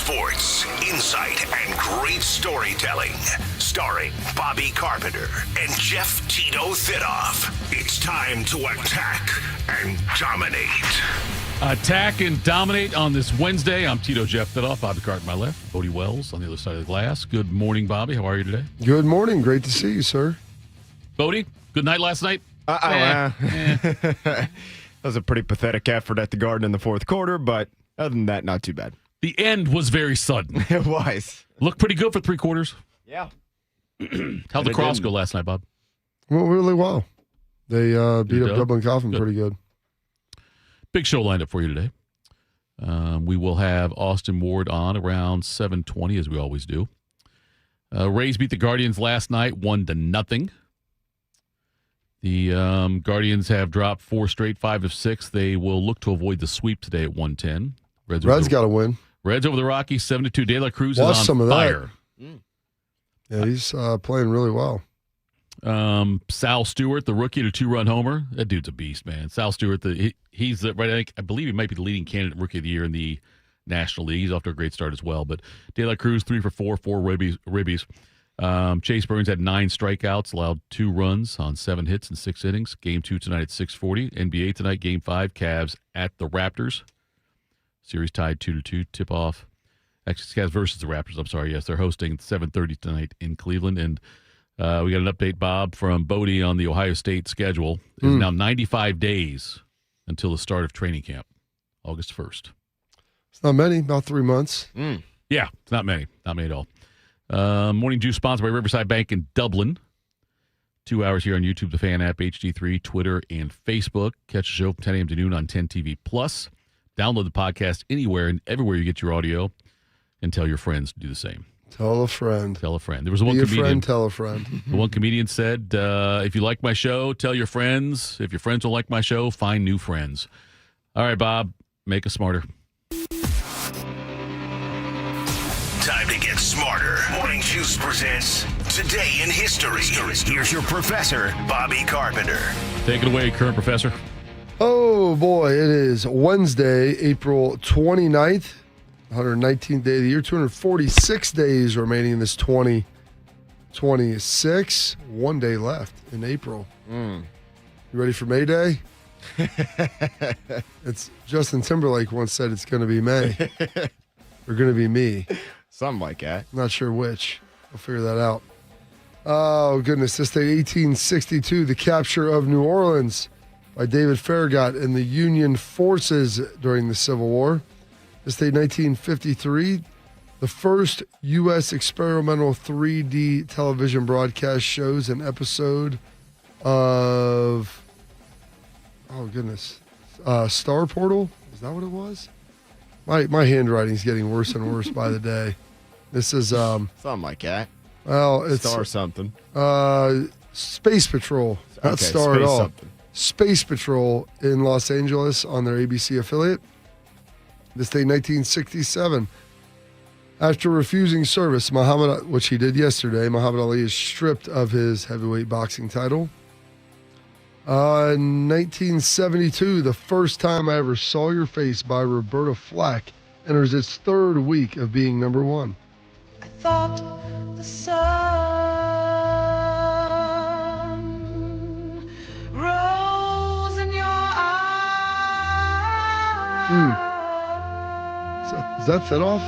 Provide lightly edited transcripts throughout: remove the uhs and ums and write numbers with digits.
sports, insight, and great storytelling. Starring Bobby Carpenter and Jeff Tito Thitoff. It's time to attack and dominate. Attack and dominate on this Wednesday. I'm Tito Jeff Thitoff. Bobby Carpenter on my left. Bodie Wells on the other side of the glass. Good morning, Bobby. How are you today? Good morning. Great to see you, sir. Bodie, good night last night? That was a pretty pathetic effort at the Garden in the fourth quarter, but other than that, not too bad. The end was very sudden. It was. Looked pretty good for three quarters. Yeah. How'd the cross go last night, Bob? Well, really well. They beat up Dublin Coffin pretty good. Big show lined up for you today. We will have Austin Ward on around 7:20, as we always do. Rays beat the Guardians last night, 1-0. The Guardians have dropped 4 straight, 5 of 6. They will look to avoid the sweep today at 110. Reds got to win. Reds over the Rockies, 7-2. De La Cruz Lost is some on of fire. Yeah, he's playing really well. Sal Stewart, the rookie, to 2-run homer. That dude's a beast, man. Sal Stewart, he's right. I believe he might be the leading candidate rookie of the year in the National League. He's off to a great start as well. But De La Cruz, 3 for 4 ribbies. Chase Burns had 9 strikeouts, allowed 2 runs on 7 hits in 6 innings. Game 2 tonight at 6:40. NBA tonight, Game 5, Cavs at the Raptors. Series tied 2-2. Tip-off. Actually, Cavs versus the Raptors. I'm sorry. Yes, they're hosting at 7:30 tonight in Cleveland. And we got an update, Bob, from Bodie on the Ohio State schedule. It's now 95 days until the start of training camp, August 1st. It's not many, about 3 months. Yeah, it's not many. Not many at all. Morning Juice sponsored by Riverside Bank in Dublin. 2 hours here on YouTube, the Fan app, HD3, Twitter, and Facebook. Catch the show from 10 a.m. to noon on 10 TV Plus. Download the podcast anywhere and everywhere you get your audio, and tell your friends to do the same. Tell a friend. Tell a friend. There was one Be comedian. a friend, tell a friend. The one comedian said, if you like my show, tell your friends. If your friends don't like my show, find new friends. All right, Bob, make us smarter. Time to get smarter. Morning Juice presents Today in History. Here's your professor, Bobby Carpenter. Take it away, current professor. Oh, boy. It is Wednesday, April 29th, 119th day of the year, 246 days remaining in this 2026. 1 day left in April. You ready for May Day? It's Justin Timberlake once said it's going to be May. Or going to be me. Something like that. Not sure which. I'll figure that out. Oh, goodness. This day, 1862, the capture of New Orleans by David Farragut and the Union forces during the Civil War. This day, 1953, the first U.S. experimental 3D television broadcast shows an episode of, Star Portal? Is that what it was? My handwriting's getting worse and worse by the day. This is Something like that. well, it's Star something. Space Patrol, not Okay, Star at space all. something. Space Patrol in Los Angeles on their ABC affiliate. This day, 1967. After refusing service, which he did yesterday, Muhammad Ali is stripped of his heavyweight boxing title. 1972, The First Time I Ever Saw Your Face by Roberta Flack enters its 3rd week of being number 1. I thought the sun rose in your eyes. Is that Thitoff?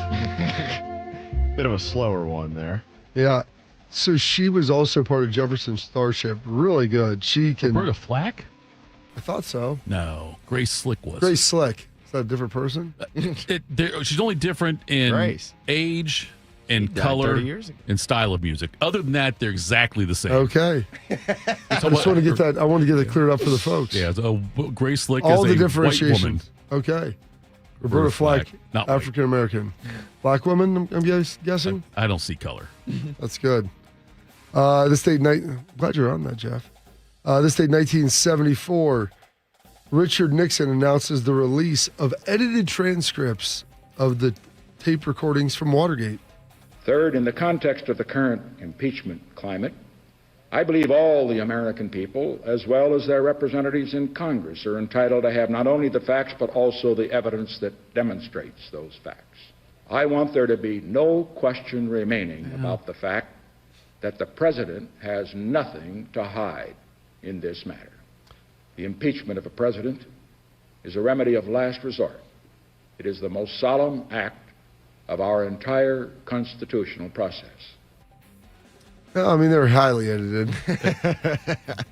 Bit of a slower one there. Yeah. So she was also part of Jefferson Starship. Really good. She can. Roberta Flack? I thought so. No. Grace Slick was. Grace Slick. Is that a different person? She's only different in Grace. age and died color 30 years ago. and style of music. Other than that, they're exactly the same. Okay. I just want to get that. I want to get that cleared up for the folks. Yeah. So Grace Slick All is the a white woman. differentiations. Okay. Roberta Flack, not white. African American. Black woman, I'm guessing? I don't see color. That's good. This date, glad you're on that, Jeff. This date, 1974, Richard Nixon announces the release of edited transcripts of the tape recordings from Watergate. Third, in the context of the current impeachment climate, I believe all the American people, as well as their representatives in Congress, are entitled to have not only the facts but also the evidence that demonstrates those facts. I want there to be no question remaining about the fact that the president has nothing to hide in this matter. The impeachment of a president is a remedy of last resort. It is the most solemn act of our entire constitutional process. I mean, they're highly edited.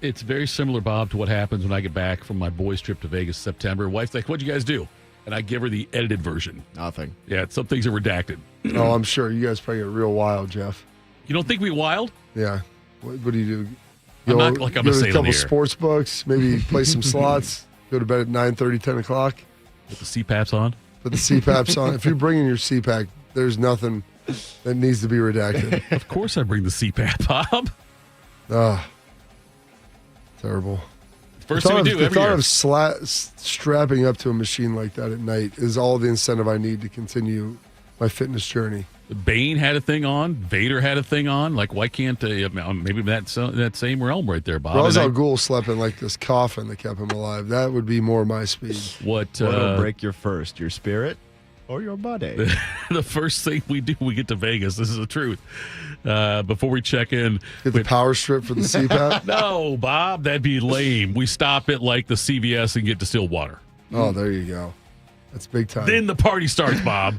It's very similar, Bob, to what happens when I get back from my boys' trip to Vegas September. Wife's like, "What'd you guys do?" And I give her the edited version. Nothing. Yeah, some things are redacted. Oh, I'm sure. You guys probably get real wild, Jeff. You don't think we wild? Yeah. What do you do? I'm not like I'm go going to to say a it on couple the air. sports books, maybe play some slots, go to bed at 9:30, 10 o'clock, With the CPAPs on? put the CPAPs on. If you're bringing your CPAP, there's nothing that needs to be redacted. Of course I bring the CPAP, Bob. Terrible. First thing we do the every thought year. of strapping up to a machine like that at night is all the incentive I need to continue my fitness journey. Bane had a thing on. Vader had a thing on. Like, why can't maybe that same realm right there, Bob? Ra's And al Ghul slept in like this coffin that kept him alive. That would be more my speed. What'll break your first, your spirit or your body? The first thing we do when we get to Vegas, this is the truth. Before we check in, Get the power strip for the CPAP. no, Bob, that'd be lame. We stop at like the CVS and get distilled water. Oh, there you go. That's big time. Then the party starts, Bob.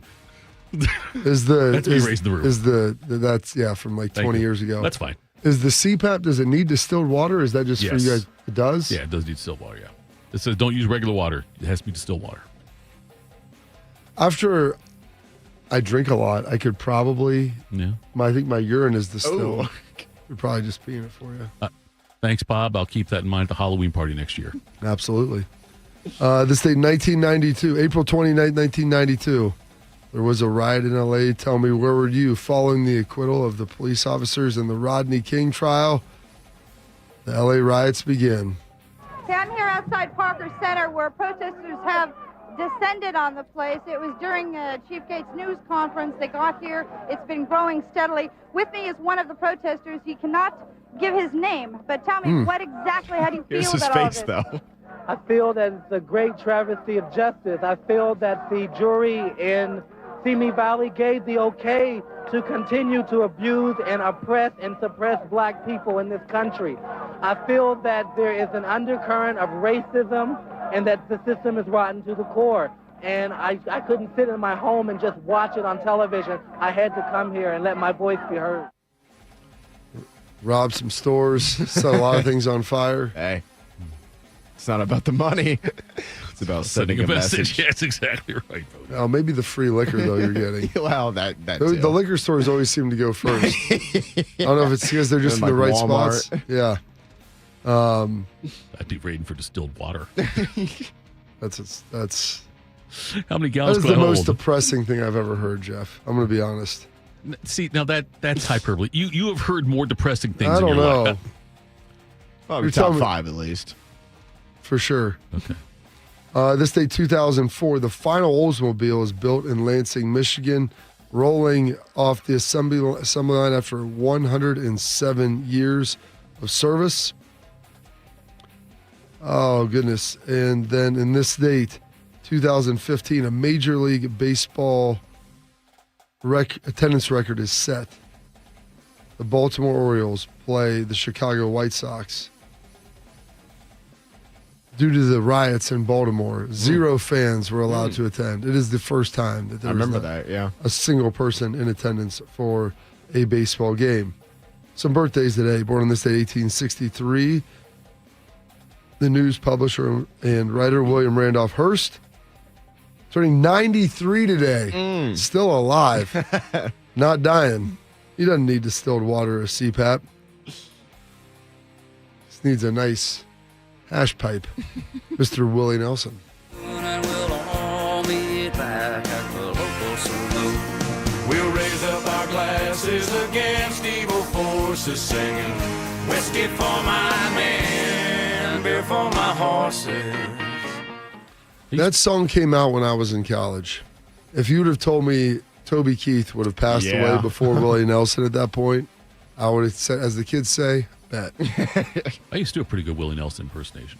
That's me raising the roof. That's from like Thank 20 you. years ago. That's fine. Is the CPAP, does it need distilled water? Or is that just for Yes. you guys? It does? Yeah, it does need distilled water, yeah. It says don't use regular water. It has to be distilled water. After I drink a lot, I could probably, Yeah. I think my urine is distilled. We're probably just peeing it for you. Thanks, Bob. I'll keep that in mind at the Halloween party next year. Absolutely. This date, 1992, April 29th, 1992. There was a riot in L.A. Tell me, where were you following the acquittal of the police officers in the Rodney King trial? The L.A. riots begin. Okay, I'm here outside Parker Center where protesters have descended on the place. It was during Chief Gates' news conference. They got here. It's been growing steadily. With me is one of the protesters. He cannot give his name, but tell me, what exactly, how do you feel Here's his about all face, this? though. I feel that it's a great travesty of justice. I feel that the jury in Simi Valley gave the okay to continue to abuse and oppress and suppress black people in this country. I feel that there is an undercurrent of racism and that the system is rotten to the core. And I couldn't sit in my home and just watch it on television. I had to come here and let my voice be heard. Robbed some stores, set a lot of things on fire. Hey, it's not about the money. It's about sending a message. Yeah, that's exactly right. Oh, maybe the free liquor, though, you're getting. Well, that The liquor stores always seem to go first. I don't know if it's because they're just in Like the right Walmart. spots. Yeah. I'd be raiding for distilled water. That's How many that gallons is could the I most hold? depressing thing I've ever heard, Jeff. I'm going to be honest. See, now that's hyperbole. You have heard more depressing things I in don't your know. life. Well, You're top telling me- 5 at least. For sure. Okay. This day, 2004, the final Oldsmobile is built in Lansing, Michigan, rolling off the assembly line after 107 years of service. Oh, goodness. And then in this date, 2015, a Major League Baseball attendance record is set. The Baltimore Orioles play the Chicago White Sox. Due to the riots in Baltimore, 0 fans were allowed to attend. It is the first time that there I was remember not that, yeah. a single person in attendance for a baseball game. Some birthdays today. Born on this day, 1863. The news publisher and writer William Randolph Hearst. Turning 93 today. Still alive. Not dying. He doesn't need distilled water or CPAP. Just needs a nice hash pipe. Mr. Willie Nelson. And we'll all meet back at the local saloon. We'll raise up our glasses against evil forces, singing whiskey for my men, beer for my horses. That song came out when I was in college. If you would have told me Toby Keith would have passed Yeah. away before Willie Nelson at that point, I would have said, as the kids say, bet. I used to do a pretty good Willie Nelson impersonation.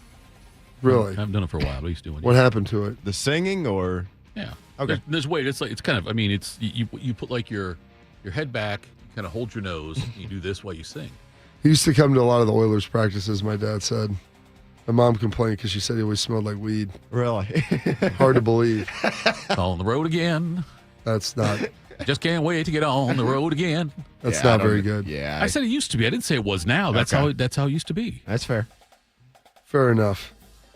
Really? I haven't done it for a while, but I used to do one. What happened to it? The singing or Yeah. Okay. There's weight. It's like, it's kind of, I mean, it's, you put like your head back, kind of hold your nose, and you do this while you sing. He used to come to a lot of the Oilers practices, my dad said. My mom complained because she said he always smelled like weed. Really? Hard to believe. On the road again. That's not. Just can't wait to get on the road again. That's not very good. Yeah. I said it used to be. I didn't say it was now. That's how it used to be. That's fair. Fair enough.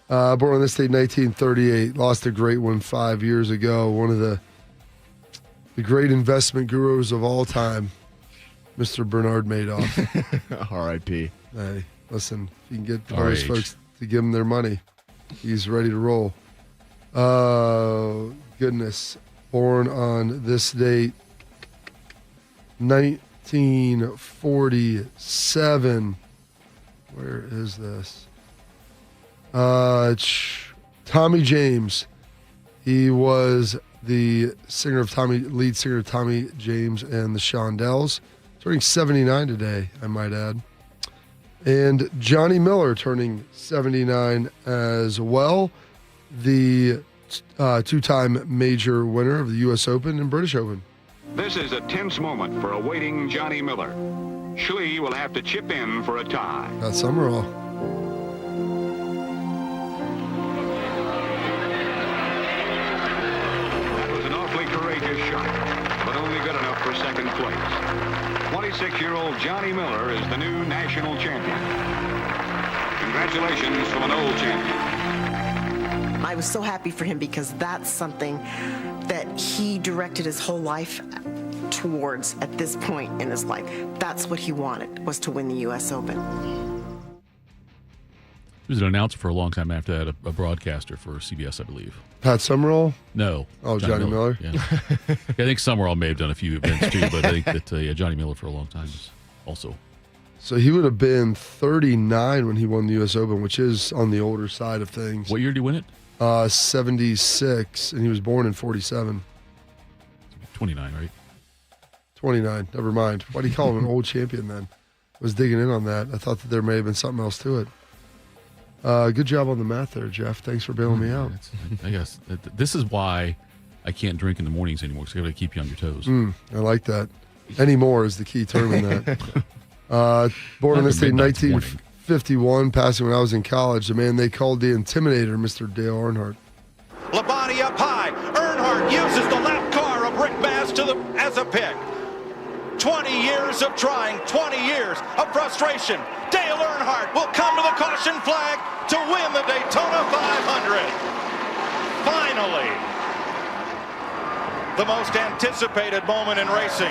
Born on this date, 1938. Lost a great one 5 years ago. One of the great investment gurus of all time, Mr. Bernard Madoff. R.I.P. Hey, listen, if you can get RH. those folks to give him their money, he's ready to roll. Goodness. Born on this date, 1947. Where is this? Tommy James. He was the lead singer of Tommy James and the Shondells. Turning 79 today, I might add. And Johnny Miller turning 79 as well. The two-time major winner of the U.S. Open and British Open. This is a tense moment for awaiting Johnny Miller. Schlee will have to chip in for a tie. Got Summerall. That was an awfully courageous shot, but only good enough for second place. 26-year-old Johnny Miller is the new national champion. Congratulations from an old champion. I was so happy for him because that's something that he directed his whole life towards at this point in his life. That's what he wanted, was to win the U.S. Open. He was an announcer for a long time after that, a broadcaster for CBS, I believe. Pat Summerall? No. Oh, Johnny Miller? Yeah. I think Summerall may have done a few events too, but I think that Johnny Miller for a long time was also. So he would have been 39 when he won the U.S. Open, which is on the older side of things. What year did he win it? 76, and he was born in 47. 29, right? 29, never mind. Why do you call him an old champion then? I was digging in on that. I thought that there may have been something else to it. Good job on the math there, Jeff. Thanks for bailing me out. I guess this is why I can't drink in the mornings anymore, because I got to keep you on your toes. I like that. Anymore is the key term in that. Born on this date, 1951, passing when I was in college. The man they called the Intimidator, Mr. Dale Earnhardt. Labonte up high. Earnhardt uses the left car of Rick Bass as a pick. 20 years of trying, 20 years of frustration. Dale Earnhardt will come to the caution flag to win the Daytona 500. Finally, the most anticipated moment in racing.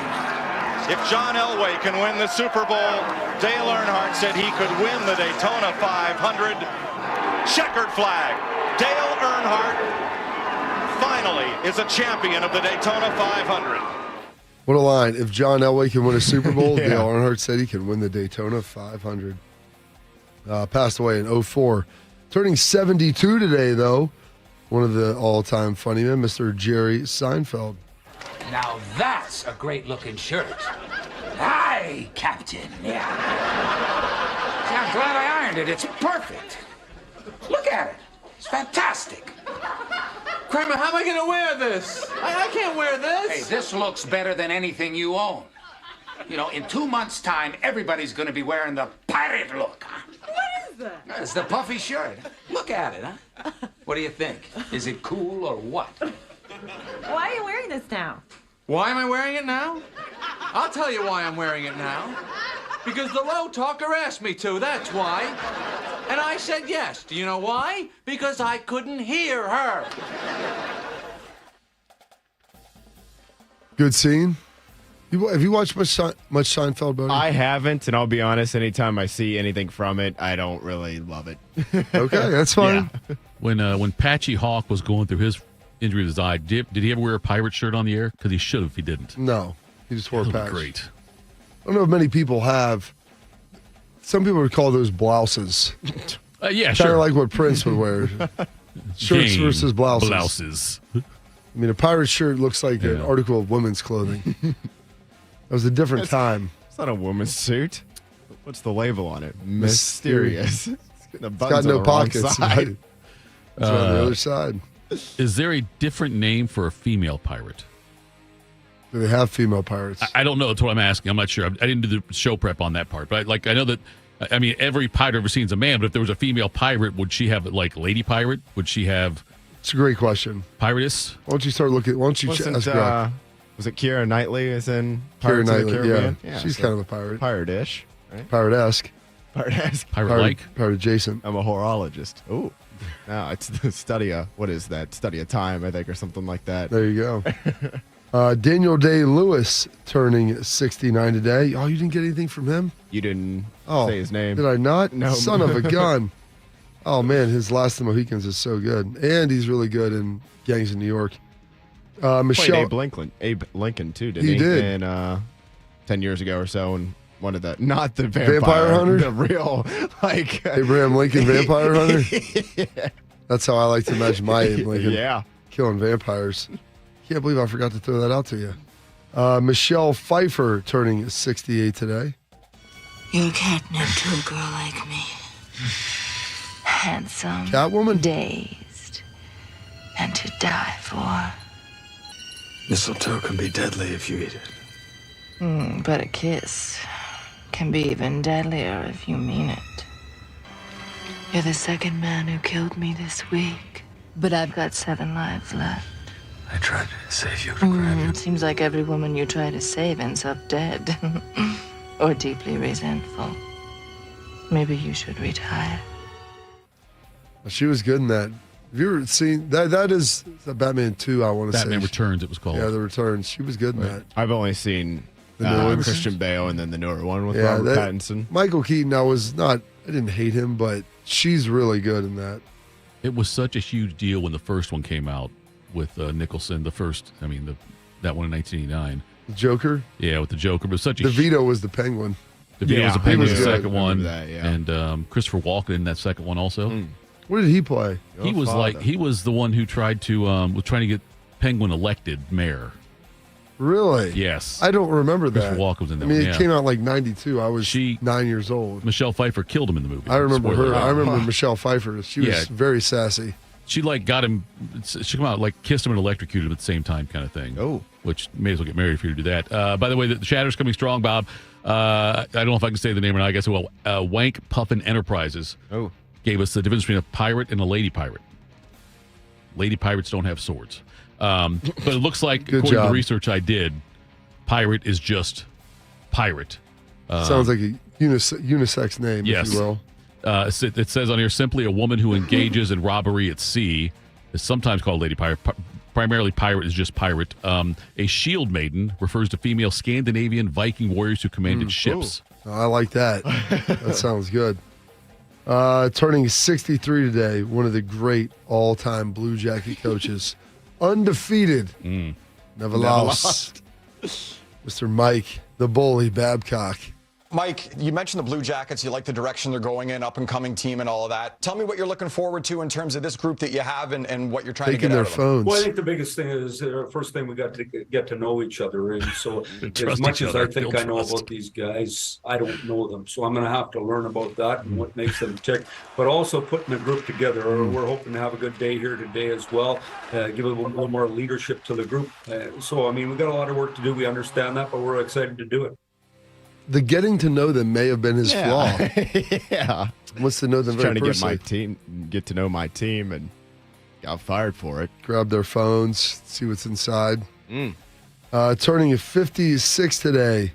If John Elway can win the Super Bowl, Dale Earnhardt said he could win the Daytona 500. Checkered flag. Dale Earnhardt finally is a champion of the Daytona 500. What a line. If John Elway can win a Super Bowl, Yeah. Dale Earnhardt said he can win the Daytona 500. Passed away in 2004. Turning 72 today, though, one of the all-time funny men, Mr. Jerry Seinfeld. Now that's a great-looking shirt. Aye, Captain. Yeah. See, I'm glad I ironed it. It's perfect. Look at it. It's fantastic. Kramer, how am I going to wear this? I can't wear this. Hey, this looks better than anything you own. You know, in 2 months' time, everybody's going to be wearing the pirate look. What is that? It's the puffy shirt. Look at it, huh? What do you think? Is it cool or what? Why are you wearing this now? Why am I wearing it now? I'll tell you why I'm wearing it now. Because the road talker asked me to, that's why. And I said yes. Do you know why? Because I couldn't hear her. Good scene. Have you watched much Seinfeld, Bodie? I haven't, and I'll be honest, anytime I see anything from it, I don't really love it. Okay, that's fine. Yeah. When Patchy Hawk was going through his injury to his eye, did he ever wear a pirate shirt on the air? Because he should have if he didn't. No, he just wore a patch. Great. I don't know if many people have. Some people would call those blouses. Yeah, Kind sure. of like what Prince would wear. Shirts Game versus blouses. Blouses. I mean, a pirate shirt looks like an article of women's clothing. That was a different time. It's not a woman's suit. What's the label on it? Mysterious. The It's got buttons no on the wrong pockets. side. Right. It's on the other side. Is there a different name for a female pirate? Do they have female pirates? I don't know. That's what I'm asking. I'm not sure. I didn't do the show prep on that part. But I know that, I mean, every pirate I've ever seen is a man. But if there was a female pirate, would she have like lady pirate? Would she have? It's a great question. Piratess? Why don't you start looking? Why don't you ask Greg? Was it Keira Knightley is in Keira Pirates of the Knightley, Caribbean? yeah. She's kind of a pirate. Pirate-ish, right? Pirate-esque. Pirate-esque. Pirate-like? Pirate adjacent. I'm a horologist. Oh. No, it's the study of, what is that? Study of time, I think, or something like that. There you go. Daniel Day-Lewis turning 69 today. Oh, you didn't get anything from him? You didn't say his name. Did I not? No. Son of a gun. Oh, man, his Last of the Mohicans is so good. And he's really good in Gangs of New York. Michelle. Played Abe Lincoln, too, didn't he? He did. And 10 years ago or so, and one of the, not the vampire hunter? The real, like. Abraham Lincoln Vampire Hunter? Yeah. That's how I like to imagine my Abe Lincoln. Yeah. Killing vampires. Can't believe I forgot to throw that out to you. Michelle Pfeiffer turning 68 today. You're catnip to a girl like me. Handsome. Catwoman? Dazed. And to die for. Mistletoe can be deadly if you eat it. But a kiss can be even deadlier if you mean it. You're the second man who killed me this week, but I've got 7 lives left. I tried to save you to grab you. It seems like every woman you try to save ends up dead. Or deeply resentful. Maybe you should retire. She was good in that. Have you ever seen that? That is Batman 2, I want to say. Batman Returns, it was called. Yeah, The Returns. She was good in that. I've only seen The new ones? Christian Bale and then the newer one with Robert Pattinson. Michael Keaton, I didn't hate him, but she's really good in that. It was such a huge deal when the first one came out with Nicholson. That one in 1989. The Joker? Yeah, with the Joker. But such a DeVito was the Penguin. DeVito was the Penguin in the good. second one. That, yeah. And Christopher Walken in that second one also. What did he play? He was the one who tried to was trying to get Penguin elected mayor. Really? Yes. I don't remember that. Christopher Walken was in that I mean, one, it yeah. came out like 92. I was 9 years old. Michelle Pfeiffer killed him in the movie. I remember Spoiler her. alert. I remember Michelle Pfeiffer. She was very sassy. She got him. She come out kissed him and electrocuted him at the same time, kind of thing. Oh, which may as well get married if you do that. By the way, the Shatter's coming strong, Bob. I don't know if I can say the name or not. I guess it will. Wank Puffin Enterprises. Gave us the difference between a pirate and a lady pirate. Lady pirates don't have swords, but it looks like according to the research I did, pirate is just pirate. Sounds like a unisex name, yes. if you will. It says on here, simply a woman who engages in robbery at sea is sometimes called lady pirate. Primarily, pirate is just pirate. A shield maiden refers to female Scandinavian Viking warriors who commanded ships. Oh, I like that. That sounds good. Turning 63 today, one of the great all-time Blue Jacket coaches. Undefeated. Never lost. Mr. Mike, the bully Babcock. Mike, you mentioned the Blue Jackets. You like the direction they're going in, up-and-coming team and all of that. Tell me what you're looking forward to in terms of this group that you have and what you're trying to get out of them. Well, I think the biggest thing is first thing we got to get to know each other. And so as Trust much each as other, I think build I know trust. about these guys, I don't know them. So I'm going to have to learn about that and what makes them tick. But also putting a group together. We're hoping to have a good day here today as well. Give a little more leadership to the group. So, I mean, we've got a lot of work to do. We understand that, but we're excited to do it. The getting to know them may have been his flaw. Yeah. Wants to know them very trying to personally. get to know my team, and got fired for it. Grab their phones, see what's inside. Turning 56 today,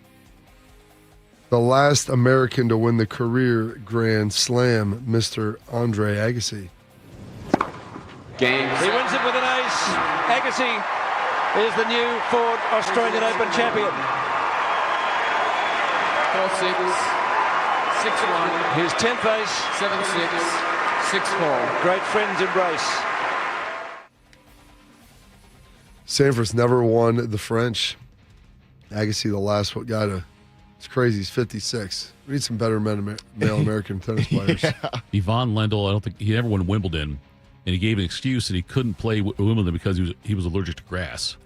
the last American to win the career Grand Slam, Mr. Andre Agassi. Game. He wins it with an ace. Agassi is the new Ford Australian Open champion. 4-6, 6-1. His 10th ace. 7-6, 6-4. Great friends embrace. Sanford's never won the French. Agassi, the last guy to. It's crazy. He's 56. We need some better male American tennis players. Yvonne Lendl, I don't think he never won Wimbledon, and he gave an excuse that he couldn't play Wimbledon because he was allergic to grass.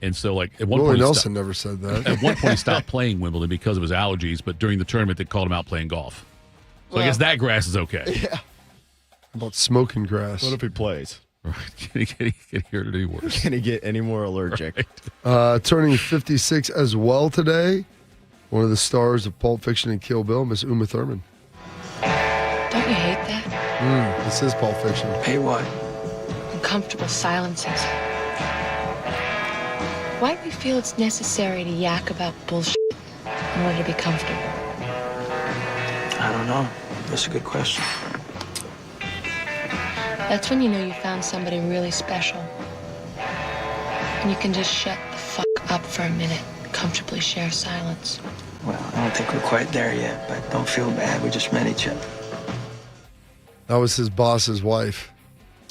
And so, at one Willie point, Nelson never said that. At one point, he stopped playing Wimbledon because of his allergies. But during the tournament, they called him out playing golf. So I guess that grass is okay. Yeah. How about smoking grass? What if he plays? Right. Can he hear it any worse? Can he get any more allergic? Right. Turning 56 as well today, one of the stars of Pulp Fiction and Kill Bill, Miss Uma Thurman. Don't you hate that? This is Pulp Fiction. Hey, what? Uncomfortable silences. Why do we feel it's necessary to yak about bullshit in order to be comfortable? I don't know. That's a good question. That's when you know you found somebody really special. And you can just shut the fuck up for a minute, comfortably share silence. Well, I don't think we're quite there yet, but don't feel bad. We just met each other. That was his boss's wife.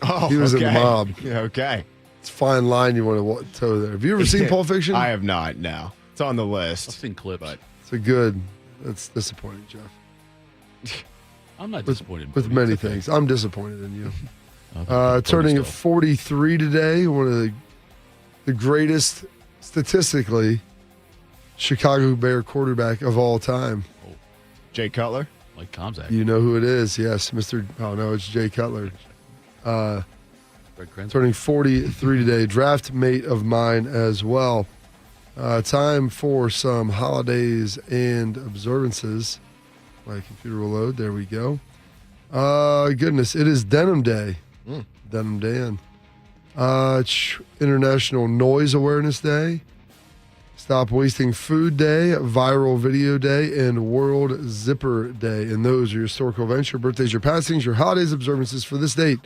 Oh, he was in the mob. Yeah, okay. It's a fine line you want to toe there. Have you ever seen Pulp Fiction? I have not, no. It's on the list. I've seen clips. But it's a good. That's disappointing, Jeff. I'm not disappointed. With many things. I'm disappointed in you. Turning at 43 today, one of the greatest, statistically, Chicago Bear quarterback of all time. Jay Cutler? Like Tomzak. You know who it is, yes. Oh, no, it's Jay Cutler. Turning 43 today, draft mate of mine as well. Time for some holidays and observances. My computer will load. There we go. Goodness, it is Denim Day. Denim Dan. International Noise Awareness Day. Stop Wasting Food Day, Viral Video Day, and World Zipper Day. And those are your historical events, your birthdays, your passings, your holidays, observances for this date.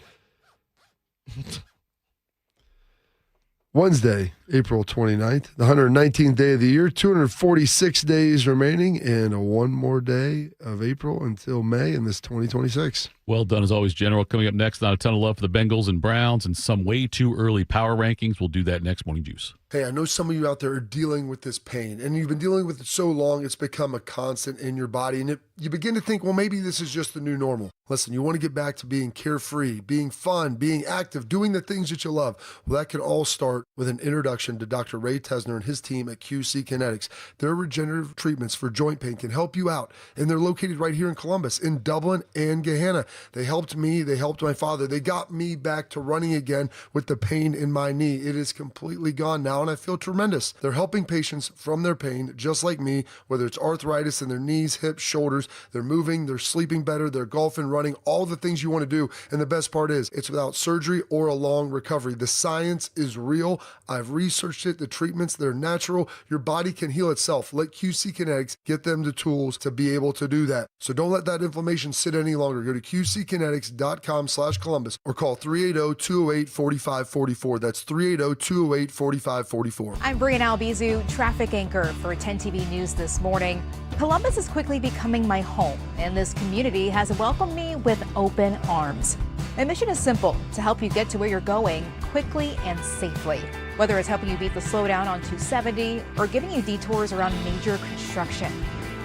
Wednesday, April 29th, the 119th day of the year, 246 days remaining, and one more day of April until May in this 2026. Well done, as always, General. Coming up next, not a ton of love for the Bengals and Browns and some way too early power rankings. We'll do that next. Morning Juice. Hey, I know some of you out there are dealing with this pain, and you've been dealing with it so long, it's become a constant in your body, and you begin to think, well, maybe this is just the new normal. Listen, you want to get back to being carefree, being fun, being active, doing the things that you love. Well, that can all start with an introduction to Dr. Ray Tesner and his team at QC Kinetics. Their regenerative treatments for joint pain can help you out, and they're located right here in Columbus, in Dublin, and Gahanna. They helped me. They helped my father. They got me back to running again with the pain in my knee. It is completely gone now, and I feel tremendous. They're helping patients from their pain, just like me, whether it's arthritis in their knees, hips, shoulders. They're moving, they're sleeping better, they're golfing, running, all the things you want to do. And the best part is, it's without surgery or a long recovery. The science is real. I've researched it. The treatments, they're natural. Your body can heal itself. Let QC Kinetics get them the tools to be able to do that. So don't let that inflammation sit any longer. Go to qckinetics.com/Columbus or call 380-208-4544. That's 380-208-4544. I'm Brianna Albizu, traffic anchor for 10 TV News this morning. Columbus is quickly becoming my home, and this community has welcomed me with open arms. My mission is simple, to help you get to where you're going quickly and safely. Whether it's helping you beat the slowdown on 270 or giving you detours around major construction,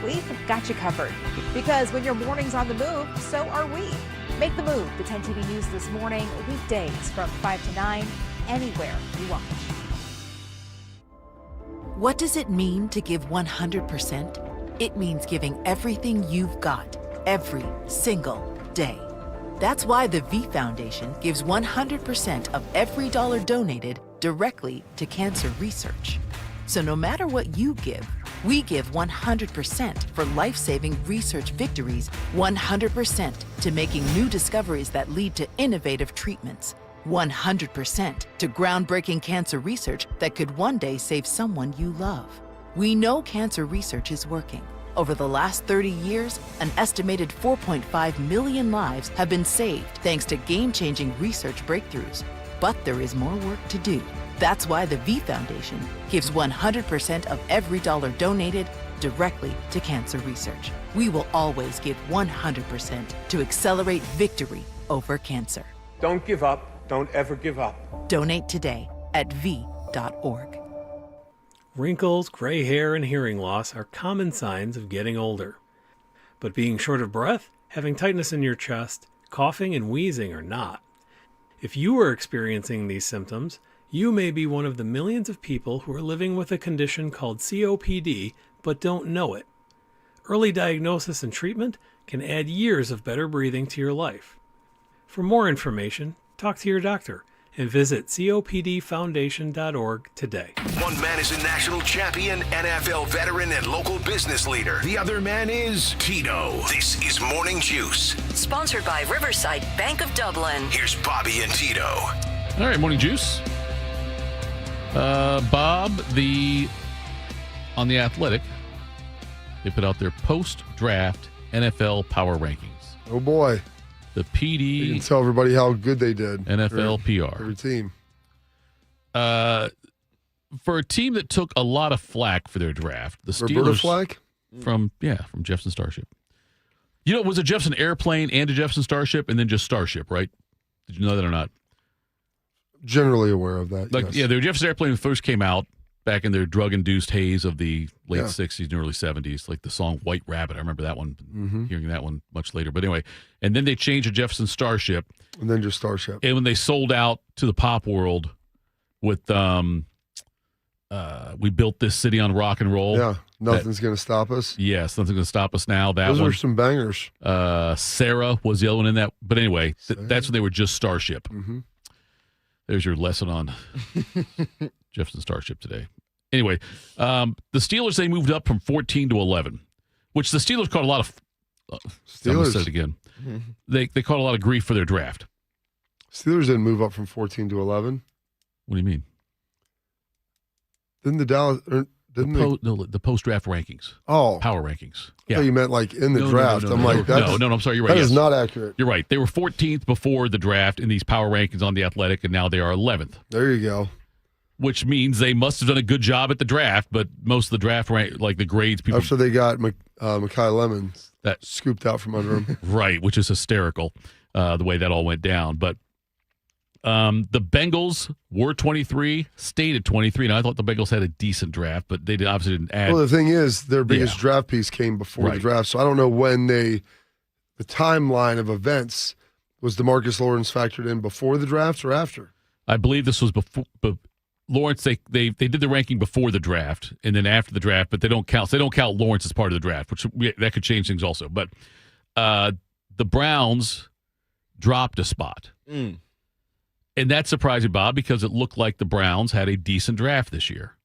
we've got you covered. Because when your morning's on the move, so are we. Make the move to 10 TV News this morning, weekdays from 5 to 9, anywhere you watch. What does it mean to give 100%? It means giving everything you've got, every single day. That's why the V Foundation gives 100% of every dollar donated directly to cancer research. So no matter what you give, we give 100% for life-saving research victories, 100% to making new discoveries that lead to innovative treatments, 100% to groundbreaking cancer research that could one day save someone you love. We know cancer research is working. Over the last 30 years, an estimated 4.5 million lives have been saved thanks to game-changing research breakthroughs. But there is more work to do. That's why the V Foundation gives 100% of every dollar donated directly to cancer research. We will always give 100% to accelerate victory over cancer. Don't give up. Don't ever give up. Donate today at v.org. Wrinkles, gray hair, and hearing loss are common signs of getting older. But being short of breath, having tightness in your chest, coughing, and wheezing are not. If you are experiencing these symptoms, you may be one of the millions of people who are living with a condition called COPD but don't know it. Early diagnosis and treatment can add years of better breathing to your life. For more information, talk to your doctor and visit copdfoundation.org today. One man is a national champion, NFL veteran, and local business leader. The other man is Tito. This is Morning Juice. Sponsored by Riverside Bank of Dublin. Here's Bobby and Tito. All right, Morning Juice. Bob, on The Athletic, they put out their post-draft NFL power rankings. Oh, boy. The PD. You can tell everybody how good they did. NFL PR. Every team. For a team that took a lot of flack for their draft, the Steelers. Roberta Flack? From Jefferson Starship. You know, it was a Jefferson Airplane and a Jefferson Starship and then just Starship, right? Did you know that or not? Generally aware of that, Like, yes. yeah, the Jefferson Airplane first came out back in their drug-induced haze of the late Yeah. 60s and early 70s, like the song White Rabbit. I remember that one, Mm-hmm. hearing that one much later. But anyway, and then they changed to Jefferson Starship. And then just Starship. And when they sold out to the pop world with We Built This City on Rock and Roll. Yeah, nothing's going to stop us. Yes, nothing's going to stop us now. That Those one. are some bangers. Sarah was the other one in that. But anyway, that's when they were just Starship. Mm-hmm. There's your lesson on Jefferson Starship today. Anyway, the Steelers, they moved up from 14 to 11, which the Steelers caught a lot of Steelers said it again. They caught a lot of grief for their draft. Steelers didn't move up from 14 to 11. What do you mean? Didn't the Dallas? The post-draft rankings. Oh, power rankings. I thought you meant like in the draft. I'm like, that's, no, I'm sorry. You're right. That is not accurate. You're right. They were 14th before the draft in these power rankings on The Athletic, and now they are 11th. There you go. Which means they must have done a good job at the draft, but most of the draft like the grades people After they got Mekhi Lemons that scooped out from under him. Right, which is hysterical, the way that all went down. But the Bengals were 23, stayed at 23. Now, I thought the Bengals had a decent draft, but they obviously didn't add. Well, the thing is, their biggest draft piece came before the draft, so I don't know when the timeline of events was. DeMarcus Lawrence factored in before the draft or after? I believe this was before. But Lawrence, they did the ranking before the draft and then after the draft, but they don't count Lawrence as part of the draft, which that could change things also. But the Browns dropped a spot. And that's surprising, Bob, because it looked like the Browns had a decent draft this year.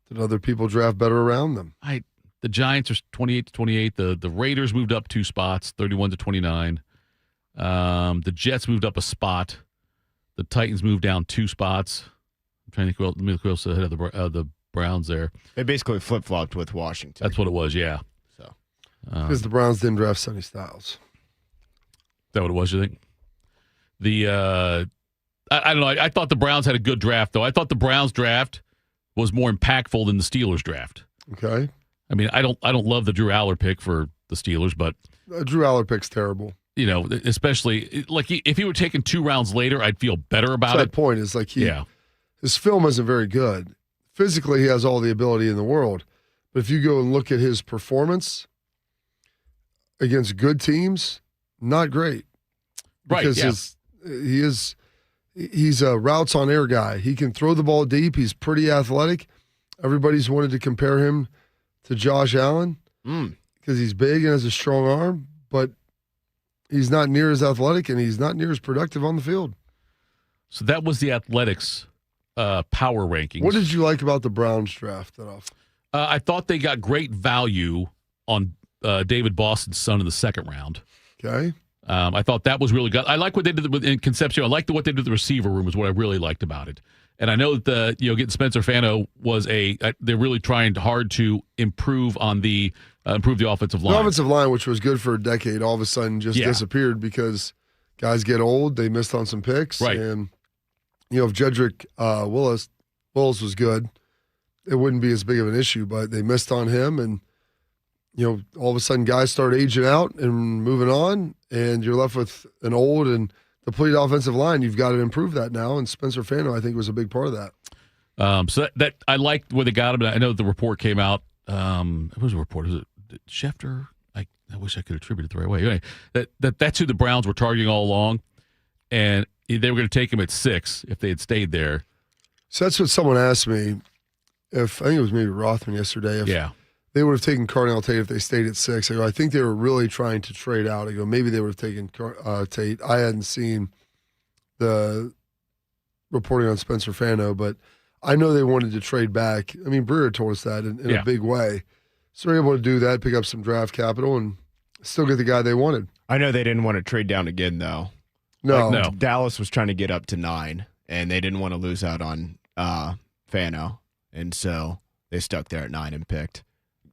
Did other people draft better around them? The Giants are 28 to 28. The Raiders moved up 2 spots, 31 to 29. The Jets moved up a spot. The Titans moved down 2 spots. I'm trying to think who else ahead of the Browns there. They basically flip-flopped with Washington. That's what it was, yeah. So because the Browns didn't draft Sonny Styles. Is that what it was, you think? I don't know. I thought the Browns had a good draft, though. I thought the Browns draft was more impactful than the Steelers draft. Okay. I mean, I don't love the Drew Aller pick for the Steelers, but Drew Aller pick's terrible. You know, especially like if he were taken 2 rounds later, I'd feel better about it. That point is like his film isn't very good. Physically, he has all the ability in the world, but if you go and look at his performance against good teams, not great. Because he's a routes on air guy. He can throw the ball deep. He's pretty athletic. Everybody's wanted to compare him to Josh Allen because he's big and has a strong arm, but he's not near as athletic and he's not near as productive on the field. So that was the Athletics power rankings. What did you like about the Browns draft? I thought they got great value on David Boston's son in the 2nd round. Okay. I thought that was really good. I like what they did in Concepcion. I liked what they did with the receiver room is what I really liked about it. And I know that getting Spencer Fano was they're really trying hard to improve on the offensive line. The offensive line, which was good for a decade, all of a sudden just disappeared because guys get old. They missed on some picks, right? And if Jedrick Willis was good, it wouldn't be as big of an issue. But they missed on him, and all of a sudden guys start aging out and moving on, and you're left with an old and depleted offensive line. You've got to improve that now, and Spencer Fano, I think, was a big part of that. So that I liked where they got him. I know the report came out. What was the report? Was it Schefter? I wish I could attribute it the right way. Anyway, that's who the Browns were targeting all along, and they were going to take him at 6 if they had stayed there. So that's what someone asked me. I think it was maybe Rothman yesterday. If they would have taken Cardinal Tate if they stayed at 6. I go, I think they were really trying to trade out. I go, maybe they would have taken Tate. I hadn't seen the reporting on Spencer Fano, but I know they wanted to trade back. I mean, Breer told us that in a big way. So they're able to do that, pick up some draft capital, and still get the guy they wanted. I know they didn't want to trade down again, though. No. Dallas was trying to get up to 9, and they didn't want to lose out on Fano, and so they stuck there at 9 and picked.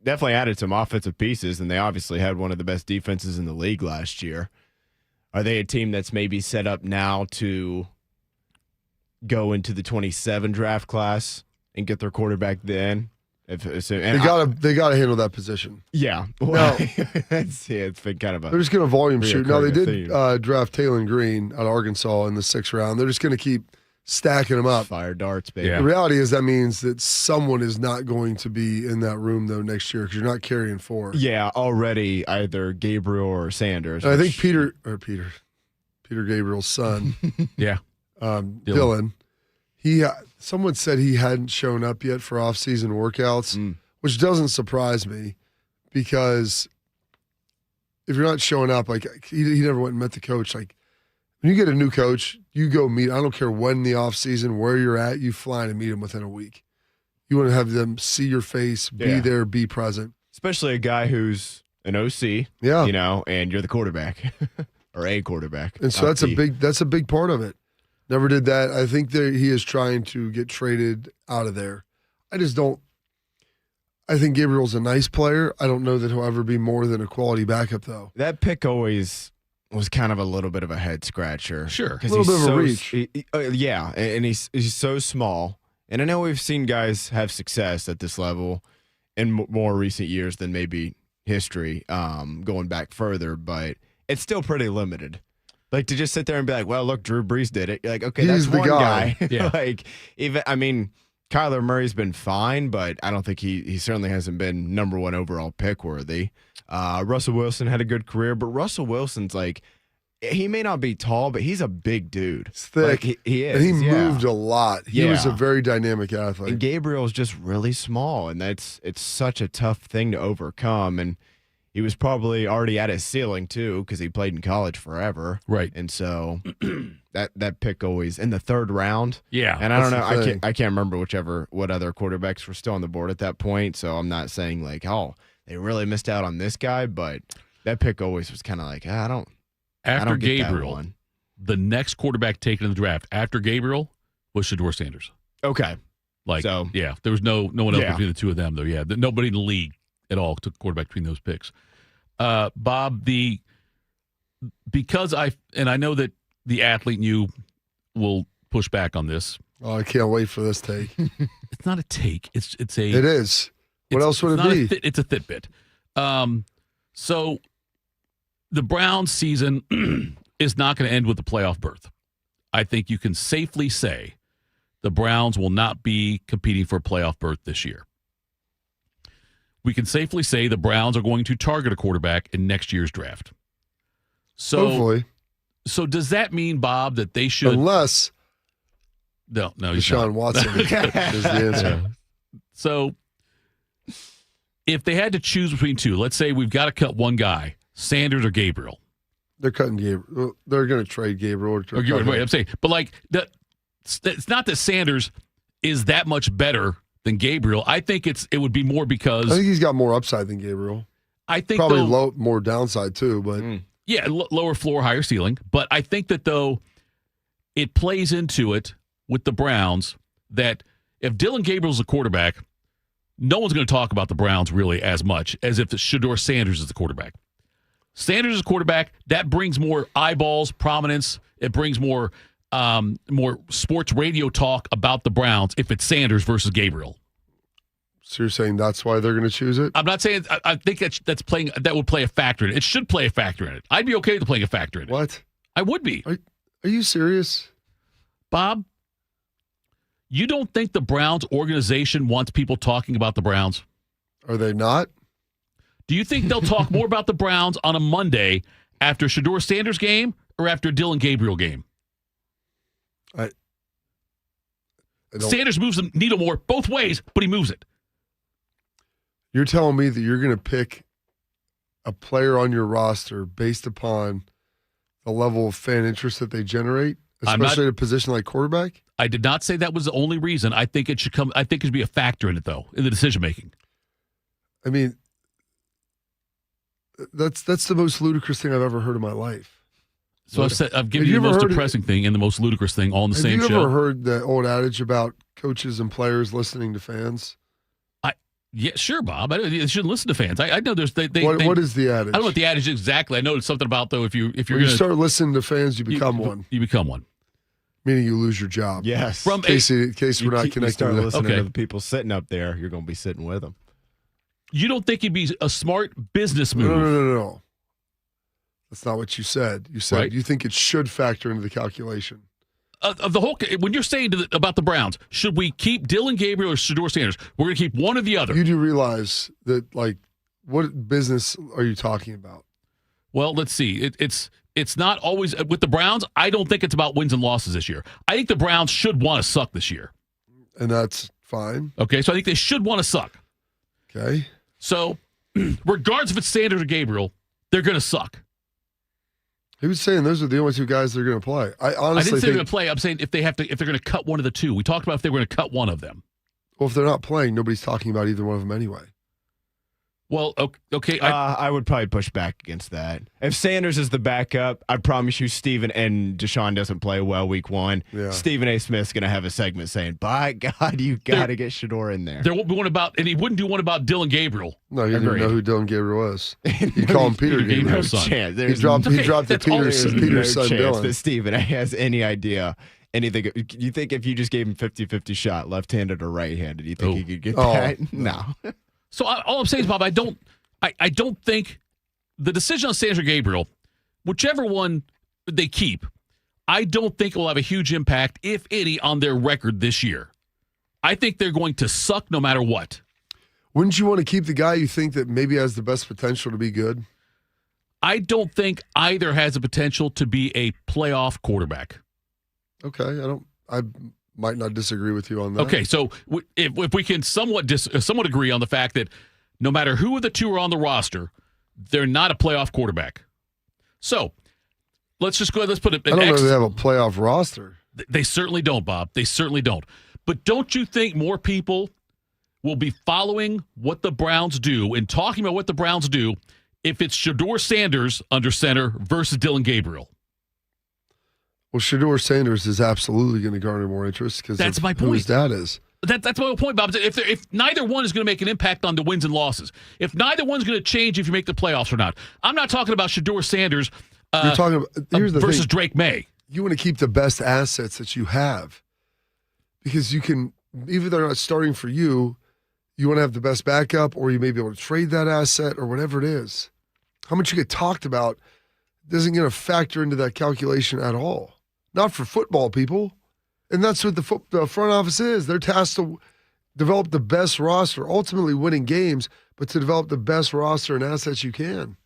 Definitely added some offensive pieces, and they obviously had one of the best defenses in the league last year. Are they a team that's maybe set up now to go into the 27 draft class and get their quarterback then? They gotta handle that position. Yeah. Well, it's been kind of a. They're just going to volume shoot. Now they did theme. draft Taylor Green out of Arkansas in the 6th round. They're just going to keep stacking them up. Fire darts, baby. The reality is that means that someone is not going to be in that room though next year because you're not carrying 4. Yeah, already either Gabriel or Sanders. And I think Peter Gabriel's son. Yeah. Dylan. Someone said he hadn't shown up yet for off-season workouts, which doesn't surprise me because if you're not showing up, like he never went and met the coach. Like when you get a new coach, you go meet. I don't care when in the off-season, where you're at, you fly in and meet him within a week. You want to have them see your face, be there, be present. Especially a guy who's an OC, and you're the quarterback or a quarterback. And so that's a big part of it. Never did that. I think he is trying to get traded out of there. I think Gabriel's a nice player. I don't know that he'll ever be more than a quality backup, though. That pick always was kind of a little bit of a head scratcher. Sure. A little bit of a reach. Yeah, and he's so small. And I know we've seen guys have success at this level in more recent years than maybe history, going back further, but it's still pretty limited. Like to just sit there and be like, well, look, Drew Brees did it. You're like, okay, He's that's the one guy. Yeah. Kyler Murray's been fine, but I don't think he certainly hasn't been number 1 overall pick worthy. Russell Wilson had a good career, but Russell Wilson's like, he may not be tall, but he's a big dude. He's thick. Like, he is. And he moved a lot. He was a Yeah. very dynamic athlete. And Gabriel's just really small, and it's such a tough thing to overcome. And he was probably already at his ceiling too, because he played in college forever. Right. And so that pick always in the 3rd round. Yeah. And I don't know. That's the thing. I can't remember what other quarterbacks were still on the board at that point. So I'm not saying like, oh, they really missed out on this guy, but that pick always was kind of like, I don't get Gabriel, that one. the next quarterback taken in the draft after Gabriel was Shedeur Sanders. Okay. There was no one else between the two of them, though. Yeah, nobody in the league at all took quarterback between those picks. Bob, because I know that the athlete in you will push back on this. Oh, I can't wait for this take. It's not a take. It is. What else would it be? It's a Fitbit. So the Browns season is not going to end with a playoff berth. I think you can safely say the Browns will not be competing for a playoff berth this year. We can safely say the Browns are going to target a quarterback in next year's draft. So, hopefully. So does that mean, Bob, that they should? Unless no, he's Deshaun not. Watson is the answer. So if they had to choose between two, let's say we've got to cut one guy, Sanders or Gabriel. They're cutting Gabriel. They're going to trade Gabriel. Wait, I'm saying, but like it's not that Sanders is that much better than Gabriel. I think it would be more because I think he's got more upside than Gabriel. I think probably more downside too, but lower floor, higher ceiling. But I think that though it plays into it with the Browns that if Dylan Gabriel's a quarterback, no one's going to talk about the Browns really as much as if Shedeur Sanders is the quarterback. Sanders is a quarterback that brings more eyeballs, prominence. It brings more sports radio talk about the Browns if it's Sanders versus Gabriel. So you're saying that's why they're going to choose it? I'm not saying. I think that would play a factor in it. It should play a factor in it. I'd be okay with playing a factor in it. What? I would be. Are you serious, Bob? You don't think the Browns organization wants people talking about the Browns? Are they not? Do you think they'll talk more about the Browns on a Monday after Shedeur Sanders game or after Dylan Gabriel game? Sanders moves the needle more both ways, but he moves it. You're telling me that you're going to pick a player on your roster based upon the level of fan interest that they generate, especially at a position like quarterback? I did not say that was the only reason. I think it should be a factor in it, though, in the decision making. I mean, that's the most ludicrous thing I've ever heard in my life. So I've given you the most depressing thing and the most ludicrous thing all in the same show. Have you ever heard the old adage about coaches and players listening to fans? Yeah, sure, Bob. You shouldn't listen to fans. I know there's what is the adage? I don't know what the adage is exactly. I know it's something about though. If you start listening to fans, you become one. You become one, meaning you lose your job. Yes. In case we're not connected. You start to listening to the people sitting up there, you're going to be sitting with them. You don't think it'd be a smart business move? No. That's not what you said. You said you think it should factor into the calculation. Of the whole, when you're saying about the Browns, should we keep Dylan Gabriel or Shedeur Sanders? We're going to keep one or the other. You do realize that, what business are you talking about? Well, let's see. It's not always with the Browns. I don't think it's about wins and losses this year. I think the Browns should want to suck this year, and that's fine. Okay, so I think they should want to suck. Okay, so regardless if it's Sanders or Gabriel, they're going to suck. He was saying those are the only two guys they're going to play. I honestly didn't say they're going to play. I'm saying if they're going to cut one of the two. We talked about if they were going to cut one of them. Well, if they're not playing, nobody's talking about either one of them anyway. Well, okay. I would probably push back against that. If Sanders is the backup, I promise you Steven and Deshaun doesn't play well week one. Yeah. Stephen A. Smith's going to have a segment saying, by God, you got to get Shedeur in there. There won't be one about, and he wouldn't do one about Dylan Gabriel. No, he didn't even know who Dylan Gabriel was. He called him Peter Gabriel. No son. He dropped the Peter's son Dylan. That Stephen A. has any idea anything. You think if you just gave him 50-50 shot, left-handed or right-handed, you think he could get that? No. So all I'm saying is, Bob, I don't think the decision on Sanders or Gabriel, whichever one they keep, I don't think it will have a huge impact, if any, on their record this year. I think they're going to suck no matter what. Wouldn't you want to keep the guy you think that maybe has the best potential to be good? I don't think either has the potential to be a playoff quarterback. Okay, I might not disagree with you on that. Okay, so if we can somewhat agree on the fact that no matter who of the two are on the roster, they're not a playoff quarterback. So let's just go ahead. Let's put it. I don't know if they have a playoff roster. They certainly don't, Bob. They certainly don't. But don't you think more people will be following what the Browns do and talking about what the Browns do if it's Shedeur Sanders under center versus Dylan Gabriel? Well, Shedeur Sanders is absolutely going to garner more interest because that's my point. Who his dad is. That's my whole point, Bob. If neither one is going to make an impact on the wins and losses, if neither one's going to change if you make the playoffs or not, I'm not talking about Shedeur Sanders. You're talking about here's the versus thing. Drake May. You want to keep the best assets that you have because you can, even if they're not starting for you, you want to have the best backup, or you may be able to trade that asset or whatever it is. How much you get talked about isn't going to factor into that calculation at all. Not for football people. And that's what the front office is. They're tasked to develop the best roster, ultimately winning games, but to develop the best roster and assets you can.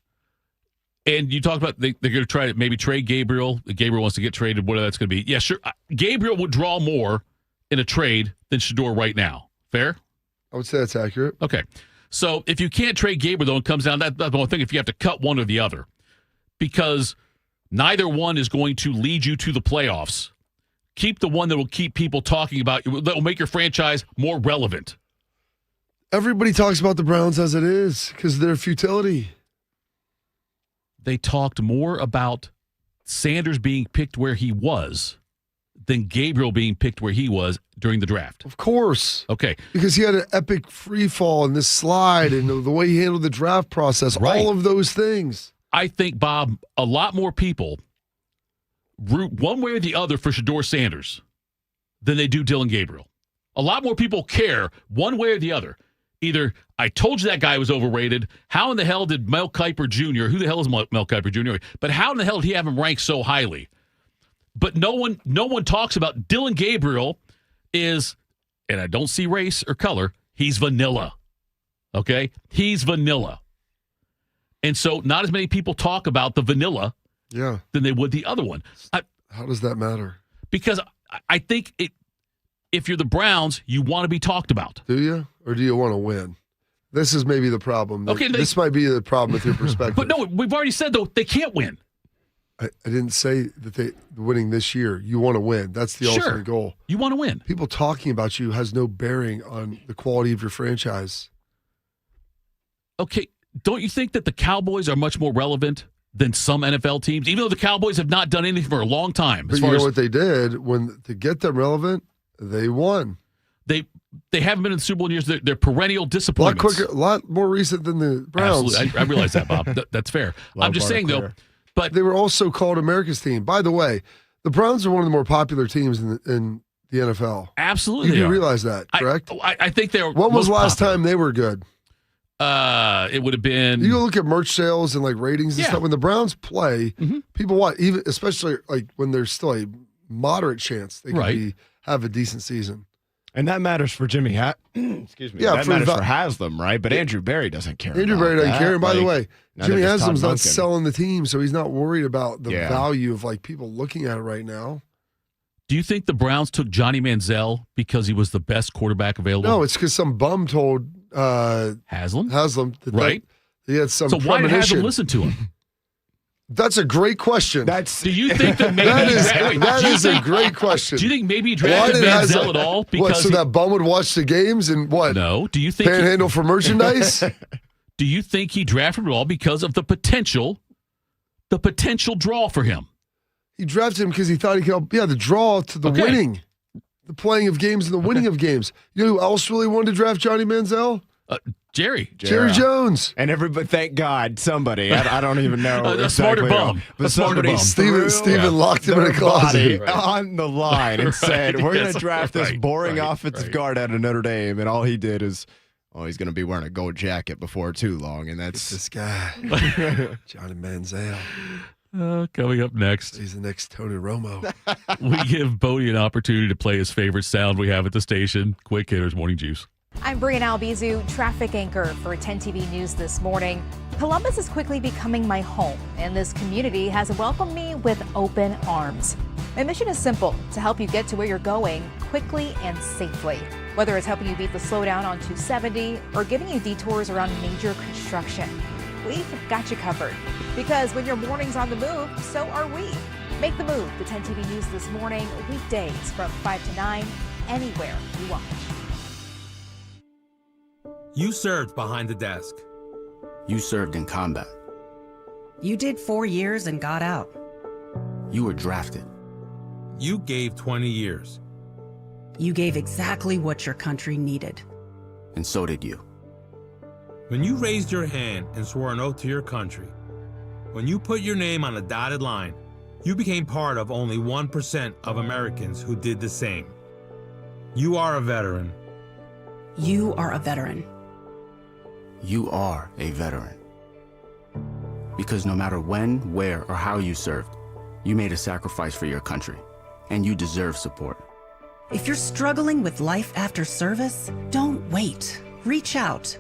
And you talked about they're going to try to maybe trade Gabriel. Gabriel wants to get traded, whatever that's going to be. Yeah, sure. Gabriel would draw more in a trade than Shedeur right now. Fair? I would say that's accurate. Okay. So if you can't trade Gabriel, though, it comes down to that's the one thing, if you have to cut one or the other. Because neither one is going to lead you to the playoffs. Keep the one that will keep people talking about, that will make your franchise more relevant. Everybody talks about the Browns as it is because of their futility. They talked more about Sanders being picked where he was than Gabriel being picked where he was during the draft. Of course. Okay. Because he had an epic free fall in this slide and the way he handled the draft process, all of those things. I think, Bob, a lot more people root one way or the other for Shedeur Sanders than they do Dylan Gabriel. A lot more people care one way or the other. Either I told you that guy was overrated. How in the hell did Mel Kiper Jr., who the hell is Mel Kiper Jr.? But how in the hell did he have him ranked so highly? But no one talks about Dylan Gabriel is, and I don't see race or color, he's vanilla. Okay? He's vanilla. And so not as many people talk about the vanilla than they would the other one. How does that matter? Because I think if you're the Browns, you want to be talked about. Do you? Or do you want to win? This is maybe the problem. Okay, this might be the problem with your perspective. But no, we've already said, though, they can't win. I didn't say that they winning this year. You want to win. That's the ultimate goal. You want to win. People talking about you has no bearing on the quality of your franchise. Okay, don't you think that the Cowboys are much more relevant than some NFL teams, even though the Cowboys have not done anything for a long time? But you know what they did? To get them relevant, they won. They haven't been in the Super Bowl in years. They're perennial disappointments. A lot more recent than the Browns. Absolutely. I realize that, Bob. That's fair. I'm just saying, though, but they were also called America's team. By the way, the Browns are one of the more popular teams in the NFL. Absolutely. You do realize that, correct? I think they were. When was the last time they were good? It would have been. You go look at merch sales and like ratings and stuff. When the Browns play, people watch, even especially like when there's still a moderate chance they can have a decent season. And that matters for Jimmy excuse me. Yeah, that matters for Haslam, right? But Andrew Berry doesn't care. Andrew Berry doesn't care. And by the way, Jimmy does Todd Haslam's not Duncan. selling the team, so he's not worried about the value of like people looking at it right now. Do you think the Browns took Johnny Manziel because he was the best quarterback available? No, it's because some bum told Haslam that he had some So why did premonition. Haslam listen to him? That's a great question. Do you think that maybe that is a great question. Do you think maybe he drafted Manziel at all because so that bum would watch the games and what? No. Do you think panhandle for merchandise? Do you think he drafted him at all because of the potential draw for him? He drafted him because he thought he could. The draw to the winning, the playing of games and the winning of games. You know who else really wanted to draft Johnny Manziel? Jerry Jones. And everybody, thank God, somebody, I don't even know. A smarter bum. But somebody Steven locked him in a closet. On the line and said, we're going to draft this boring offensive right. guard out of Notre Dame. And all he did is, he's going to be wearing a gold jacket before too long. And that's this guy, Johnny Manziel. Coming up next. He's the next Tony Romo. We give Bodie an opportunity to play his favorite sound we have at the station. Quick Hitters Morning Juice. I'm Brianna Albizu, traffic anchor for 10 TV News this morning. Columbus is quickly becoming my home, and this community has welcomed me with open arms. My mission is simple, to help you get to where you're going quickly and safely. Whether it's helping you beat the slowdown on 270 or giving you detours around major construction, we've got you covered. Because when your morning's on the move, so are we. Make the move to 10 TV News this morning, weekdays from 5 to 9, anywhere you watch. You served behind the desk. You served in combat. You did 4 years and got out. You were drafted. You gave 20 years. You gave exactly what your country needed. And so did you. When you raised your hand and swore an oath to your country, when you put your name on a dotted line, you became part of only 1% of Americans who did the same. You are a veteran. You are a veteran. You are a veteran. Because no matter when, where, or how you served, you made a sacrifice for your country, and you deserve support. If you're struggling with life after service, don't wait. Reach out.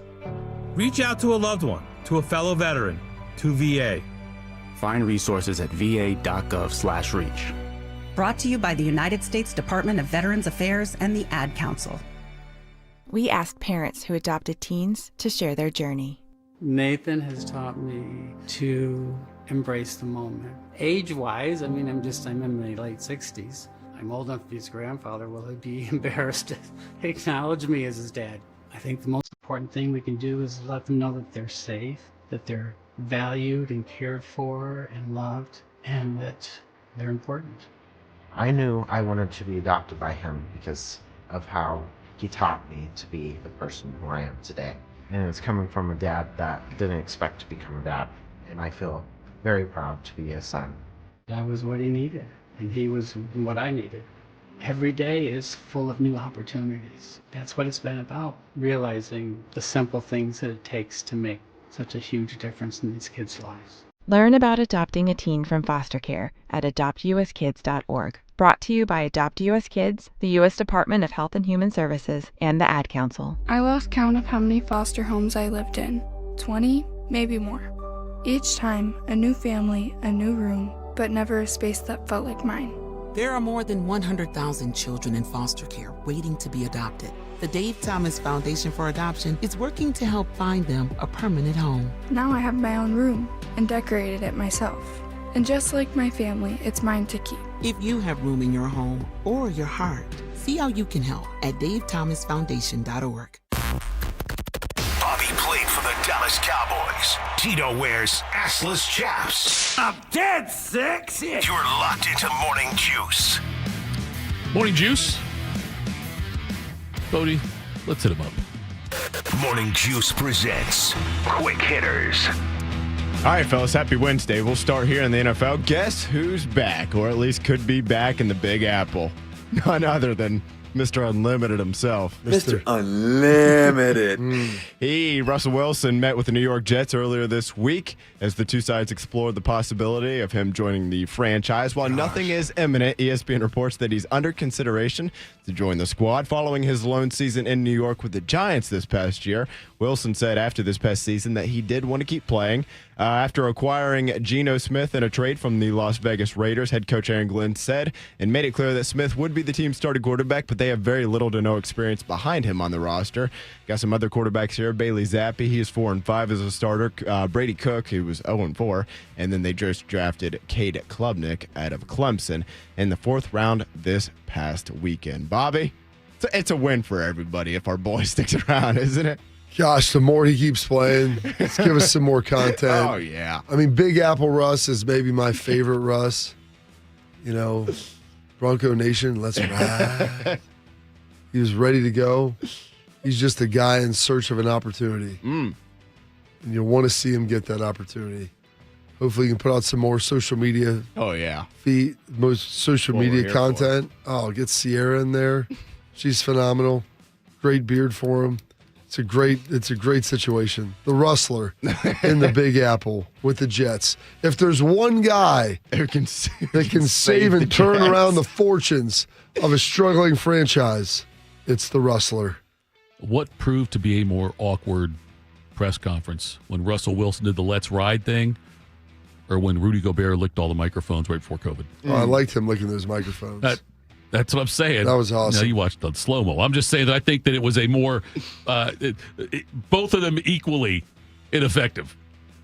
Reach out to a loved one, to a fellow veteran, to VA. Find resources at va.gov/reach. Brought to you by the United States Department of Veterans Affairs and the Ad Council. We asked parents who adopted teens to share their journey. Nathan has taught me to embrace the moment. Age-wise, I'm in my late 60s. I'm old enough to be his grandfather. Will he be embarrassed to acknowledge me as his dad? I think the most important thing we can do is let them know that they're safe, that they're valued and cared for and loved, and that they're important. I knew I wanted to be adopted by him because of how he taught me to be the person who I am today. And it's coming from a dad that didn't expect to become a dad. And I feel very proud to be his son. I was what he needed, and he was what I needed. Every day is full of new opportunities. That's what it's been about, realizing the simple things that it takes to make such a huge difference in these kids' lives. Learn about adopting a teen from foster care at adoptuskids.org. Brought to you by Adopt US Kids, the U.S. Department of Health and Human Services, and the Ad Council. I lost count of how many foster homes I lived in. 20, maybe more. Each time, a new family, a new room, but never a space that felt like mine. There are more than 100,000 children in foster care waiting to be adopted. The Dave Thomas Foundation for Adoption is working to help find them a permanent home. Now I have my own room and decorated it myself. And just like my family, it's mine to keep. If you have room in your home or your heart, see how you can help at davethomasfoundation.org. Bobby played for the Dallas Cowboys. Tito wears assless chaps. I'm dead sexy. You're locked into Morning Juice. Morning Juice. Bodie, let's hit him up. Morning Juice presents Quick Hitters. All right, fellas, happy Wednesday. We'll start here in the NFL. Guess who's back, or at least could be back in the Big Apple? None other than Mr. Unlimited himself. Mr. Unlimited. Russell Wilson met with the New York Jets earlier this week as the two sides explored the possibility of him joining the franchise. While nothing is imminent, ESPN reports that he's under consideration to join the squad following his lone season in New York with the Giants this past year. Wilson said after this past season that he did want to keep playing. After acquiring Geno Smith in a trade from the Las Vegas Raiders, head coach Aaron Glenn said and made it clear that Smith would be the team's starting quarterback, but they have very little to no experience behind him on the roster. Got some other quarterbacks here. Bailey Zappi, he is 4-5 as a starter. Brady Cook, he was 0-4. And then they just drafted Cade Klubnik out of Clemson in the 4th round this past weekend. Bobby, it's a win for everybody if our boy sticks around, isn't it? Gosh, the more he keeps playing, let's give us some more content. Oh, yeah. I mean, Big Apple Russ is maybe my favorite Russ. You know, Bronco Nation, let's ride. He was ready to go. He's just a guy in search of an opportunity. And you want to see him get that opportunity. Hopefully, you can put out some more social media. Oh, yeah. Most social media content. Oh, get Sierra in there. She's phenomenal. Great beard for him. It's a great situation. The Rustler in the Big Apple with the Jets. If there's one guy that can save and turn around the fortunes of a struggling franchise, it's the Rustler. What proved to be a more awkward press conference? When Russell Wilson did the Let's Ride thing, or when Rudy Gobert licked all the microphones right before COVID? Oh, I liked him licking those microphones. That's what I'm saying. That was awesome. Now you watched the slow-mo. I'm just saying that I think that it was a more, both of them equally ineffective.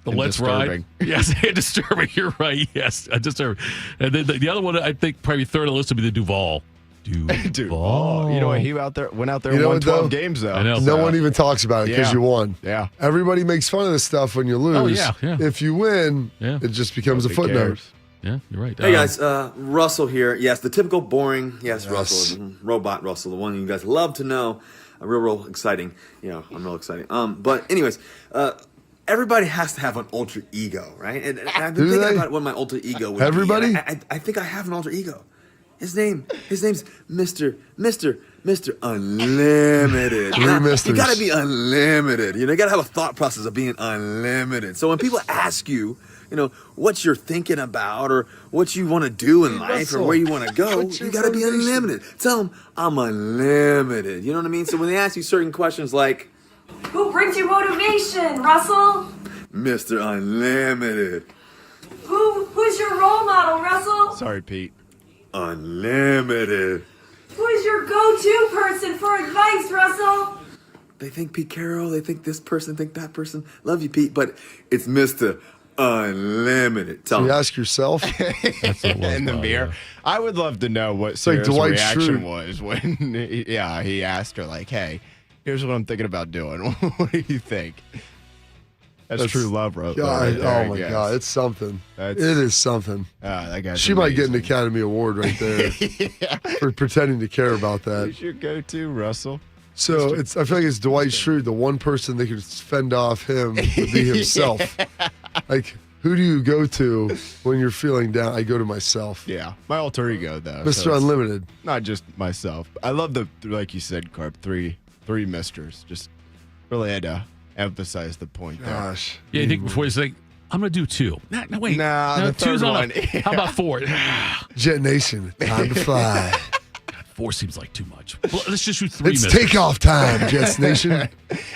The Let's Ride. Yes, and disturbing. You're right. Yes, disturbing. And then the other one, I think probably third on the list would be the Duval. Duval. You know what? He went out there and won 12 games, though. I know. No one even talks about it because you won. Yeah. Everybody makes fun of this stuff when you lose. Oh, yeah. If you win, it just becomes a footnote. Cares. Yeah, you're right. Hey guys, Russell here. Yes, the typical boring, Russell, robot Russell, the one you guys love to know. Real exciting. I'm real exciting. But anyways, everybody has to have an alter ego, right? And I've been thinking about what my alter ego would Everybody? be. I think I have an alter ego. His name's Mr. Unlimited. You gotta be unlimited. You gotta have a thought process of being unlimited. So when people ask you, what you're thinking about or what you want to do in life or where you want to go, you got to be unlimited. Tell them, I'm unlimited. You know what I mean? So when they ask you certain questions like, who brings you motivation, Russell? Mr. Unlimited. Who's your role model, Russell? Sorry, Pete. Unlimited. Who's your go-to person for advice, Russell? They think Pete Carroll, they think this person, think that person. Love you, Pete, but it's Mr. Unlimited. So you ask yourself in the mirror. I would love to know what Sarah's reaction was when he asked her, like, hey, here's what I'm thinking about doing. What do you think? That's true love, bro. God, oh my God, it's something. It is something. That guy's she might get an Academy Award right there for pretending to care about that. Who's your go-to, Russell? So I feel like it's Dwight Schrute. The one person that could fend off him would be himself. Like, who do you go to when you're feeling down? I go to myself. Yeah, my alter ego, though. Mr. Unlimited. Not just myself. I love like you said, Carp, three misters. Just really had to emphasize the point there. Gosh. Yeah, I think before you say, I'm going to do 2. No, wait. No, the two's third on one. How about 4? Jet Nation, time to fly. 4 seems like too much. Well, let's just shoot 3 It's misters. takeoff time, Jets Nation.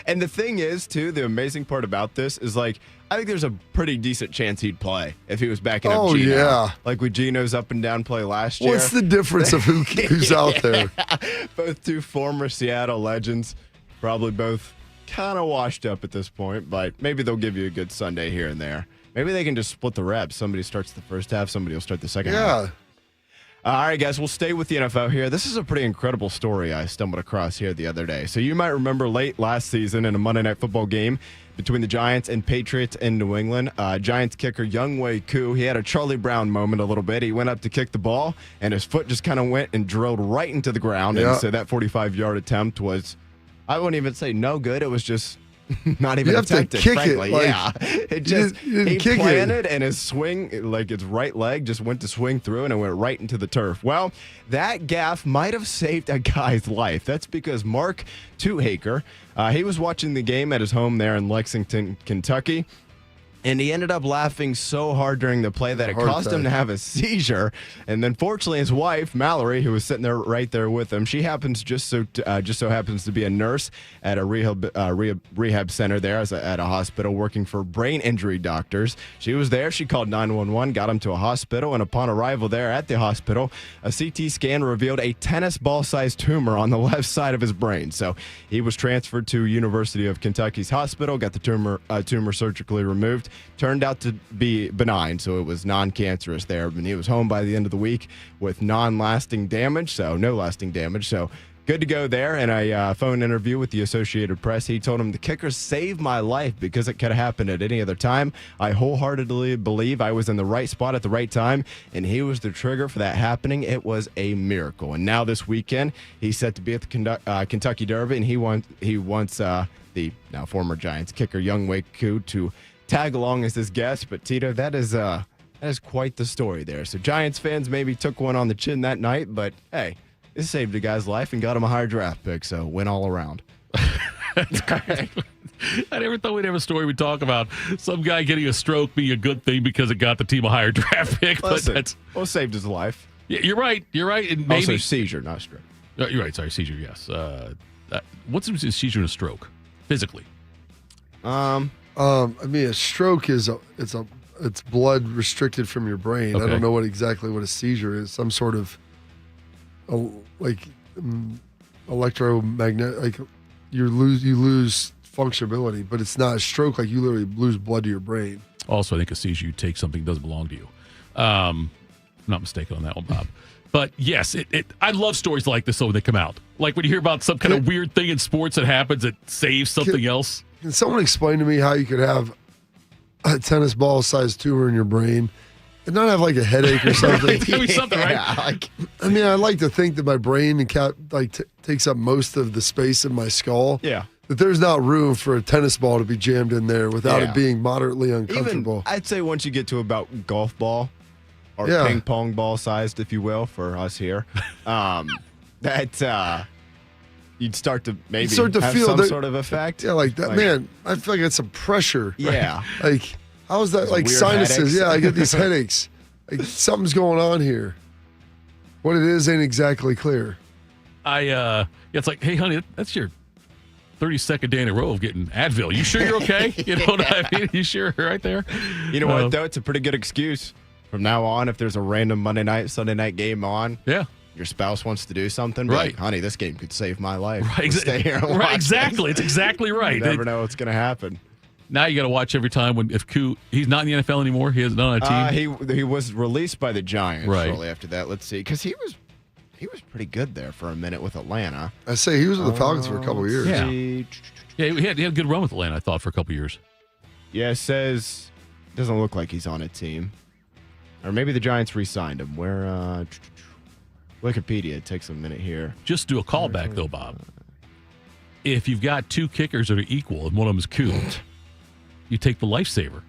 And the thing is, too, the amazing part about this is, like, I think there's a pretty decent chance he'd play if he was backing up Geno. Yeah. Like with Geno's up and down play last year. What's the difference of who's out there? Both two former Seattle legends, probably both kind of washed up at this point, but maybe they'll give you a good Sunday here and there. Maybe they can just split the reps. Somebody starts the first half, somebody will start the second half. All right, guys, we'll stay with the NFL here. This is a pretty incredible story I stumbled across here the other day. So you might remember late last season in a Monday Night Football game between the Giants and Patriots in New England, Giants kicker Younghoe Koo, he had a Charlie Brown moment a little bit. He went up to kick the ball, and his foot just kind of went and drilled right into the ground. And so that 45-yard attempt was, I wouldn't even say no good. It was just not even attempted, frankly. It just, he planted and his swing, like his right leg just went to swing through and it went right into the turf. Well, that gaffe might have saved a guy's life. That's because Mark Tuhaker, he was watching the game at his home there in Lexington, Kentucky. And he ended up laughing so hard during the play that it caused him to have a seizure. And then, fortunately, his wife Mallory, who was sitting there right there with him, she happens just so happens to be a nurse at a rehab center there at a hospital, working for brain injury doctors. She was there. She called 911, got him to a hospital, and upon arrival there at the hospital, a CT scan revealed a tennis ball-sized tumor on the left side of his brain. So he was transferred to University of Kentucky's hospital, got the tumor surgically removed. Turned out to be benign, so it was non-cancerous there. And he was home by the end of the week with non-lasting damage, so no lasting damage. So good to go there. And a phone interview with the Associated Press, he told him, "The kicker saved my life because it could have happened at any other time. I wholeheartedly believe I was in the right spot at the right time, and he was the trigger for that happening. It was a miracle." And now this weekend, he's set to be at the Kentucky Derby, and he wants the now former Giants kicker Younghoe Koo to tag along as his guest. But Tito, that is quite the story there. So Giants fans maybe took one on the chin that night, but hey, it saved a guy's life and got him a higher draft pick, so win all around. That's great. I never thought we'd have a story we'd talk about some guy getting a stroke being a good thing because it got the team a higher draft pick. Listen, but well, saved his life. Yeah, you're right. And maybe also seizure, not stroke. You're right. Sorry, seizure. Yes. What's a seizure and a stroke physically? I mean, a stroke is it's blood restricted from your brain. Okay. I don't know exactly what a seizure is. Some sort of electromagnetic, like you lose functionality, but it's not a stroke. Like you literally lose blood to your brain. Also, I think a seizure, you take something that doesn't belong to you. I'm not mistaken on that one, Bob. But yes, I love stories like this when they come out. Like when you hear about some kind of weird thing in sports that happens that saves something else. Can someone explain to me how you could have a tennis ball-sized tumor in your brain and not have like a headache or something? It's gonna be something, right? I mean, I like to think that my brain takes up most of the space in my skull. Yeah. That there's not room for a tennis ball to be jammed in there without it being moderately uncomfortable. Even, I'd say once you get to about golf ball or ping pong ball sized, if you will, for us here, you'd start to maybe have feel some sort of effect. Yeah, like that. Man, I feel like it's some pressure. Yeah. Like, how is that? Like sinuses. Headaches. Yeah, I get these headaches. Like something's going on here. What it is ain't exactly clear. It's like, hey, honey, that's your 32nd day in a row of getting Advil. You sure you're okay? You know what I mean? You sure right there? You know what, though? It's a pretty good excuse. From now on, if there's a random Monday night, Sunday night game on, your spouse wants to do something, right? Like, honey, this game could save my life. Right, stay here and watch exactly. This. It's exactly right. You never know what's going to happen. Now you got to watch every time if Koo, he's not in the NFL anymore. He is not on a team. He was released by the Giants shortly after that. Let's see, because he was pretty good there for a minute with Atlanta. I say he was with the Falcons for a couple of years. Yeah, he had a good run with Atlanta, I thought, for a couple of years. Yeah, it says doesn't look like he's on a team. Or maybe the Giants re-signed him. Where Wikipedia, it takes a minute here. Just do a callback, though, Bob. If you've got two kickers that are equal and one of them is Koo, you take the lifesaver,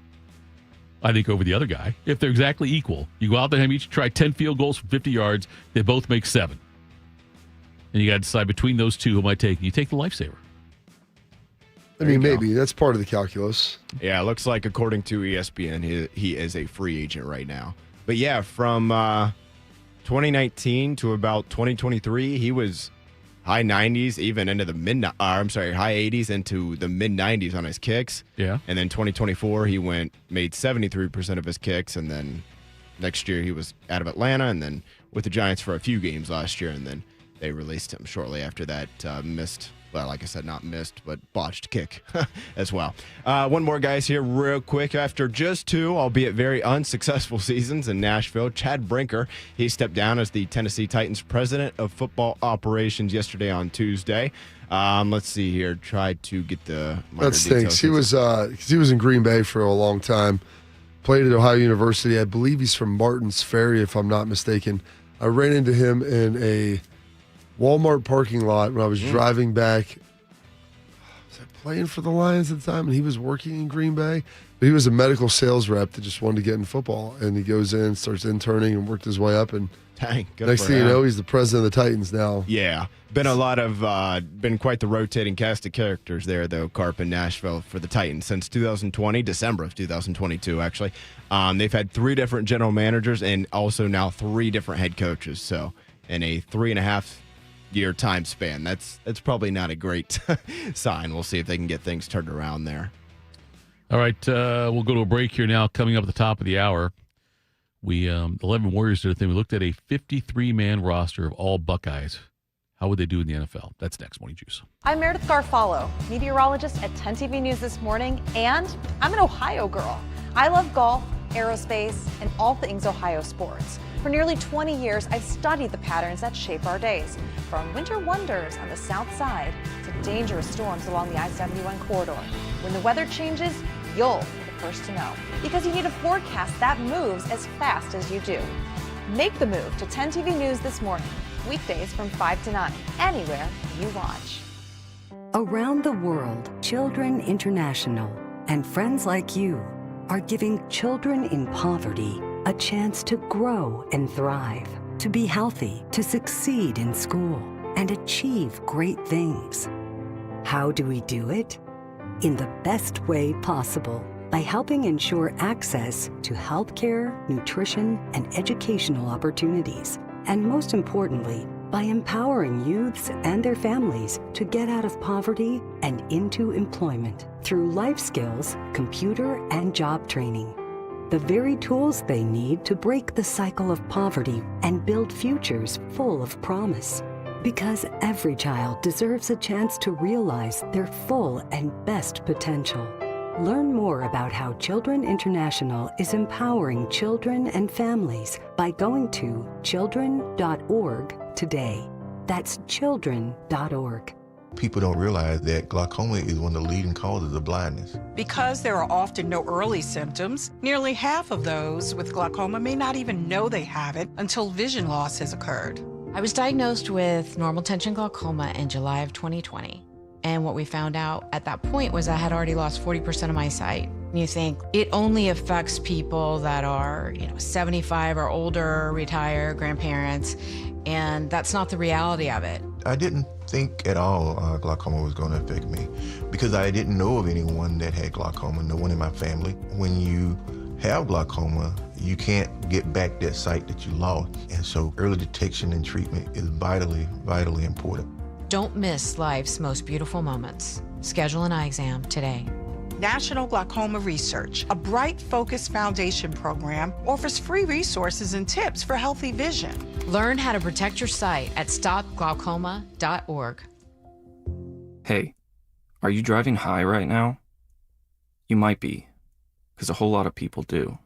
I think, over the other guy. If they're exactly equal, you go out there and each try 10 field goals from 50 yards. They both make 7. And you got to decide between those two who might take. You take the lifesaver. I mean, maybe. That's part of the calculus. Yeah, it looks like, according to ESPN, he is a free agent right now. But yeah, from 2019 to about 2023, he was high 90s, even into the high 80s into the mid 90s on his kicks. Yeah. And then 2024, he made 73% of his kicks, and then next year he was out of Atlanta, and then with the Giants for a few games last year, and then they released him shortly after that. Missed well, like I said, not missed, but botched kick as well. One more, guys, here real quick. After just 2, albeit very unsuccessful seasons in Nashville, Chad Brinker, he stepped down as the Tennessee Titans president of football operations yesterday on Tuesday. Let's see here. Tried to get the that stinks. He was in Green Bay for a long time. Played at Ohio University. I believe he's from Martins Ferry, if I'm not mistaken. I ran into him in a Walmart parking lot when I was driving back. Was I playing for the Lions at the time? And he was working in Green Bay. But he was a medical sales rep that just wanted to get in football. And he goes in, starts interning, and worked his way up. And dang, next thing you know, he's the president of the Titans now. Yeah. Been quite the rotating cast of characters there, though, Carp in Nashville for the Titans since 2020, December of 2022, actually. They've had 3 different general managers and also now 3 different head coaches. So in a 3.5-year time span, that's probably not a great sign. We'll see if they can get things turned around there. All right, we'll go to a break here now. Coming up at the top of the hour, we 11 Warriors did a thing. We looked at a 53-man roster of all Buckeyes. How would they do in the NFL? That's next. Morning Juice. I'm Meredith Garfalo, meteorologist at 10 TV News This Morning, and I'm an Ohio girl. I love golf, aerospace, and all things Ohio sports. For nearly 20 years, I've studied the patterns that shape our days, from winter wonders on the south side to dangerous storms along the I-71 corridor. When the weather changes, you'll be the first to know, because you need a forecast that moves as fast as you do. Make the move to 10 TV News This Morning, weekdays from 5 to 9, anywhere you watch. Around the world, Children International and friends like you are giving children in poverty a chance to grow and thrive, to be healthy, to succeed in school, and achieve great things. How do we do it? In the best way possible, by helping ensure access to healthcare, nutrition, and educational opportunities. And most importantly, by empowering youths and their families to get out of poverty and into employment through life skills, computer, and job training. The very tools they need to break the cycle of poverty and build futures full of promise. Because every child deserves a chance to realize their full and best potential. Learn more about how Children International is empowering children and families by going to children.org today. That's children.org. People don't realize that glaucoma is one of the leading causes of blindness. Because there are often no early symptoms, nearly half of those with glaucoma may not even know they have it until vision loss has occurred. I was diagnosed with normal tension glaucoma in July of 2020. And what we found out at that point was I had already lost 40% of my sight. You think it only affects people that are, 75 or older, retired, grandparents, and that's not the reality of it. I didn't think at all glaucoma was going to affect me because I didn't know of anyone that had glaucoma, no one in my family. When you have glaucoma, you can't get back that sight that you lost. And so early detection and treatment is vitally, vitally important. Don't miss life's most beautiful moments. Schedule an eye exam today. National Glaucoma Research, a bright, focused foundation program, offers free resources and tips for healthy vision. Learn how to protect your sight at stopglaucoma.org. Hey, are you driving high right now? You might be, because a whole lot of people do.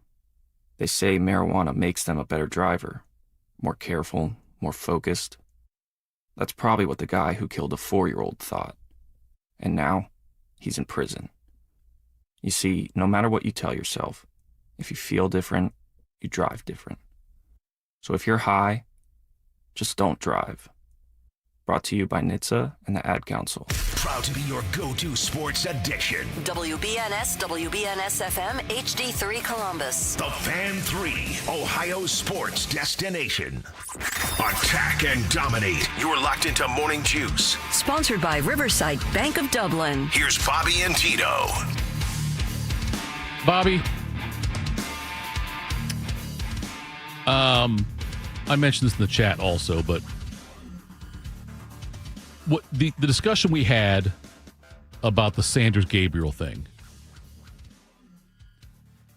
They say marijuana makes them a better driver, more careful, more focused. That's probably what the guy who killed a 4-year-old thought. And now, he's in prison. You see, no matter what you tell yourself, if you feel different, you drive different. So if you're high, just don't drive. Brought to you by NHTSA and the Ad Council. Proud to be your go-to sports addiction. WBNS, WBNS FM, HD3 Columbus. The Fan 3, Ohio sports destination. Attack and dominate. You're locked into Morning Juice. Sponsored by Riverside Bank of Dublin. Here's Bobby and Tito. Bobby, I mentioned this in the chat also, but what the discussion we had about the Sanders-Gabriel thing,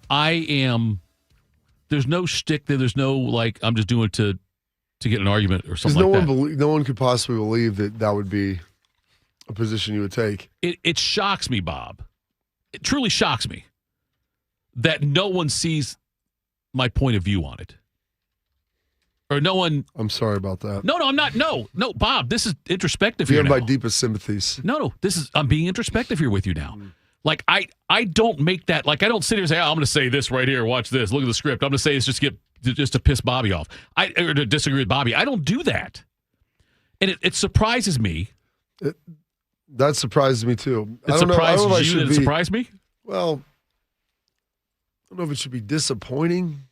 there's no shtick there. There's no, I'm just doing it to get an argument or something like that. No one could possibly believe that would be a position you would take. It shocks me, Bob. It truly shocks me that no one sees my point of view on it. Or no one. I'm sorry about that. No, I'm not. No, Bob, this is introspective You here have now. my deepest sympathies. No, I'm being introspective here with you now. Like, I don't make that, like, I don't sit here and say, I'm going to say this right here, watch this, look at the script. I'm going to say this just to piss Bobby off. Or to disagree with Bobby. I don't do that. And it surprises me. That surprises me, too. It surprises you that it surprised me? Well, I don't know if it should be disappointing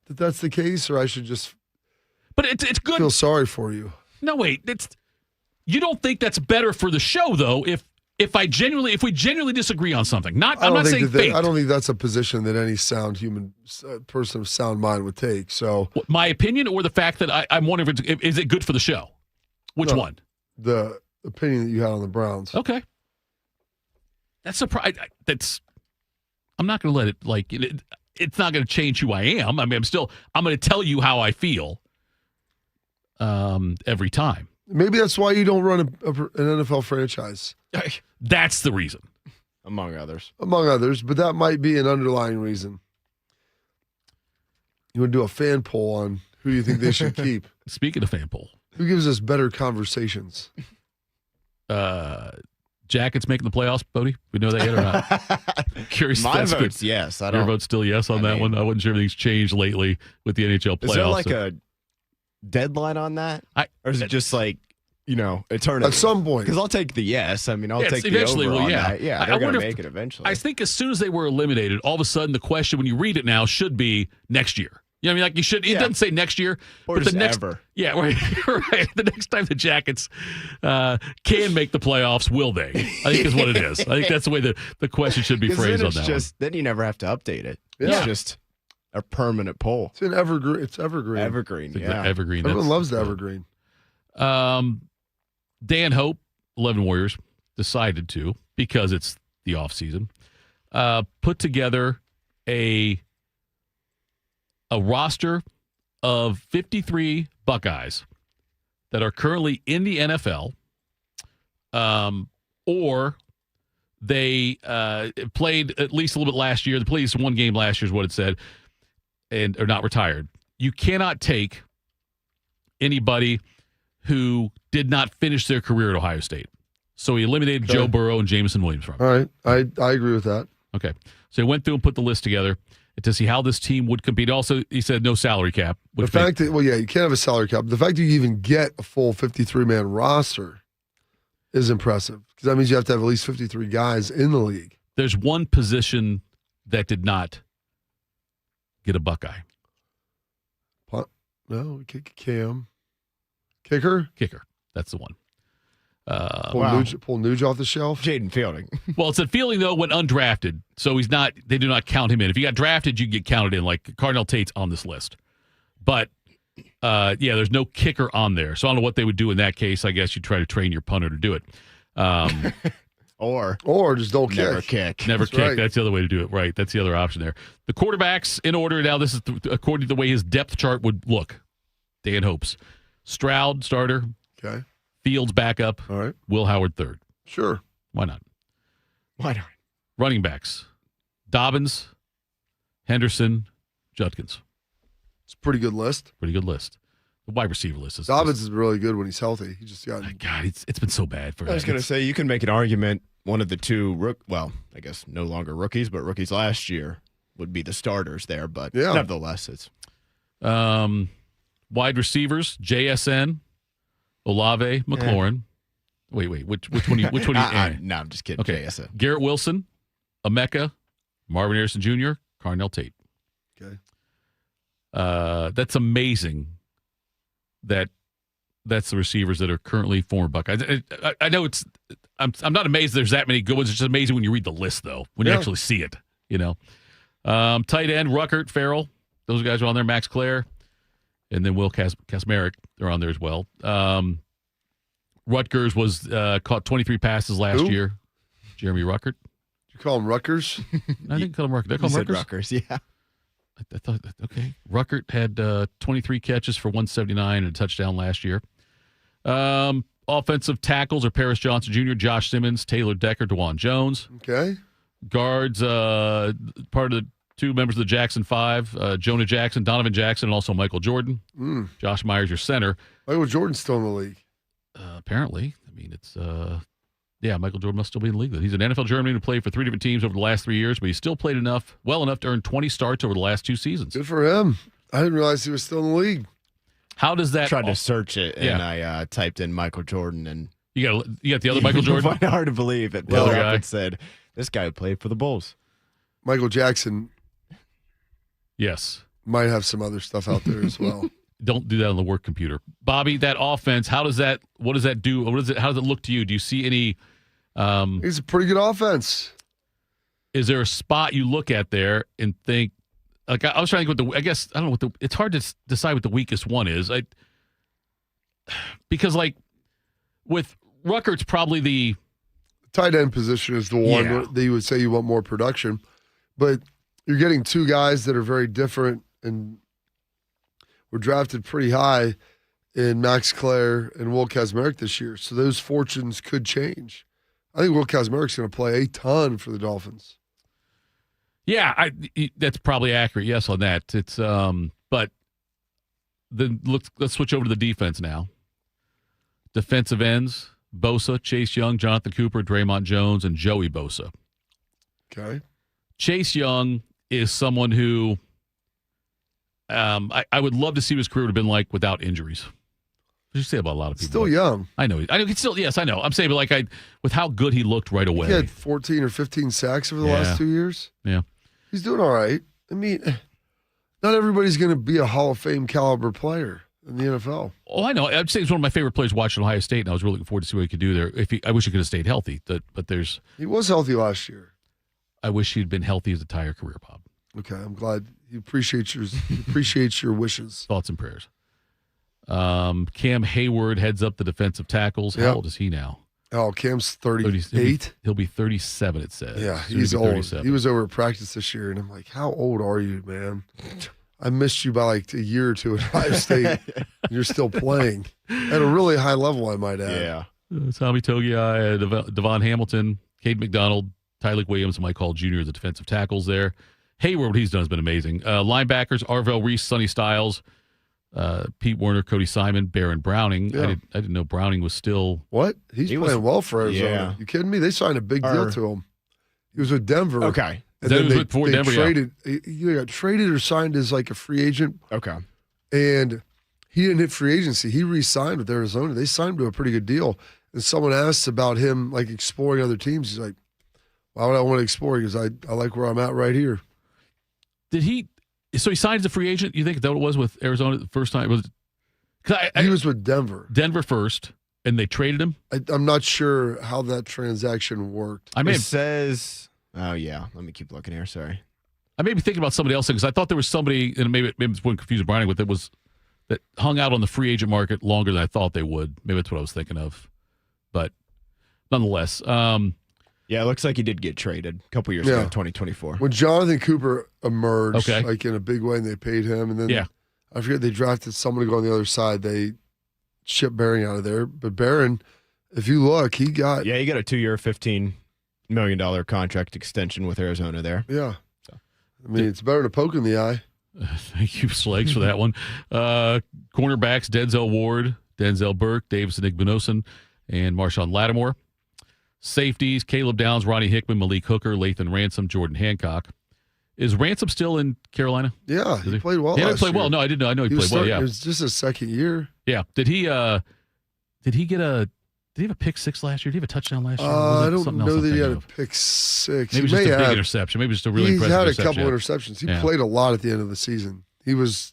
that that's the case, or I should just but it's good. Feel sorry for you. No, wait. You don't think that's better for the show, though, if we genuinely disagree on something. I'm not saying fake. I don't think that's a position that any sound human person of sound mind would take. So, my opinion, or the fact that I'm wondering is it good for the show? Which one? The opinion that you had on the Browns. Okay, that's surprise. I'm not going to let it it's not going to change who I am. I mean, I'm going to tell you how I feel. Every time. Maybe that's why you don't run an NFL franchise. That's the reason. Among others, but that might be an underlying reason. You want to do a fan poll on who you think they should keep? Speaking of fan poll. Who gives us better conversations? Jackets making the playoffs, Bodie? We know that yet or not? Curious. My vote's yes. Your vote's still yes on that one? I wasn't sure everything's changed lately with the NHL playoffs. Is there like a deadline on that? Or is it just like, eternity? At some point. Because I'll take the yes. I mean, I'll take the over on that. Yeah, they're going to make it eventually. I think as soon as they were eliminated, all of a sudden the question, when you read it now, should be next year. You know what I mean? Like you should. It doesn't say next year, or but just the next. Ever. Yeah, right. The next time the Jackets can make the playoffs, will they? I think is what it is. I think that's the way the question should be phrased on that. Then you never have to update it. Yeah. It's just a permanent poll. It's an evergreen. It's evergreen. Evergreen. Yeah. Evergreen. Everyone loves the evergreen. Dan Hope, 11 Warriors, decided to, because it's the off season, put together a roster of 53 Buckeyes that are currently in the NFL, or they played at least a little bit last year. They played one game last year is what it said, and are not retired. You cannot take anybody who did not finish their career at Ohio State. So he eliminated Joe Burrow and Jameson Williams from it. All right. I agree with that. Okay. So he went through and put the list together to see how this team would compete. Also, he said no salary cap. The fact that, you can't have a salary cap. The fact that you even get a full 53-man roster is impressive, because that means you have to have at least 53 guys in the league. There's one position that did not get a Buckeye. No, Cam. Kicker? That's the one. Pull Nuge off the shelf? Jaden Fielding. Well, it's a Fielding, though, went undrafted. So he's not, they do not count him in. If you got drafted, you get counted in. Like Cardinal Tate's on this list. But, there's no kicker on there. So I don't know what they would do in that case. I guess you try to train your punter to do it. Or just don't kick. Never That's kick. right. That's the other way to do it. Right. That's the other option there. The quarterbacks in order now. This is according to the way his depth chart would look. Dan Hopes. Stroud, starter. Okay. Fields, backup. All right. Will Howard, third. Sure. Why not? Why not? Running backs. Dobbins, Henderson, Judkins. It's a pretty good list. The wide receiver list is. Dobbins is really good when he's healthy. He just got. God, it's been so bad for. I was going to say, you can make an argument. One of the two, I guess no longer rookies, but rookies last year would be the starters there. But nevertheless, it's. Wide receivers: JSN, Olave, McLaurin. Wait, which one? Which one? No, I'm just kidding. Okay, JSN. Garrett Wilson, Emeka, Marvin Harrison Jr., Carnell Tate. Okay. That's amazing. That's the receivers that are currently former Buckeyes. I know it's. I'm not amazed there's that many good ones. It's just amazing when you read the list, though. When you actually see it, Tight end Ruckert, Farrell. Those guys are on there. Max Clare, and then Will Kasmerick. They're on there as well. Rutgers was caught 23 passes last year. Jeremy Ruckert. Did you call him Rutgers? I didn't call him Ruckert. Did I call him Rutgers? Rutgers, yeah. I thought, okay. Ruckert had 23 catches for 179 and a touchdown last year. offensive tackles are Paris Johnson Jr., Josh Simmons, Taylor Decker, DeJuan Jones. Okay. Guards, part of the two members of the Jackson Five, Jonah Jackson, Donovan Jackson, and also Michael Jordan. Josh Myers, your center. Michael Jordan's still in the league. Apparently. I mean, it's, Michael Jordan must still be in the league. He's an NFL journeyman who played for 3 different teams over the last 3 years, but he still played well enough to earn 20 starts over the last 2 seasons. Good for him. I didn't realize he was still in the league. How does that? Tried to search it, and I typed in Michael Jordan, and you got the other Michael Jordan. Find it hard to believe it. Bill up said this guy played for the Bulls. Michael Jackson. Yes, might have some other stuff out there as well. Don't do that on the work computer, Bobby. That offense. What does that do? How does it look to you? Do you see any? It's a pretty good offense. Is there a spot you look at there and think? Like I was trying to think I don't know it's hard to decide what the weakest one is. Because like with Ruckert's probably the tight end position is the one that you would say you want more production, but you're getting 2 guys that are very different and were drafted pretty high in Max Clare and Will Kazmarek this year. So those fortunes could change. I think Will Kazmarek's going to play a ton for the Dolphins. Yeah, that's probably accurate. Yes, on that. It's but then let's switch over to the defense now. Defensive ends: Bosa, Chase Young, Jonathan Cooper, Draymond Jones, and Joey Bosa. Okay. Chase Young is someone who I would love to see what his career would have been like without injuries. What did you say about a lot of people? Still young. I know. He's still. Yes, I know. I'm saying, but with how good he looked right away. He had 14 or 15 sacks over the last 2 years. Yeah. He's doing all right. I mean, not everybody's going to be a Hall of Fame caliber player in the NFL. Oh, I know. I'd say he's one of my favorite players watching Ohio State, and I was really looking forward to see what he could do there. I wish he could have stayed healthy, but he was healthy last year. I wish he'd been healthy his entire career, Bob. Okay, I'm glad he appreciates your wishes. Thoughts and prayers. Cam Hayward heads up the defensive tackles. How old is he now? Oh, Cam's 38. He'll be 37, it says. Yeah, he's old. He was over at practice this year, and I'm like, how old are you, man? I missed you by like a year or 2 at Ohio State. You're still playing at a really high level, I might add. Yeah. Tommy Togiai, Devon Hamilton, Cade McDonald, Tyleik Williams, and Mike Hall Jr. the defensive tackles there. Hayward, what he's done has been amazing. Linebackers, Arvell Reese, Sonny Styles, Pete Werner, Cody Simon, Baron Browning. Yeah. I didn't know Browning was still. What? He's playing well for Arizona. Yeah. You kidding me? They signed a big deal to him. He was with Denver. Okay. And That then was before Denver, traded. He got traded or signed as like a free agent. Okay. And he didn't hit free agency. He re-signed with Arizona. They signed him to a pretty good deal. And someone asked about him like exploring other teams. He's like, why would I want to explore? Because I like where I'm at right here. Did he? So he signed as a free agent? You think that what it was with Arizona the first time? He was with Denver. Denver first, and they traded him? I'm not sure how that transaction worked. It says, oh, yeah. Let me keep looking here. Sorry. I may be thinking about somebody else because I thought there was somebody, and maybe it's one confused Browning with it, that hung out on the free agent market longer than I thought they would. Maybe that's what I was thinking of. But nonetheless. Yeah, it looks like he did get traded a couple years ago, 2024. When Jonathan Cooper emerged, Okay. like in a big way, and they paid him, and then I forget they drafted someone to go on the other side. They shipped Barron out of there, but Barron, if you look, he got a 2-year, $15 million contract extension with Arizona there. Yeah, I mean it's better to poke in the eye. Thank you, Slags, for that one. Cornerbacks: Denzel Ward, Denzel Burke, Davis Igbinosun, and Marshawn Lattimore. Safeties: Caleb Downs, Ronnie Hickman, Malik Hooker, Lathan Ransom, Jordan Hancock. Is Ransom still in Carolina? Yeah, he played well. Yeah, he last played year. well. No, I didn't know. I know he played well. Yeah, it was just his second year. Yeah. Did he have a pick six last year? Did he have a touchdown last year? I don't know that he had a pick six. Maybe just a big interception. Maybe just a really impressive interception. He's had a couple interceptions. He played a lot at the end of the season. He was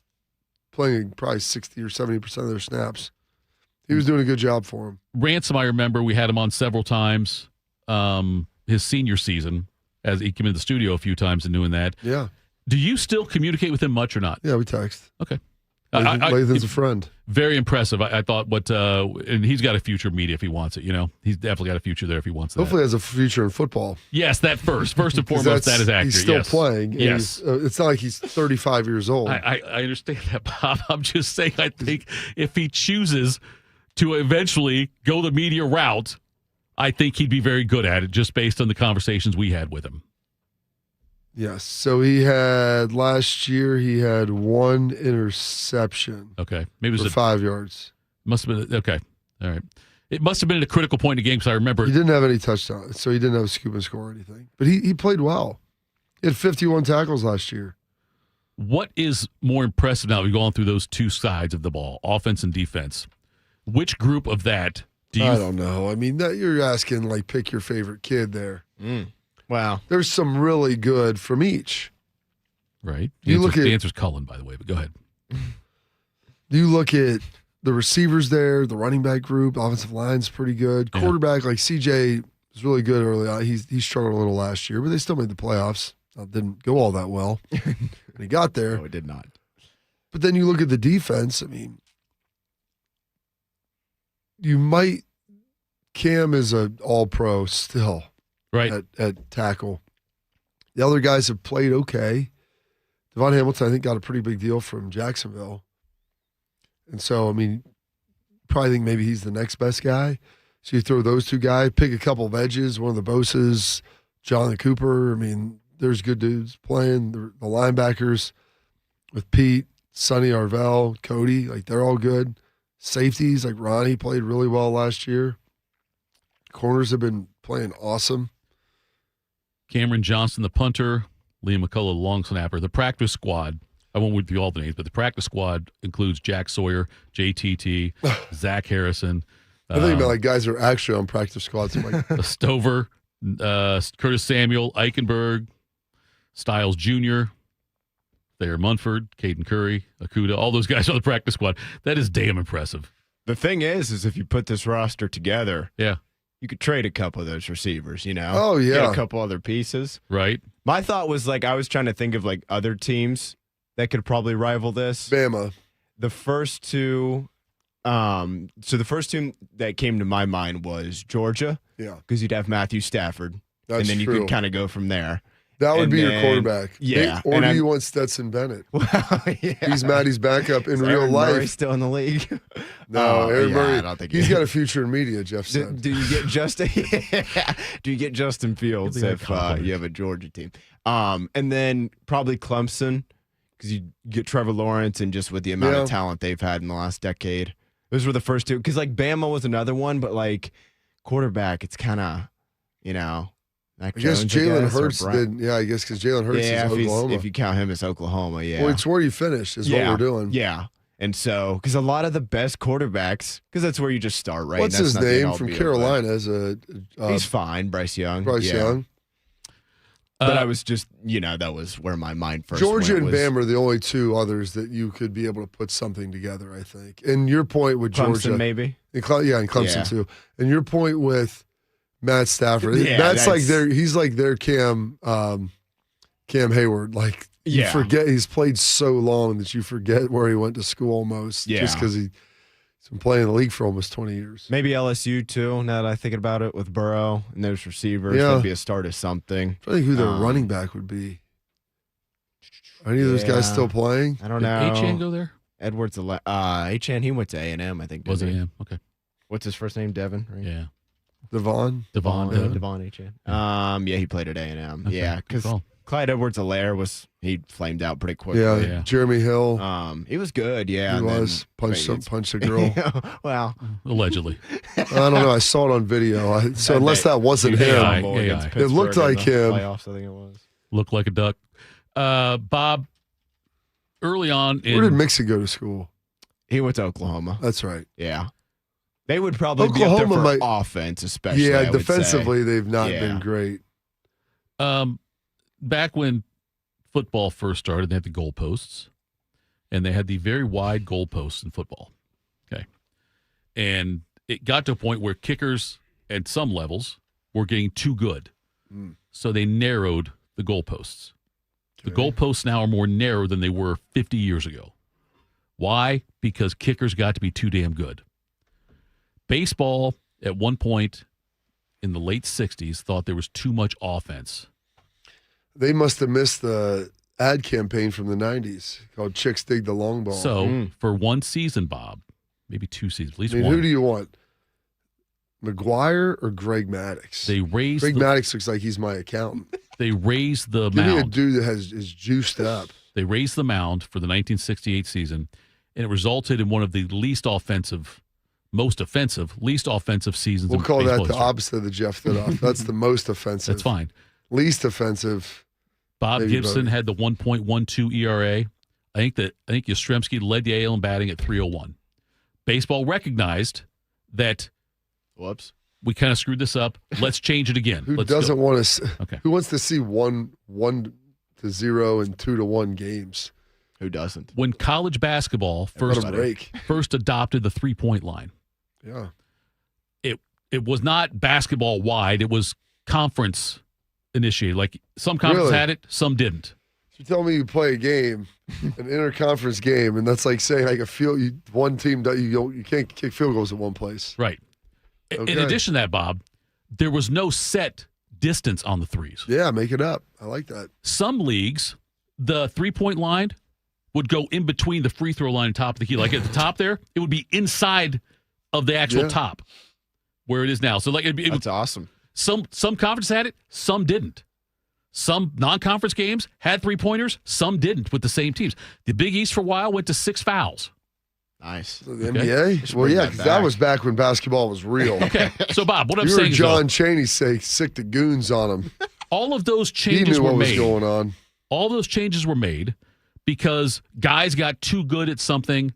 playing probably 60 or 70% of their snaps. He was doing a good job for him. Ransom, I remember we had him on several times his senior season as he came into the studio a few times and doing that. Yeah. Do you still communicate with him much or not? Yeah, we text. Okay. Lathan's a friend. Very impressive. I thought, and he's got a future in media if he wants it. You know, he's definitely got a future there if he wants that. Hopefully, has a future in football. Yes, that first and foremost, that is accurate. He's still yes. playing. Yes, it's not like he's 35 years old. I understand that, Bob. I'm just saying. I think if he chooses to eventually go the media route, I think he'd be very good at it just based on the conversations we had with him. Yes. So last year, he had 1 interception. Okay. Maybe it was 5 yards. Must have been, okay. All right. It must have been at a critical point in the game because I remember. He didn't have any touchdowns, so he didn't have a scoop and score or anything. But he played well. He had 51 tackles last year. What is more impressive now? We've gone through those two sides of the ball, offense and defense. Which group of that do you? I don't know. I mean, you're asking, like, pick your favorite kid there. Wow. There's some really good from each. Right. The answer's Cullen, by the way, but go ahead. You look at the receivers there, the running back group, offensive line's pretty good. Yeah. Quarterback, like CJ, was really good early on. He struggled a little last year, but they still made the playoffs. Didn't go all that well. And he got there. No, it did not. But then you look at the defense. I mean, Cam is an all-pro still. Right. At tackle. The other guys have played okay. Devon Hamilton, I think, got a pretty big deal from Jacksonville. And so, I mean, probably think maybe he's the next best guy. So you throw those two guys, pick a couple of edges, one of the Boses, Jonathan Cooper. I mean, there's good dudes playing. The linebackers with Pete, Sonny Arvell, Cody, like they're all good. Safeties, like Ronnie played really well last year. Corners have been playing awesome. Cameron Johnson, the punter, Liam McCullough, the long snapper. The practice squad, I won't read through all the names, but the practice squad includes Jack Sawyer, JTT, Zach Harrison. I think about like guys that are actually on practice squads. I'm like, Stover, Curtis Samuel, Eichenberg, Styles Jr., Thayer Munford, Caden Curry, Akuda, all those guys on the practice squad. That is damn impressive. The thing is if you put this roster together, yeah, you could trade a couple of those receivers, you know? Oh, yeah. Get a couple other pieces. Right. My thought was like, I was trying to think of like other teams that could probably rival this. Bama. The first two, so the first team that came to my mind was Georgia. Yeah. Because you'd have Matthew Stafford. That's and then you true. could kind of go from there. That would And be your then- quarterback. Yeah. Or And do I'm- you want Stetson Bennett? yeah. He's Matty's backup in Is real Aaron life. Murray still in the league? No, Aaron yeah, Murray. I don't think He's got a future in media, Jeff said. Do you get Justin? Do you get Justin Fields Really if compliment. you have a Georgia team? And then probably Clemson because you get Trevor Lawrence and just with the amount of talent they've had in the last decade, those were the first two. Because like Bama was another one, but like quarterback, it's kind of Mac I guess Jones, Jalen or Hurts Brett. did. Yeah, I guess because Jalen Hurts Yeah, is Oklahoma. if you count him as Oklahoma, yeah. Well, it's where you finish is what we're doing. Yeah. And so, because a lot of the best quarterbacks, because that's where you just start, right? What's That's his not the name all from be all, Carolina? As a he's fine, Bryce Young. Bryce Yeah. Young. But I was just, that was where my mind first Georgia went and was Bama are the only two others that you could be able to put something together, I think. And your point with Clemson, Georgia. maybe? And Clemson Yeah. too. And your point with Matt Stafford. Yeah, that's like that's- he's like their Cam Hayward. Like you Yeah. forget he's played so long that you forget where he went to school almost. Yeah. Just because he's been playing in the league for almost 20 years. Maybe LSU too, now that I'm thinking about it, with Burrow and those receivers. Yeah. That'd be a start of something. I think who their running back would be. Are any of those guys still playing? I don't Did know. Achane go there? Edwards, Achane, he went to A&M, I think. Was didn't it he? him? Okay. What's his first name? Devin, right? Yeah. Devon. Devon. Achane. Yeah, he played at A&M. Okay, Yeah, good because call. Clyde Edwards-Helaire he flamed out pretty quickly. Yeah, Jeremy Hill. He was good, yeah. He and then- was. Punched a but girl. well, Allegedly. I don't know. I saw it on video. So unless that wasn't him, AI. it looked like him. Playoffs, I think it was. Looked like a duck. Bob, early on in... Where did Mixon go to school? He went to Oklahoma. That's right. Yeah. They would probably be up there for offense, especially. Yeah, I would defensively, say. they've not Yeah. been great. Back when football first started, they had the goalposts, and they had the very wide goalposts in football. Okay. And it got to a point where kickers at some levels were getting too good. So they narrowed the goalposts. The goalposts now are more narrow than they were 50 years ago. Why? Because kickers got to be too damn good. Baseball, at one point in the late 60s, thought there was too much offense. They must have missed the ad campaign from the 90s called Chicks Dig the Long Ball. So for one season, Bob, maybe 2 seasons, at least I mean, one. who do you want? McGuire or Greg Maddux? They raised Greg Maddux looks like he's my accountant. They raised the Give me a mound. dude that is juiced up. They raised the mound for the 1968 season, and it resulted in one of the least offensive seasons. We'll in call that baseball the history. opposite of the Jeff Thitoff. That's the most offensive. That's fine. Least offensive. Bob maybe Gibson Bodie. had the 1.12 ERA. I think Yastrzemski led the AL in batting at 301. Baseball recognized that. Whoops. We kind of screwed this up. Let's change it again. Who Let's doesn't go. want to? Okay. Who wants to see 1-0 and 2-1 games? Who doesn't? When college basketball first adopted the 3-point line. Yeah. It was not basketball wide. It was conference initiated. Like some conferences Really? had it, some didn't. You tell me you play a game, an interconference game, and that's like saying like one team you can't kick field goals at one place. Right. Okay. In addition to that, Bob, there was no set distance on the threes. Yeah, make it up. I like that. Some leagues, the 3-point line would go in between the free throw line and top of the key. Like at the top there, it would be inside of the actual top where it is now. So like that's awesome. Some conferences had it, some didn't. Some non-conference games had 3-pointers, some didn't with the same teams. The Big East for a while went to 6 fouls. Nice. So the NBA? Well, yeah, 'cause that was back when basketball was real. Okay. So, Bob, what I'm you saying heard is, John Chaney say sick to goons on him. all of those He changes knew were what was made. going on. All those changes were made because guys got too good at something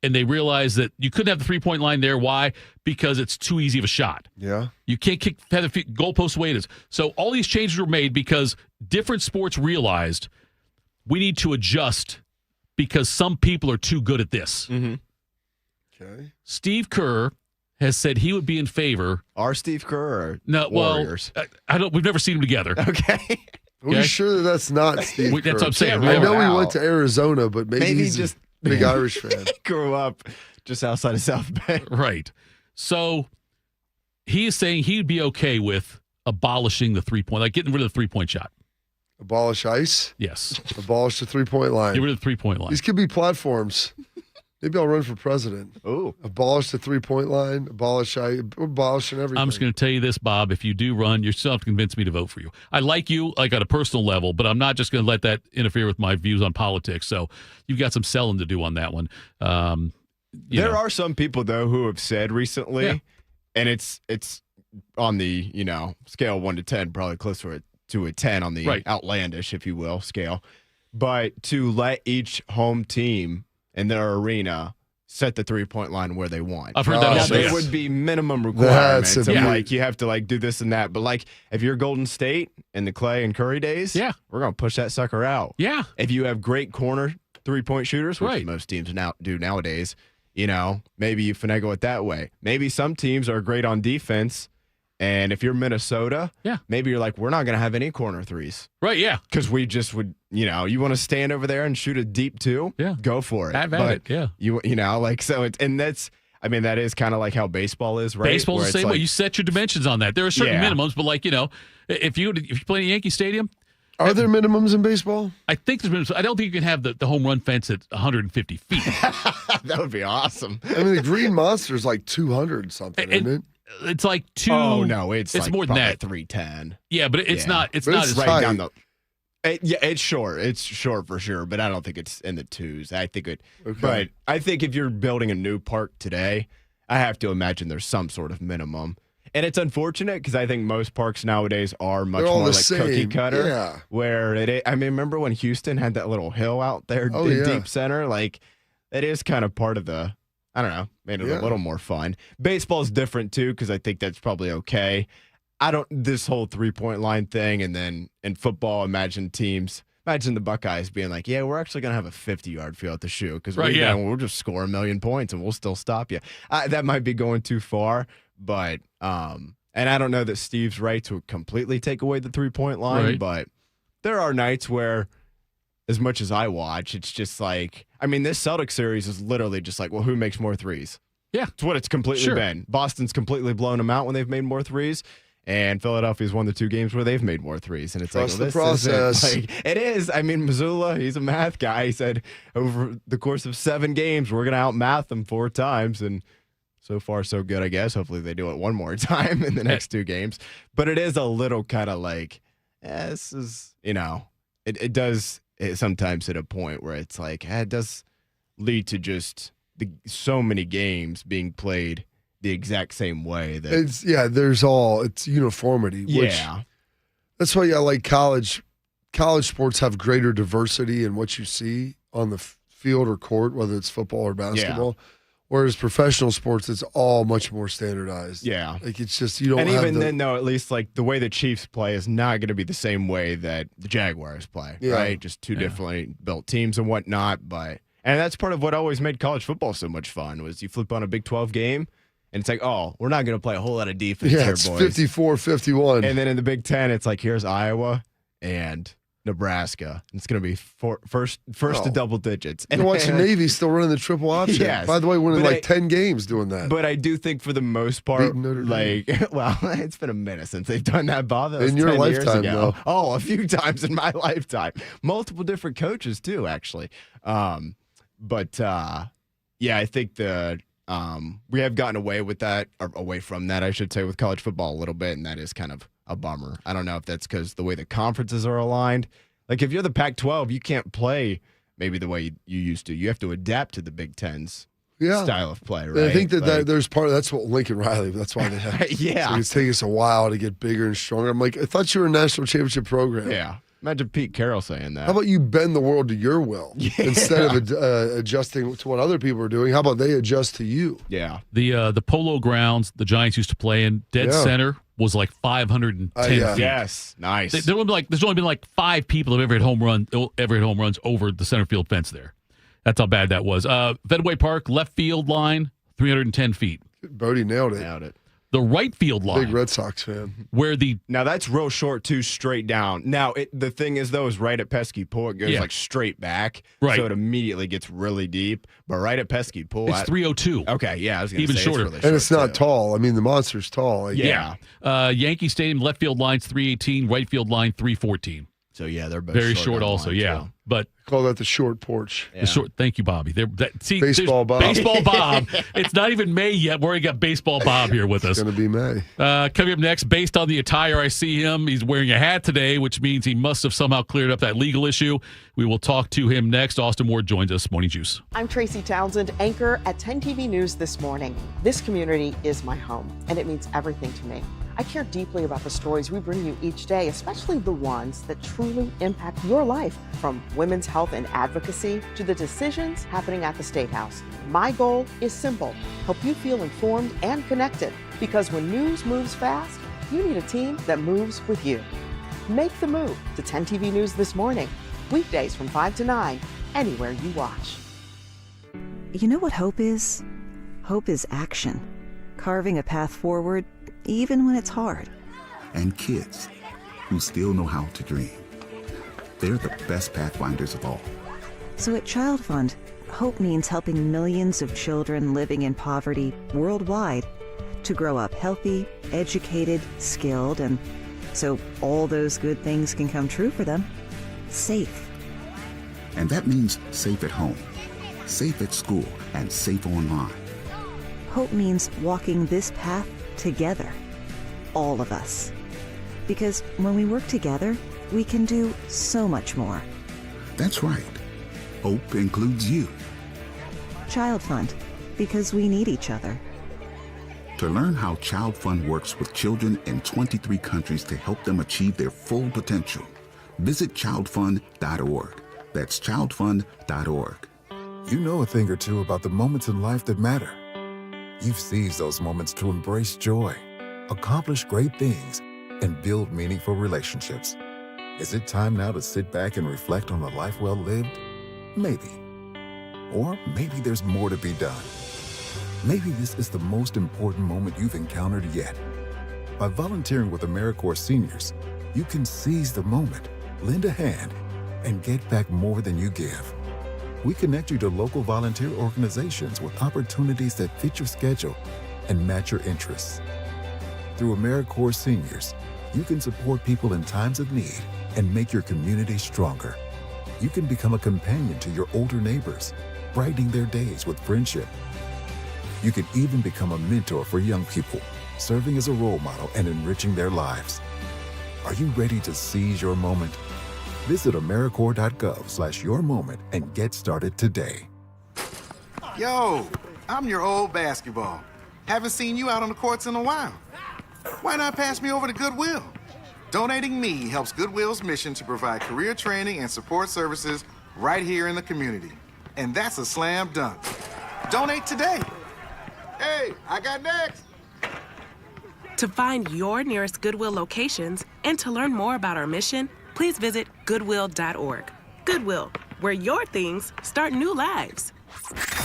and they realized that you couldn't have the 3-point line there. Why? Because it's too easy of a shot. Yeah. You can't kick the goalpost the way it is. So all these changes were made because different sports realized we need to adjust because some people are too good at this. Mm-hmm. Okay. Steve Kerr has said he would be in favor. Are Steve Kerr or No, Warriors? well, I don't. We've never seen them together. Okay. Are we sure that's not Steve Kerr? That's what I'm saying. I know he went to Arizona, but maybe he's just a big Irish fan. Grew up just outside of South Bay. Right. So he is saying he'd be okay with abolishing the 3-point, like getting rid of the 3-point shot. Abolish ice? Yes. Abolish the 3-point line. Get rid of the 3-point line. These could be platforms. Maybe I'll run for president. Oh. Abolish the 3-point line. Abolishing everything. I'm just going to tell you this, Bob. If you do run, you still have to convince me to vote for you. I like you, like on a personal level, but I'm not just going to let that interfere with my views on politics. So you've got some selling to do on that one. There are some people though who have said recently, and it's on the scale of 1 to 10, probably closer to a 10 on the outlandish, if you will, scale. But to let each home team in their arena set the 3-point line where they want. I've heard that now, also. there Yes. would be minimum requirements of Yeah. like you have to like do this and that. But like if you're Golden State in the Clay and Curry days, we're gonna push that sucker out. Yeah. If you have great corner 3-point shooters, which most teams now do nowadays, maybe you finagle it that way. Maybe some teams are great on defense. And if you're Minnesota, maybe you're like, we're not going to have any corner threes. Right, yeah. Because we just would, you want to stand over there and shoot a deep 2? Yeah. Go for it. Have at it, yeah. That is kind of like how baseball is, right? Baseball's Where the it's same way. like- You set your dimensions on that. There are certain Yeah. minimums, but if you play in a Yankee Stadium, Are there minimums in baseball? I think there's minimums. I don't think you can have the home run fence at 150 feet. That would be awesome. I mean, the Green Monster's like 200 something, isn't it? It's like 2. Oh, no, it's like more than probably that. 310. Yeah, but it's not. It's But not it's as tight. Down the. It's short. It's short for sure, but I don't think it's in the 2s. I think it. Okay. But I think if you're building a new park today, I have to imagine there's some sort of minimum. And it's unfortunate because I think most parks nowadays are much They're all more the like same. cookie cutter. Yeah. Where remember when Houston had that little hill out there Oh, in yeah. deep center? Like, it is kind of part of the. I don't know, made it a little more fun. Baseball is different too because I think that's probably okay. This whole 3-point line thing, and then in football, imagine the Buckeyes being like, yeah, we're actually going to have a 50-yard field at the shoe because we'll just score 1 million points and we'll still stop you. That might be going too far, but and I don't know that Steve's right to completely take away the 3-point line, but there are nights where, as much as I watch, it's just like, this Celtics series is literally just like, well, who makes more threes? Yeah. It's what it's completely been. Boston's completely blown them out when they've made more threes. And Philadelphia's won the 2 games where they've made more threes. And it's Trust like, the well, this process. isn't, like, it is. I mean, Missoula, he's a math guy. He said over the course of 7 games, we're going to outmath them 4 times. And so far, so good, I guess. Hopefully they do it one more time in the next 2 games. But it is a little kind of like, this is, it does sometimes hit a point where it's like, it does lead to just so many games being played the exact same way. That it's uniformity. Yeah. That's why I like college. College sports have greater diversity in what you see on the field or court, whether it's football or basketball. Yeah. Whereas professional sports, it's all much more standardized. Yeah. Like it's just, you don't and have even then, though, at least like the way the Chiefs play is not going to be the same way that the Jaguars play, right? Just 2 differently built teams and whatnot. And that's part of what always made college football so much fun was you flip on a Big 12 game, and it's like, oh, we're not going to play a whole lot of defense here, it's boys. 54-51. And then in the Big 10, it's like, here's Iowa and Nebraska. It's going to be first to double digits. And watching Navy still running the triple option. Yes. By the way, winning 10 games doing that. But I do think for the most part, it's been a minute since they've done that, Bob. That was in your 10 years lifetime, ago. though. Oh, a few times in my lifetime. Multiple different coaches, too, actually. I think we have gotten away with that, or away from that, I should say, with college football a little bit, and that is kind of a bummer. I don't know if that's because the way the conferences are aligned. Like, if you're the Pac-12, you can't play maybe the way you used to. You have to adapt to the Big Ten's style of play, right? And I think that there's that's what Lincoln Riley, that's why they have. Yeah. So it's taking us a while to get bigger and stronger. I'm like, I thought you were a national championship program. Yeah. Imagine Pete Carroll saying that. How about you bend the world to your will instead of adjusting to what other people are doing? How about they adjust to you? Yeah. The Polo Grounds the Giants used to play in, dead center was like 510 feet. Yes, nice. There's only been like 5 people who have ever hit home runs over the center field fence there. That's how bad that was. Fenway Park left field line 310 feet. Bodie nailed it. The right field line. Big Red Sox fan. Now that's real short too, straight down. Now the thing is though, is right at Pesky Pool, it goes like straight back, right? So it immediately gets really deep. But right at Pesky Pool, it's 302. Okay, yeah, I was going to even say shorter, it's really and it's not too. tall. I mean, the monster's tall. Yankee Stadium left field line's 318, right field line 314. So yeah, they're both very short also. Too. But call that the short porch. The short. Thank you, Bobby. Baseball Bob. Baseball Bob. It's not even May yet. We already got Baseball Bob here with us. It's going to be May. Coming up next, based on the attire, I see him. He's wearing a hat today, which means he must have somehow cleared up that legal issue. We will talk to him next. Austin Ward joins us. Morning Juice. I'm Tracy Townsend, anchor at 10 TV News This Morning. This community is my home, and it means everything to me. I care deeply about the stories we bring you each day, especially the ones that truly impact your life, from women's health and advocacy to the decisions happening at the State House. My goal is simple: help you feel informed and connected, because when news moves fast, you need a team that moves with you. Make the move to 10 TV News This Morning, weekdays from 5 to 9, anywhere you watch. You know what hope is? Hope is action, carving a path forward even when it's hard. And kids who still know how to dream. They're the best pathfinders of all. So at Child Fund, hope means helping millions of children living in poverty worldwide to grow up healthy, educated, skilled, and so all those good things can come true for them, safe. And that means safe at home, safe at school, and safe online. Hope means walking this path together, all of us. Because when we work together, we can do so much more. That's right. Hope includes you. Child Fund, because we need each other. To learn how Child Fund works with children in 23 countries to help them achieve their full potential, visit childfund.org. That's childfund.org. You know a thing or two about the moments in life that matter. You've seized those moments to embrace joy, accomplish great things, and build meaningful relationships. Is it time now to sit back and reflect on a life well lived? Maybe. Or maybe there's more to be done. Maybe this is the most important moment you've encountered yet. By volunteering with AmeriCorps Seniors, you can seize the moment, lend a hand, and get back more than you give. We connect you to local volunteer organizations with opportunities that fit your schedule and match your interests. Through AmeriCorps Seniors, you can support people in times of need and make your community stronger. You can become a companion to your older neighbors, brightening their days with friendship. You can even become a mentor for young people, serving as a role model and enriching their lives. Are you ready to seize your moment? Visit AmeriCorps.gov/yourmoment and get started today. Yo, I'm your old basketball. Haven't seen you out on the courts in a while. Why not pass me over to Goodwill? Donating me helps Goodwill's mission to provide career training and support services right here in the community. And that's a slam dunk. Donate today. Hey, I got next. To find your nearest Goodwill locations and to learn more about our mission, please visit goodwill.org. Goodwill, where your things start new lives.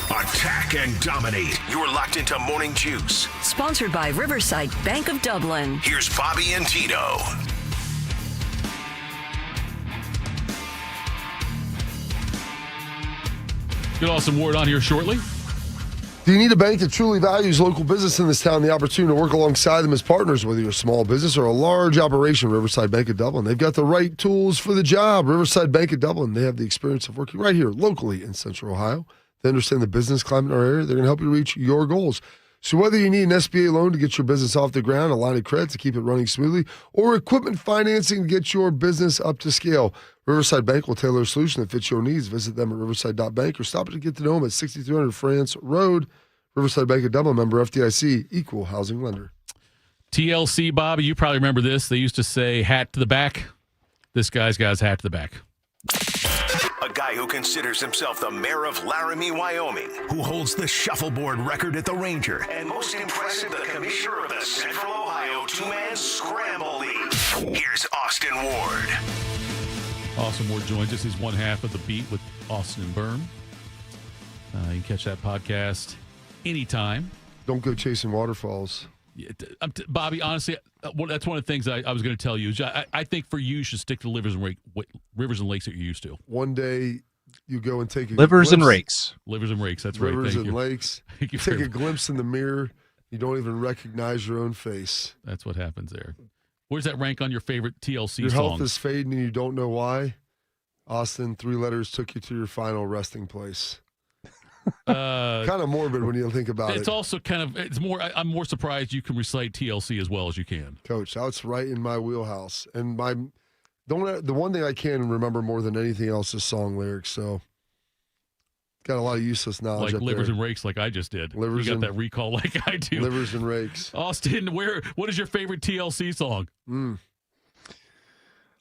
Attack and dominate. You're locked into Morning Juice. Sponsored by Riverside Bank of Dublin. Here's Bobby and Tito. Get Austin Ward on here shortly. Do you need a bank that truly values local business in this town, the opportunity to work alongside them as partners, whether you're a small business or a large operation? Riverside Bank of Dublin. They've got the right tools for the job. Riverside Bank of Dublin. They have the experience of working right here locally in Central Ohio. They understand the business climate in our area. They're going to help you reach your goals. So whether you need an SBA loan to get your business off the ground, a line of credit to keep it running smoothly, or equipment financing to get your business up to scale, Riverside Bank will tailor a solution that fits your needs. Visit them at riverside.bank or stop to get to know them at 6300 France Road. Riverside Bank of Dublin, member FDIC, equal housing lender. TLC, Bobby, you probably remember this. They used to say hat to the back. This guy's got his hat to the back. A guy who considers himself the mayor of Laramie, Wyoming, who holds the shuffleboard record at the Ranger, and most impressive, the commissioner of the Central Ohio Two-Man Scramble League. Here's Austin Ward. Austin Ward joins us. He's one half of The Beat with Austin and Berm. You can catch that podcast anytime. Don't go chasing waterfalls. Yeah, Bobby, honestly, that's one of the things I was going to tell you. I think for you should stick to the rivers and lakes that you're used to. One day you go and take a Livers glimpse. and rakes. Livers and rakes, that's right. Rivers Thank and you. lakes. Thank you Take very a glimpse in the mirror. You don't even recognize your own face. That's what happens there. Where's that rank on your favorite TLC Your song? health is fading and you don't know why. Austin, 3 letters took you to your final resting place. Kind of morbid when you think about it. It's also I'm more surprised you can recite TLC as well as you can. Coach, that's right in my wheelhouse. And the one thing I can remember more than anything else is song lyrics. So got a lot of useless knowledge. Like up livers there. and rakes, like I just did. Livers you got and- that recall like I do. Livers and rakes. Austin, what is your favorite TLC song?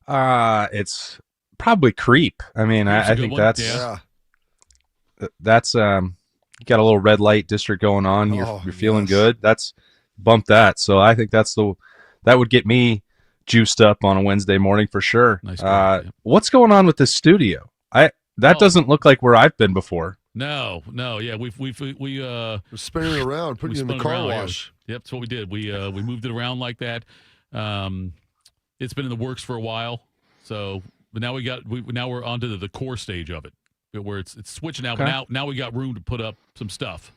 It's probably Creep. I mean, I think that's you got a little red light district going on. You're feeling good. That's bump that. So I think that would get me juiced up on a Wednesday morning for sure. Nice. What's going on with this studio? That doesn't look like where I've been before. No, yeah, we're spinning it around, putting you in the car wash. Yeah. Yep, that's what we did. We moved it around like that. It's been in the works for a while. So, but now we're onto the core stage of it, where it's switching out. Okay. But now we got room to put up some stuff.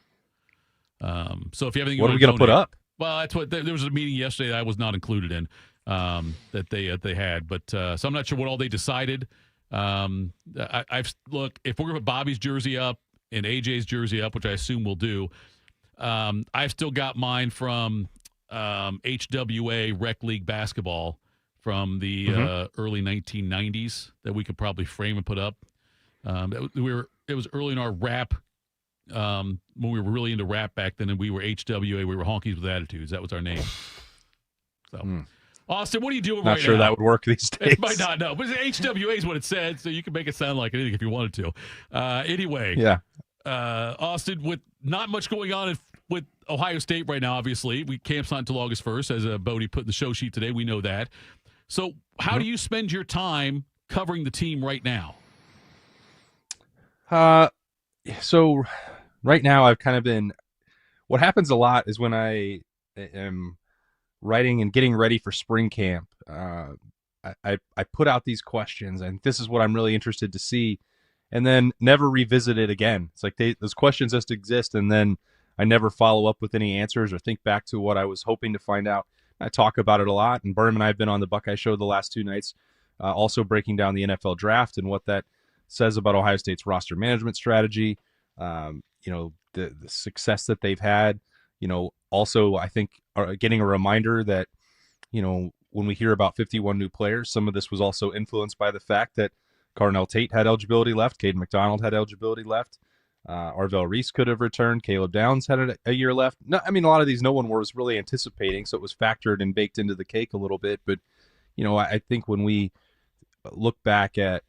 So if you have anything, what are we going to put up? Well, that's what there was a meeting yesterday that I was not included in that they had, but so I'm not sure what all they decided. Look, if we're going to put Bobby's jersey up and AJ's jersey up, which I assume we'll do, I've still got mine from HWA Rec League basketball from the early 1990s that we could probably frame and put up. It was early in our rap when we were really into rap back then, and we were HWA. We were Honkies with Attitudes. That was our name. So. Austin, what are you doing right now? Not sure that would work these days. It might not, no. But HWA is what it said, so you can make it sound like anything if you wanted to. Anyway. Yeah. Austin, with not much going on with Ohio State right now, obviously. Camp's not until August 1st, as Bodie put in the show sheet today. We know that. So how do you spend your time covering the team right now? So right now I've kind of been – what happens a lot is when I am – writing and getting ready for spring camp, I put out these questions, and this is what I'm really interested to see, and then never revisit it again. It's like those questions just exist, and then I never follow up with any answers or think back to what I was hoping to find out. I talk about it a lot. And Berm and I have been on the Buckeye Show the last 2 nights, also breaking down the NFL draft and what that says about Ohio State's roster management strategy. The success that they've had. Also I think getting a reminder that when we hear about 51 new players, some of this was also influenced by the fact that Carnell Tate had eligibility left, Caden McDonald had eligibility left, Arvell Reese could have returned, Caleb Downs had a year left. No, I mean, a lot of these no one was really anticipating, so it was factored and baked into the cake a little bit. But I think when we look back at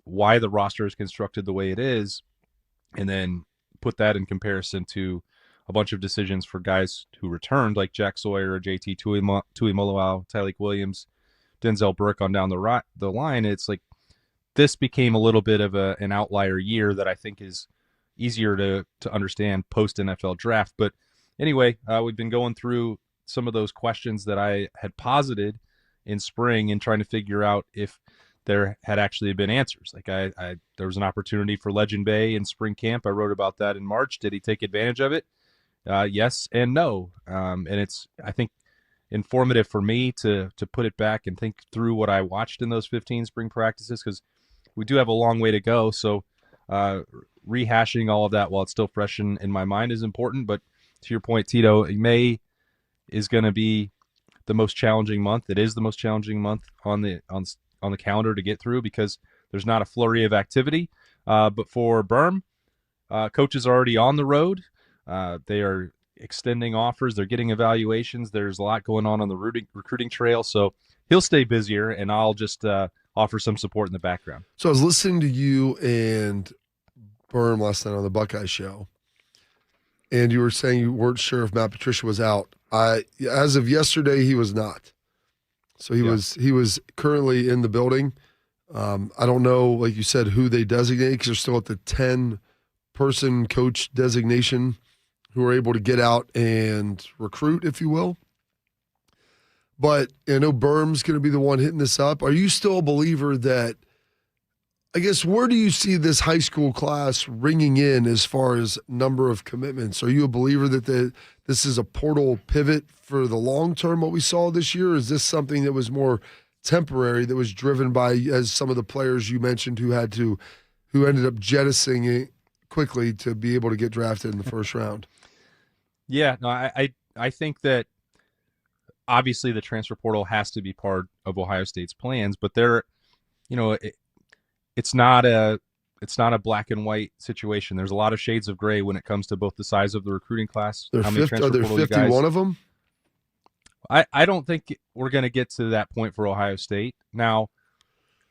why the roster is constructed the way it is, and then put that in comparison to a bunch of decisions for guys who returned, like Jack Sawyer, JT Tuimoloau, Tyleik Williams, Denzel Burke on down the line, it's like this became a little bit of an outlier year that I think is easier to understand post-NFL draft. But anyway, we've been going through some of those questions that I had posited in spring and trying to figure out if there had actually been answers. Like there was an opportunity for Legend Bay in spring camp. I wrote about that in March. Did he take advantage of it? Yes and no. And it's, I think, informative for me to put it back and think through what I watched in those 15 spring practices, because we do have a long way to go. So rehashing all of that while it's still fresh in my mind is important. But to your point, Tito, May is going to be the most challenging month. It is the most challenging month on the calendar to get through because there's not a flurry of activity. But for Berm, coaches are already on the road. They are extending offers. They're getting evaluations. There's a lot going on the recruiting trail. So he'll stay busier, and I'll just offer some support in the background. So I was listening to you and Berm last night on the Buckeye Show, and you were saying you weren't sure if Matt Patricia was out. As of yesterday, he was not. So he was currently in the building. I don't know, like you said, who they designate because they're still at the 10-person coach designation who are able to get out and recruit, if you will. But I know Berm's going to be the one hitting this up. Are you still a believer that, I guess, where do you see this high school class ringing in as far as number of commitments? Are you a believer that this is a portal pivot for the long term, what we saw this year? Or is this something that was more temporary, that was driven by, as some of the players you mentioned who ended up jettisoning it quickly to be able to get drafted in the first round? Yeah, no, I think that obviously the transfer portal has to be part of Ohio State's plans, but it's not a black and white situation. There's a lot of shades of gray when it comes to both the size of the recruiting class. Are there 51 of them? I don't think we're going to get to that point for Ohio State. Now,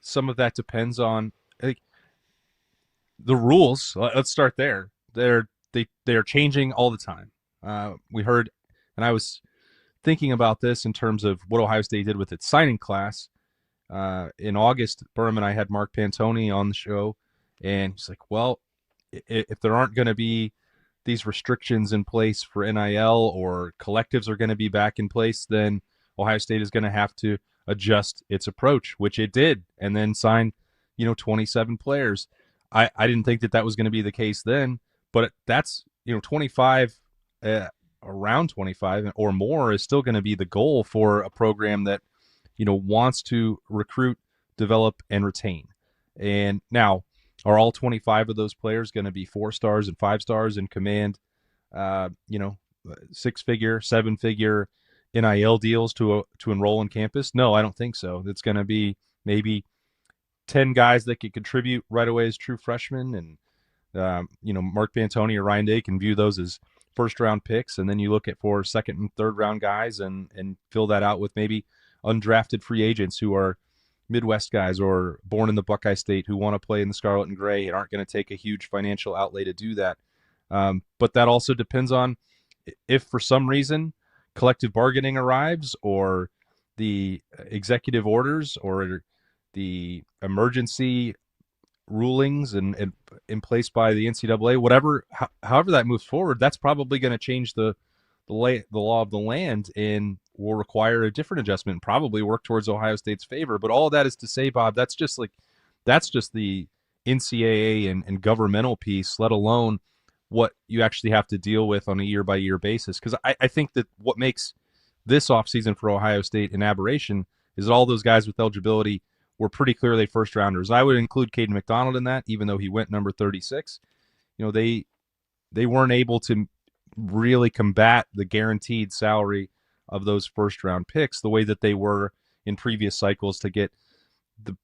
some of that depends on the rules. Let's start there. They are changing all the time. We heard, and I was thinking about this in terms of what Ohio State did with its signing class. In August, Berm and I had Mark Pantoni on the show, and he's like, well, if there aren't going to be these restrictions in place for NIL or collectives are going to be back in place, then Ohio State is going to have to adjust its approach, which it did, and then sign, 27 players. I didn't think that was going to be the case then, but that's, 25, around 25 or more is still going to be the goal for a program that, wants to recruit, develop, and retain. And now, are all 25 of those players going to be 4 stars and 5 stars and command, 6-figure, 7-figure NIL deals to enroll in campus? No, I don't think so. It's going to be maybe 10 guys that could contribute right away as true freshmen, and Mark Pantoni or Ryan Day can view those as first-round picks, and then you look at 4 second and third-round guys and fill that out with maybe undrafted free agents who are Midwest guys or born in the Buckeye State who want to play in the Scarlet and Gray and aren't going to take a huge financial outlay to do that. But that also depends on if for some reason collective bargaining arrives or the executive orders or the emergency rulings and in place by the NCAA, however that moves forward, that's probably going to change the law of the land and will require a different adjustment and probably work towards Ohio State's favor. But all of that is to say, Bob, that's just the NCAA and governmental piece, let alone what you actually have to deal with on a year-by-year basis. Because I think that what makes this offseason for Ohio State an aberration is that all those guys with eligibility were pretty clearly first rounders. I would include Caden McDonald in that, even though he went number 36. They weren't able to really combat the guaranteed salary of those first round picks the way that they were in previous cycles to get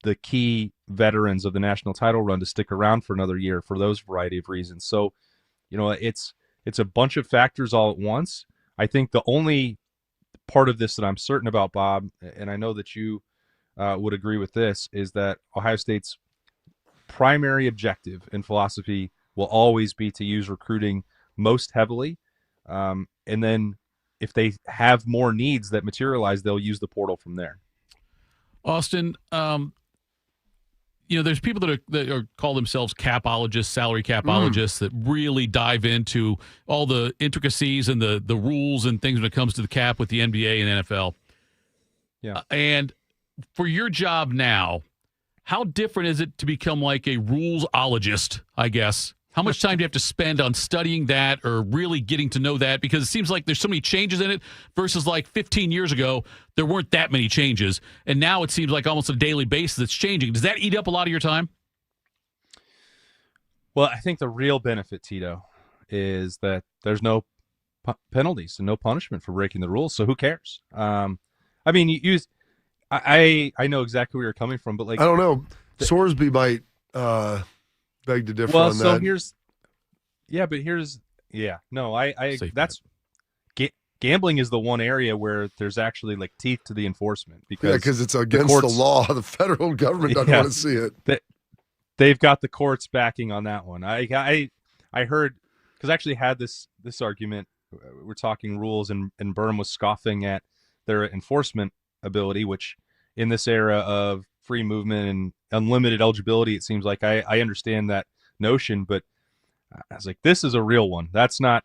the key veterans of the national title run to stick around for another year for those variety of reasons. So, it's a bunch of factors all at once. I think the only part of this that I'm certain about, Bob, and I know that you would agree with this, is that Ohio State's primary objective and philosophy will always be to use recruiting most heavily. And then if they have more needs that materialize, they'll use the portal from there. Austin, there's people that call themselves capologists, salary capologists, that really dive into all the intricacies and the rules and things when it comes to the cap with the NBA and NFL. Yeah. And for your job now, how different is it to become like a rulesologist, I guess? How much time do you have to spend on studying that or really getting to know that? Because it seems like there's so many changes in it versus like 15 years ago, there weren't that many changes. And now it seems like almost a daily basis it's changing. Does that eat up a lot of your time? Well, I think the real benefit, Tito, is that there's no penalties and no punishment for breaking the rules. So who cares? I know exactly where you're coming from, but like, I don't know. Sorsby might beg to differ on that. Well, so that's gambling is the one area where there's actually like teeth to the enforcement because it's against the law. The federal government doesn't want to see it. They've got the courts backing on that one. I heard, because I actually had this argument. We're talking rules, and Berm was scoffing at their enforcement ability, which in this era of free movement and unlimited eligibility, it seems like I understand that notion, but I was like, this is a real one. That's not,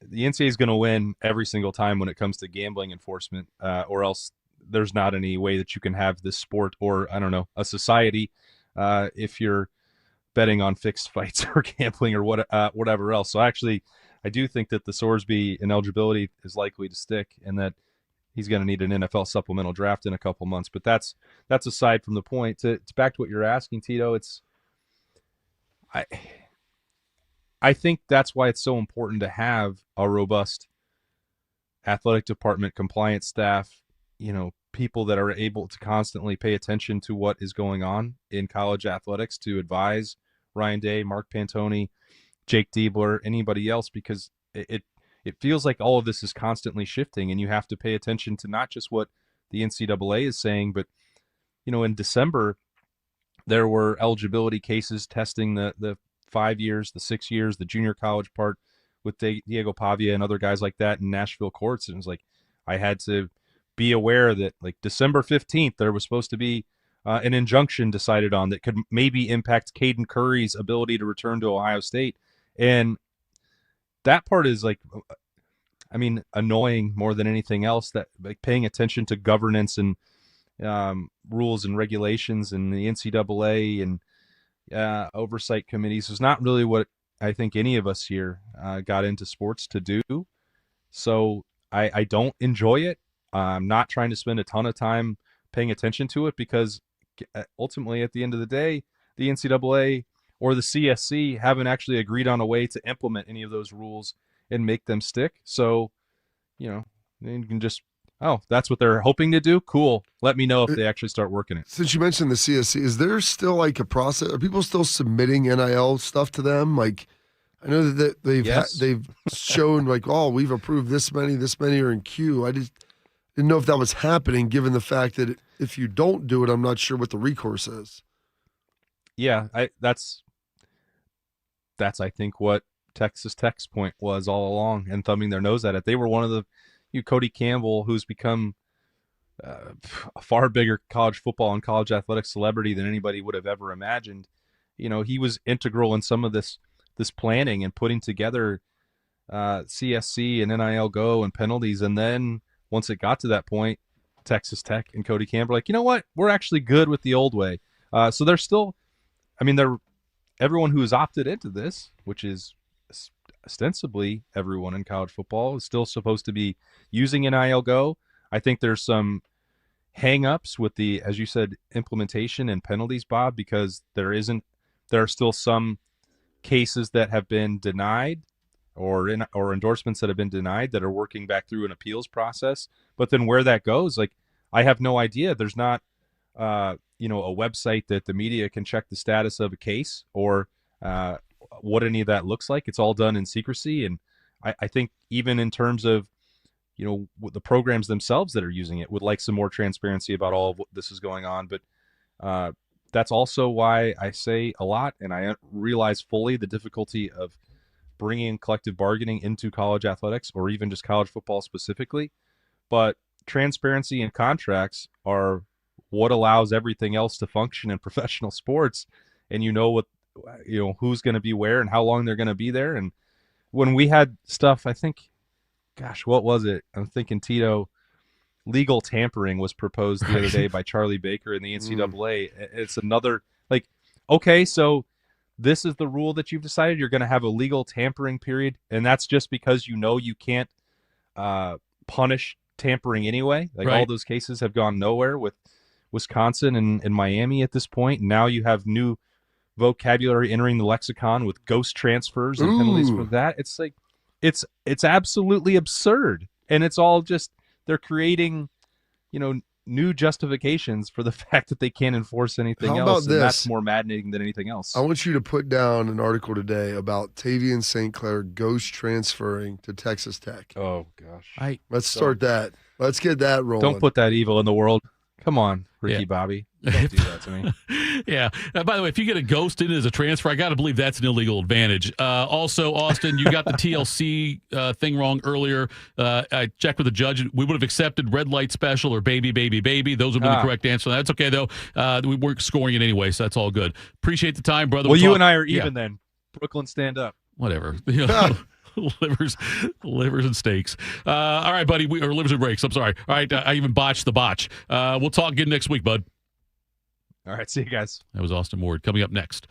the NCAA is going to win every single time when it comes to gambling enforcement, or else there's not any way that you can have this sport or, I don't know, a society, if you're betting on fixed fights or gambling or whatever else. So actually, I do think that the Sorsby ineligibility is likely to stick, and that he's going to need an NFL supplemental draft in a couple months. But that's aside from the point. It's back to what you're asking, Tito. I think that's why it's so important to have a robust athletic department, compliance staff, people that are able to constantly pay attention to what is going on in college athletics, to advise Ryan Day, Mark Pantoni, Jake Diebler, anybody else, because it feels like all of this is constantly shifting, and you have to pay attention to not just what the NCAA is saying, but, in December, there were eligibility cases testing the 5 years, the 6 years, the junior college part with Diego Pavia and other guys like that in Nashville courts. And it was like, I had to be aware that like December 15th, there was supposed to be an injunction decided on that could maybe impact Caden Curry's ability to return to Ohio State. And that part is like, annoying more than anything else, that like paying attention to governance and rules and regulations and the NCAA and oversight committees is not really what I think any of us here got into sports to do. So I don't enjoy it. I'm not trying to spend a ton of time paying attention to it, because ultimately at the end of the day, the NCAA or the CSC haven't actually agreed on a way to implement any of those rules and make them stick. So, you can just, that's what they're hoping to do. Cool. Let me know if they actually start working it. Since you mentioned the CSC, is there still like a process? Are people still submitting NIL stuff to them? Like, I know that they've shown like, we've approved this many are in queue. I just didn't know if that was happening, given the fact that if you don't do it, I'm not sure what the recourse is. Yeah, that's I think what Texas Tech's point was all along, and thumbing their nose at it. They were one of the, Cody Campbell, who's become a far bigger college football and college athletics celebrity than anybody would have ever imagined. He was integral in some of this planning and putting together CSC and NIL Go and penalties. And then once it got to that point, Texas Tech and Cody Campbell were like, you know what? We're actually good with the old way. So they're still, everyone who has opted into this, which is ostensibly everyone in college football is still supposed to be using NIL Go. I think there's some hang-ups with the, as you said, implementation and penalties, Bob, because there are still some cases that have been denied or endorsements that have been denied that are working back through an appeals process. But then where that goes, like, I have no idea. There's not a website that the media can check the status of a case or what any of that looks like. It's all done in secrecy. And I think even in terms of, the programs themselves that are using it would like some more transparency about all of what this is going on. But that's also why I say a lot, and I realize fully the difficulty of bringing collective bargaining into college athletics or even just college football specifically. But transparency in contracts are what allows everything else to function in professional sports. And who's going to be where and how long they're going to be there. And when we had stuff, I think, gosh, what was it? I'm thinking Tito, legal tampering was proposed the other day by Charlie Baker in the NCAA. It's another, okay, so this is the rule that you've decided you're going to have a legal tampering period. And that's just because you can't punish tampering anyway. All those cases have gone nowhere with Wisconsin and Miami at this point. And now you have new vocabulary entering the lexicon with ghost transfers and penalties for that. It's like, it's absolutely absurd. And it's all just, they're creating, new justifications for the fact that they can't enforce anything How else. about And this? that's more maddening than anything else. I want you to put down an article today about Tavian St. Clair ghost transferring to Texas Tech. Oh, gosh. Let's start that. Let's get that rolling. Don't put that evil in the world. Come on, Ricky Bobby. Don't do that to me. Yeah. By the way, if you get a ghost in as a transfer, I got to believe that's an illegal advantage. Also, Austin, you got the TLC thing wrong earlier. I checked with the judge. We would have accepted red light special or baby, baby, baby. Those would be the correct answer. That's okay, though. We weren't scoring it anyway, so that's all good. Appreciate the time, brother. Well, you and I are even then. Brooklyn, stand up. Whatever. Livers and steaks. All right, buddy. Or livers and breaks. I'm sorry. All right. I even botched the botch. We'll talk again next week, bud. All right. See you guys. That was Austin Ward. Coming up next,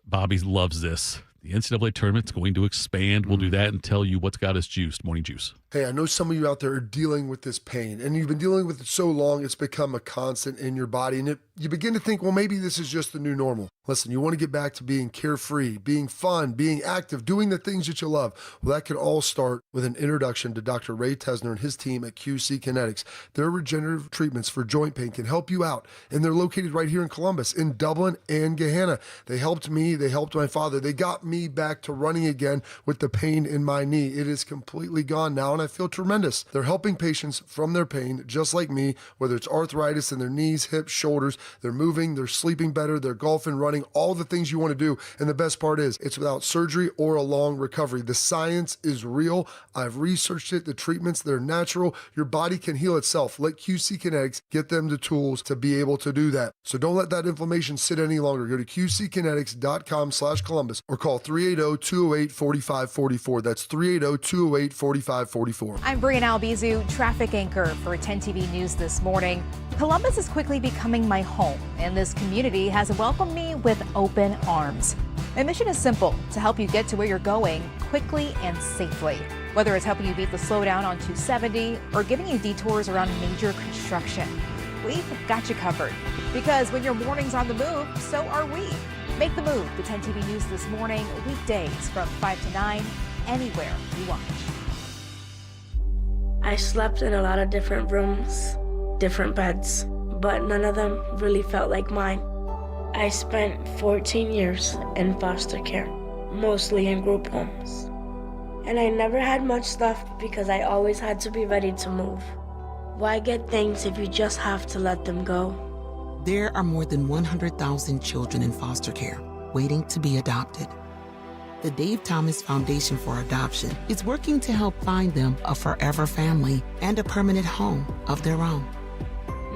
Bobby loves this. The NCAA tournament's going to expand. We'll do that and tell you what's got us juiced. Morning Juice. Hey, I know some of you out there are dealing with this pain, and you've been dealing with it so long, it's become a constant in your body, and you begin to think, well, maybe this is just the new normal. Listen, you want to get back to being carefree, being fun, being active, doing the things that you love. Well, that could all start with an introduction to Dr. Ray Tesner and his team at QC Kinetics. Their regenerative treatments for joint pain can help you out, and they're located right here in Columbus, in Dublin, and Gahanna. They helped me. They helped my father. They got me back to running again with the pain in my knee. It is completely gone now, and I feel tremendous. They're helping patients from their pain, just like me, whether it's arthritis in their knees, hips, shoulders. They're moving, they're sleeping better, they're golfing, running, all the things you want to do. And the best part is, it's without surgery or a long recovery. The science is real. I've researched it. The treatments, they're natural. Your body can heal itself. Let QC Kinetics get them the tools to be able to do that. So don't let that inflammation sit any longer. Go to qckinetics.com/Columbus or call 380-208-4544. That's 380-208-4544. I'm Brianna Albizu, traffic anchor for 10 TV News this morning. Columbus is quickly becoming my home, and this community has welcomed me with open arms. My mission is simple: to help you get to where you're going quickly and safely. Whether it's helping you beat the slowdown on 270 or giving you detours around major construction, we've got you covered. Because when your morning's on the move, so are we. Make the move to 10 TV News this morning, weekdays from 5 to 9, anywhere you watch. I slept in a lot of different rooms, different beds, but none of them really felt like mine. I spent 14 years in foster care, mostly in group homes. And I never had much stuff because I always had to be ready to move. Why get things if you just have to let them go? There are more than 100,000 children in foster care waiting to be adopted. The Dave Thomas Foundation for Adoption is working to help find them a forever family and a permanent home of their own.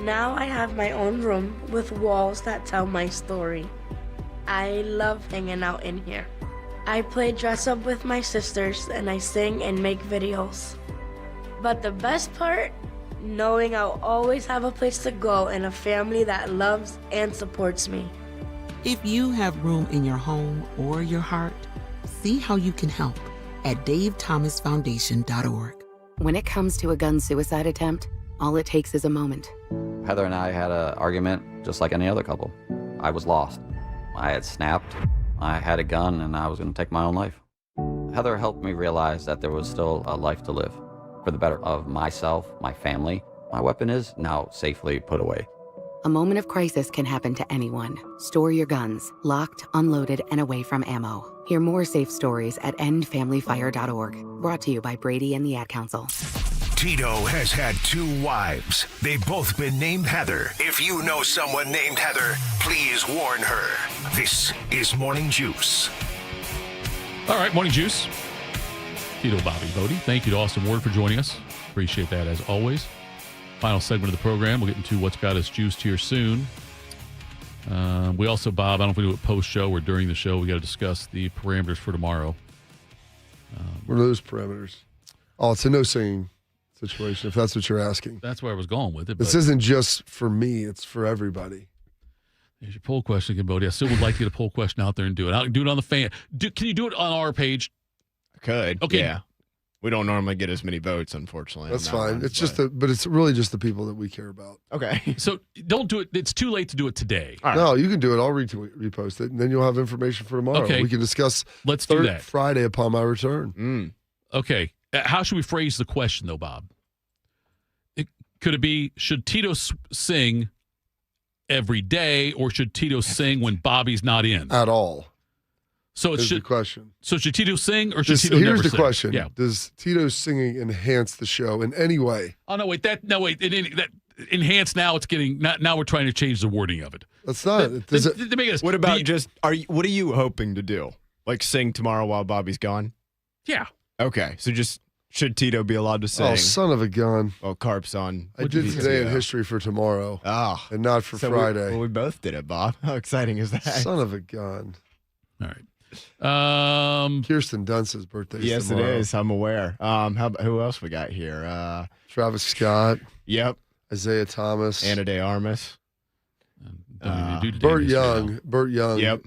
Now I have my own room with walls that tell my story. I love hanging out in here. I play dress up with my sisters and I sing and make videos. But the best part? Knowing I'll always have a place to go and a family that loves and supports me. If you have room in your home or your heart, see how you can help at davethomasfoundation.org. When it comes to a gun suicide attempt, all it takes is a moment. Heather and I had an argument just like any other couple. I was lost. I had snapped. I had a gun and I was going to take my own life. Heather helped me realize that there was still a life to live for the better of myself, my family. My weapon is now safely put away. A moment of crisis can happen to anyone. Store your guns, locked, unloaded, and away from ammo. Hear more safe stories at endfamilyfire.org. Brought to you by Brady and the Ad Council. Tito has had 2 wives. They've both been named Heather. If you know someone named Heather, please warn her. This is Morning Juice. All right, Morning Juice. Tito, Bobby, Bodie. Thank you to Austin Ward for joining us. Appreciate that as always. Final segment of the program. We'll get into what's got us juiced here soon. We also, Bob, I don't know if we do it post-show or during the show. We got to discuss the parameters for tomorrow. What are those parameters? Oh, it's a no singing situation, if that's what you're asking. That's where I was going with it. This isn't just for me. It's for everybody. There's your poll question again, Bodie. I still would like to get a poll question out there and do it. I'll do it on the fan. Can you do it on our page? I could. Okay. Yeah. We don't normally get as many votes, unfortunately. That's fine. It's just but it's really just the people that we care about. Okay. So don't do it. It's too late to do it today. No, you can do it. I'll repost it, and then you'll have information for tomorrow. Okay. We can discuss Let's do that. Friday upon my return. Okay. How should we phrase the question, though, Bob? Could it be, should Tito sing every day, or should Tito sing when Bobby's not in? At all. So it Here's should. the question. So should Tito sing, or should Tito never Here's the sing? question. Yeah. Does Tito's singing enhance the show in any way? Oh no! Wait. That enhanced. Now it's getting. Now we're trying to change the wording of it. That's not. What about what are you hoping to do? Like sing tomorrow while Bobby's gone? Yeah. Okay. So just should Tito be allowed to sing? Oh, son of a gun. Oh, Carp's on. I did today in history for tomorrow. And not for Friday. We both did it, Bob. How exciting is that? Son of a gun. All right. Kirsten Dunst's birthday. Yes, tomorrow. it is. I'm aware. Who else we got here? Travis Scott. Yep. Isaiah Thomas. Anna De Armas. Burt Young. Burt Young. Yep.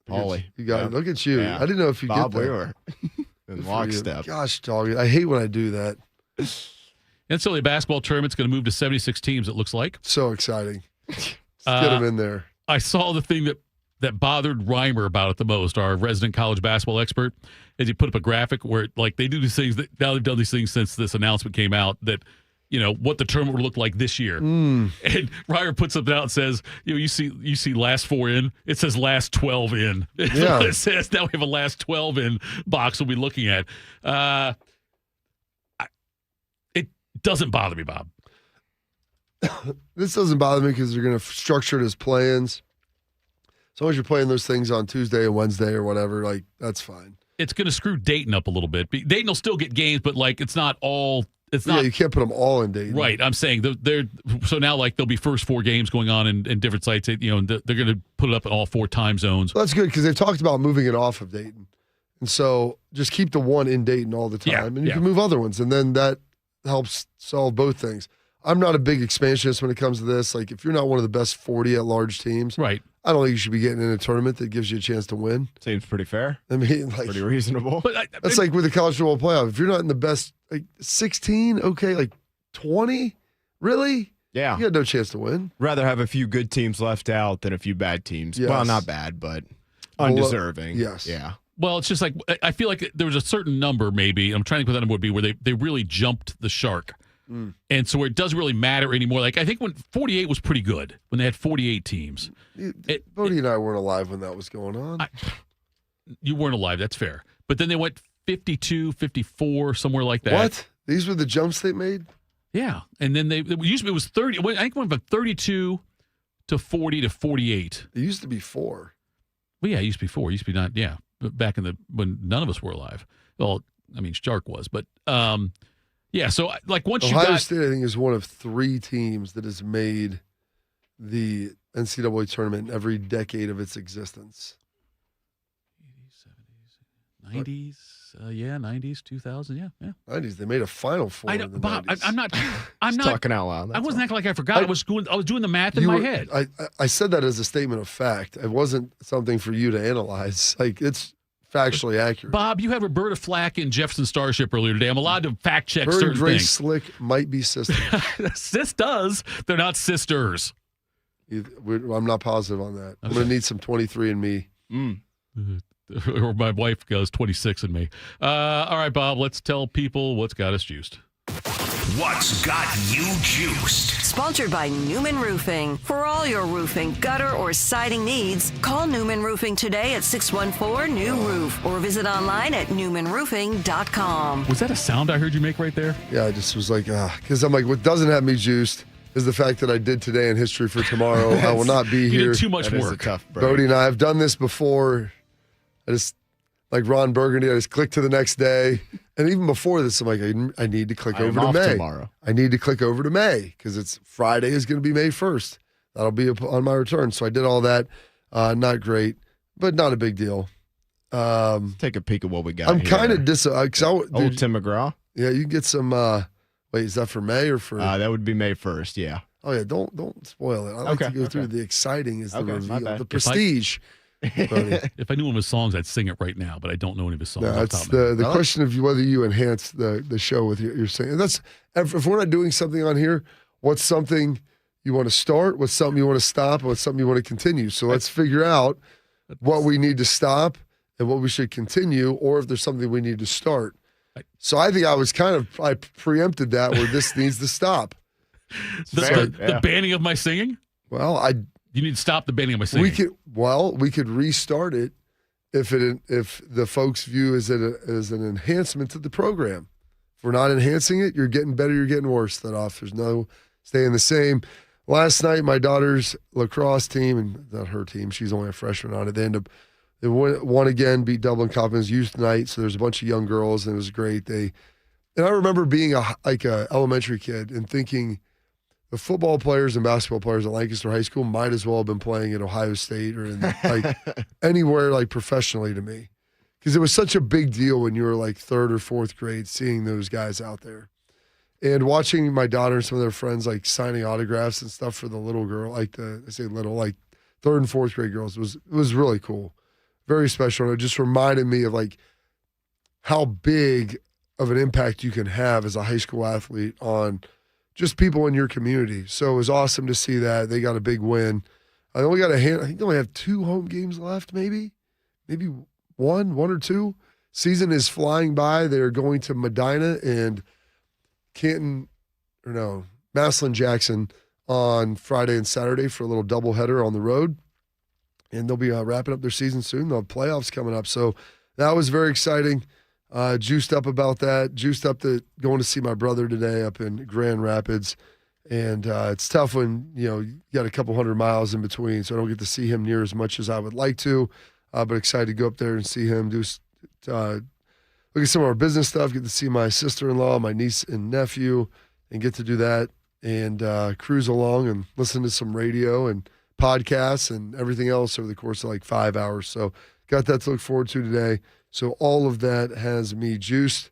Paulie. You got it. Look at you. Yeah. I didn't know if you Bob, get that. we were in lockstep. Gosh, dog. I hate when I do that. NCAA basketball tournament's going to move to 76 teams, it looks like. So exciting. Let's get them in there. I saw the thing that bothered Reimer about it the most, our resident college basketball expert, is he put up a graphic where like they do these things that now they've done these things since this announcement came out that what the tournament would look like this year. And Reimer puts something out and says, you see last 4 in, it says last 12 in. Yeah. It says now we have a last 12 in box we'll be looking at. It doesn't bother me, Bob. This doesn't bother me because they're going to structure it as play-ins. As long as you're playing those things on Tuesday and Wednesday or whatever, like that's fine. It's going to screw Dayton up a little bit. Dayton will still get games, but like it's not all. It's not. Yeah, you can't put them all in Dayton. Right. I'm saying they're so now like there'll be first 4 games going on in different sites. And they're going to put it up in all 4 time zones. Well, that's good because they've talked about moving it off of Dayton, and so just keep the one in Dayton all the time, and you can move other ones, and then that helps solve both things. I'm not a big expansionist when it comes to this. Like if you're not one of the best 40 at-large teams, right? I don't think you should be getting in a tournament that gives you a chance to win. Seems pretty fair. I mean, like pretty reasonable. But that's like with the college football playoff. If you're not in the best, like 16, okay, like 20, really? Yeah, you got no chance to win. Rather have a few good teams left out than a few bad teams. Yes. Well, not bad, but undeserving. Yes. Yeah. Well, it's just like I feel like there was a certain number, maybe I'm trying to think what that number would be, where they really jumped the shark. And so it doesn't really matter anymore. Like I think when 48 was pretty good when they had 48 teams. Bodie and I weren't alive when that was going on. You weren't alive. That's fair. But then they went 52, 54, somewhere like that. What? These were the jumps they made? Yeah. And then it was 30. I think it went from 32 to 40 to 48. It used to be 4. Well, yeah, it used to be 4. It used to be not. Yeah. But back when none of us were alive. Well, I mean, Stark was, but yeah, so like once Ohio State, I think, is one of 3 teams that has made the NCAA tournament in every decade of its existence. 90s, 90s, 2000, yeah. 90s, they made a Final Four. I know, Bob. 90s. I'm not talking out loud. I wasn't acting like I forgot. I was doing the math in my head. I said that as a statement of fact. It wasn't something for you to analyze. Like it's factually accurate. Bob, you had Roberta Flack and Jefferson Starship earlier today. I'm allowed to fact check Her certain and Grace things. Slick might be sisters. Sis does. They're not sisters. I'm not positive on that. I'm going to need some 23andMe. Or my wife goes 26 in me. All right, Bob, let's tell people what's got us juiced. What's got you juiced? Sponsored by Newman Roofing. For all your roofing, gutter, or siding needs, call Newman Roofing today at 614-NEW-ROOF or visit online at newmanroofing.com. Was that a sound I heard you make right there? Yeah, I just was like, because I'm like, what doesn't have me juiced is the fact that I did today in history for tomorrow. I will not be here. You did too much work. Is a tough break. Bodie and I have done this before. I just, like Ron Burgundy, I just click to the next day. And even before this, I'm like, I need to click over to May. Tomorrow. I need to click over to May because it's Friday is going to be May 1st. That'll be on my return. So I did all that. Not great, but not a big deal. Take a peek at what we got. I'm kind of Old Tim McGraw. Yeah, you can get some. Wait, is that for May or for? That would be May 1st. Yeah. Oh yeah, don't spoil it. I like to go through the exciting is the reveal, the prestige. If I knew one of his songs, I'd sing it right now, but I don't know any of his songs. No, it's the question of whether you enhance the show with your saying. And that's if we're not doing something on here, what's something you want to start, what's something you want to stop, what's something you want to continue. So let's figure out what we need to stop and what we should continue, or if there's something we need to start. So I think I preempted that where this needs to stop. The banning of my singing? Well, you need to stop the banning of my singing. We could restart it if the folks view as an enhancement to the program. If we're not enhancing it, you're getting better, you're getting worse. Thitoff. There's no staying the same. Last night, my daughter's lacrosse team, and not her team, she's only a freshman on it. They won again, beat Dublin Coppin's youth night. So there's a bunch of young girls, and it was great. And I remember being a elementary kid and thinking, the football players and basketball players at Lancaster High School might as well have been playing at Ohio State or in anywhere professionally to me, because it was such a big deal when you were like third or fourth grade seeing those guys out there and watching my daughter and some of their friends signing autographs and stuff for the little girl, I say little, third and fourth grade girls. It was really cool, very special, and it just reminded me of how big of an impact you can have as a high school athlete on just people in your community. So it was awesome to see that. They got a big win. I think they only have 2 home games left, maybe one or two. Season is flying by. They're going to Medina and Massillon Jackson on Friday and Saturday for a little doubleheader on the road. And they'll be wrapping up their season soon. They'll have playoffs coming up. So that was very exciting. Juiced up about that, juiced up to going to see my brother today up in Grand Rapids. And it's tough when, you got a couple 100 miles in between, so I don't get to see him near as much as I would like to. But excited to go up there and see him, look at some of our business stuff, get to see my sister-in-law, my niece and nephew, and get to do that and cruise along and listen to some radio and podcasts and everything else over the course of 5 hours. So got that to look forward to today. So all of that has me juiced.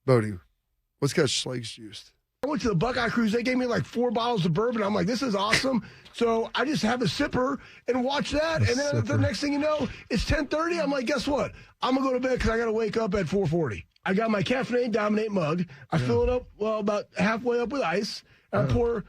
Bodie, what's got Schlegs juiced? I went to the Buckeye cruise. They gave me 4 bottles of bourbon. I'm like, this is awesome. So I just have a sipper and watch that. And then the next thing you know, it's 10:30. I'm like, guess what? I'm going to go to bed because I got to wake up at 4:40. I got my Caffeinated Dominate mug. I fill it up, about halfway up with ice. And I pour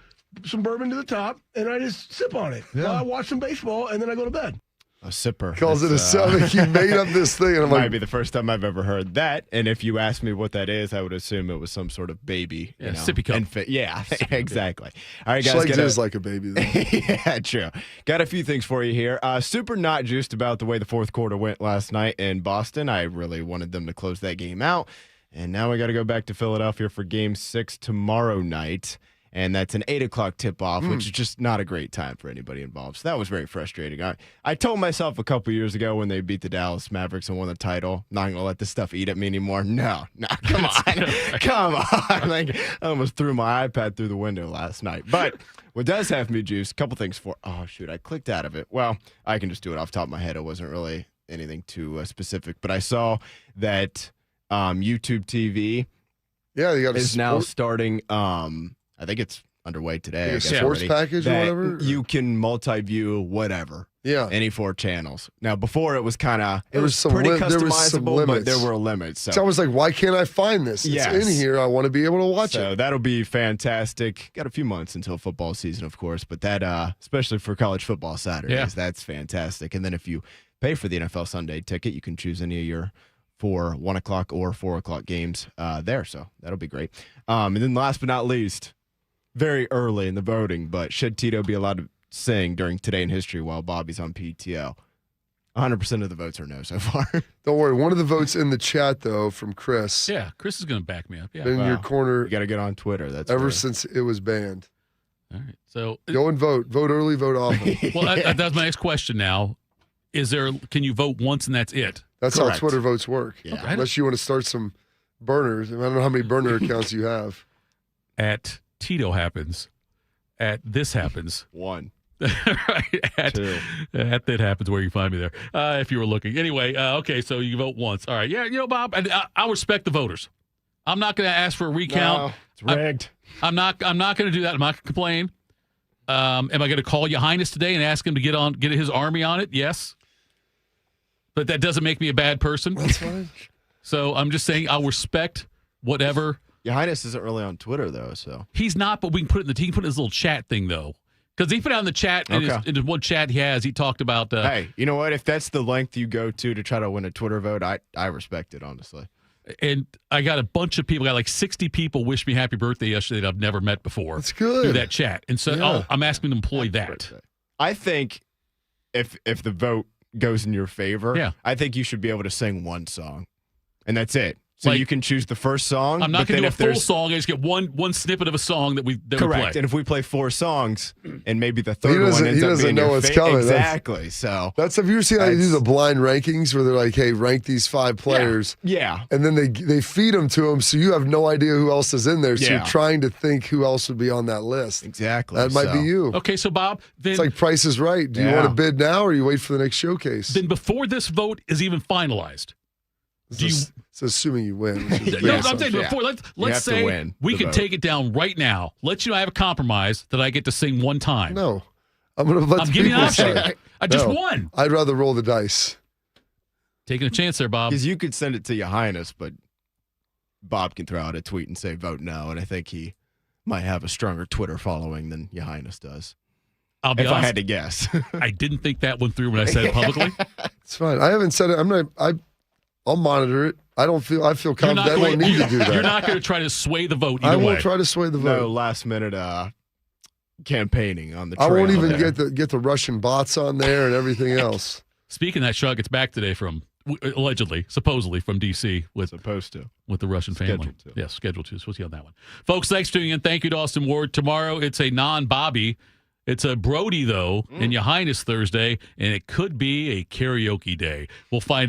some bourbon to the top, and I just sip on it while I watch some baseball, and then I go to bed. A sipper. Calls it a sip. He made up this thing. And I'm might be the first time I've ever heard that. And if you asked me what that is, I would assume it was some sort of baby. Sippy cup. Infant. Yeah, exactly. All right, guys. Schlegs is like a baby, though. Yeah, true. Got a few things for you here. Super not juiced about the way the fourth quarter went last night in Boston. I really wanted them to close that game out. And now we got to go back to Philadelphia for Game 6 tomorrow night. And that's an 8 o'clock tip-off, which is just not a great time for anybody involved. So that was very frustrating. I told myself a couple years ago when they beat the Dallas Mavericks and won the title, not going to let this stuff eat at me anymore. No, come on. Come on. I almost threw my iPad through the window last night. But what does have me juiced, a couple things I clicked out of it. Well, I can just do it off the top of my head. It wasn't really anything too specific. But I saw that YouTube TV they got is now starting I think it's underway today. Like I a guess source already, package or that whatever? You can multi-view whatever. Yeah. Any 4 channels. Now, before it was kind of, it There was was pretty some customizable, but limits. there were limits. So, I was like, why can't I find this? It's Yes. in here. I want to be able to watch so it. that'll be fantastic. Got a few months until football season, of course, but that, especially for college football Saturdays, that's fantastic. And then if you pay for the NFL Sunday ticket, you can choose any of your 1 o'clock or 4 o'clock games there. So that'll be great. And then last but not least, very early in the voting, but should Tito be allowed to sing during Today in History while Bobby's on PTO? 100% of the votes are no so far. Don't worry. One of the votes in the chat, though, from Chris. Yeah, Chris is going to back me up. Yeah. Been in your corner. You got to get on Twitter. That's ever fair. since it was banned. All right. So go and vote. Vote early, vote often. Well, that's my next question now. Can you vote once and that's it? That's Correct. how Twitter votes work. Yeah. Okay. Unless you want to start some burners. I don't know how many burner accounts you have. At Tito happens. At this happens. 1. Right. At that happens where you find me there. If you were looking. Anyway, okay, so you vote once. All right. Yeah, Bob, I'll respect the voters. I'm not going to ask for a recount. No, it's rigged. I'm not going to do that. I'm not going to complain. Am I going to call Your Highness today and ask him to get his army on it? Yes. But that doesn't make me a bad person. That's fine. So I'm just saying I'll respect whatever. Your Highness isn't really on Twitter, though, so. He's not, but we can put it he can put his little chat thing, though. Because he put out in the chat, in his one chat he talked about. Hey, you know what? If that's the length you go to try to win a Twitter vote, I respect it, honestly. And I got a bunch of people, like 60 people wish me happy birthday yesterday that I've never met before. That's good. Through that chat. And so I'm asking them to employ that. I think if the vote goes in your favor, Yeah. I think you should be able to sing one song, and that's it. So Like, you can choose the first song. I'm not but going to then do a if full song. I just get one snippet of a song that we correct. play. And if we play 4 songs, and maybe the He third one doesn't, ends he up doesn't being know your what's coming. Exactly. So That's have you ever seen how they do the blind rankings where they're like, hey, rank these 5 players. Yeah. And then they feed them to them, so you have no idea who else is in there. So Yeah. you're trying to think who else would be on that list. Exactly. That might be you. Okay, so Bob, then It's like Price is Right. Do you want to bid now or you wait for the next showcase? then before this vote is even finalized, It's assuming you win. which is No, the I'm saying assumption. before. You Let's have to say win we the can vote. take it down right now. Let's I have a compromise that I get to sing one time. No. I'm going to let I'm the giving you people an option. decide. I just No. won. I'd rather roll the dice. Taking a chance there, Bob. Because you could send it to Your Highness, but Bob can throw out a tweet and say vote no, and I think he might have a stronger Twitter following than Your Highness does. I'll be if I honest, had to guess. I didn't think that one through when I said it publicly. It's fine. I haven't said it. I'll monitor it. I feel confident. I won't need to do that. You're not going to try to sway the vote I either way. won't try to sway the vote. No last minute campaigning on the I trail won't even there. get the Russian bots on there and everything else. Speaking of that, Shug, it's back today from supposedly from D.C. with the Russian family. Scheduled to. Yes, scheduled to. So we'll see on that one. Folks, thanks for tuning in. Thank you to Austin Ward. Tomorrow it's a non-Bobby. It's a Brody though, and Your Highness Thursday, and it could be a karaoke day. We'll find out.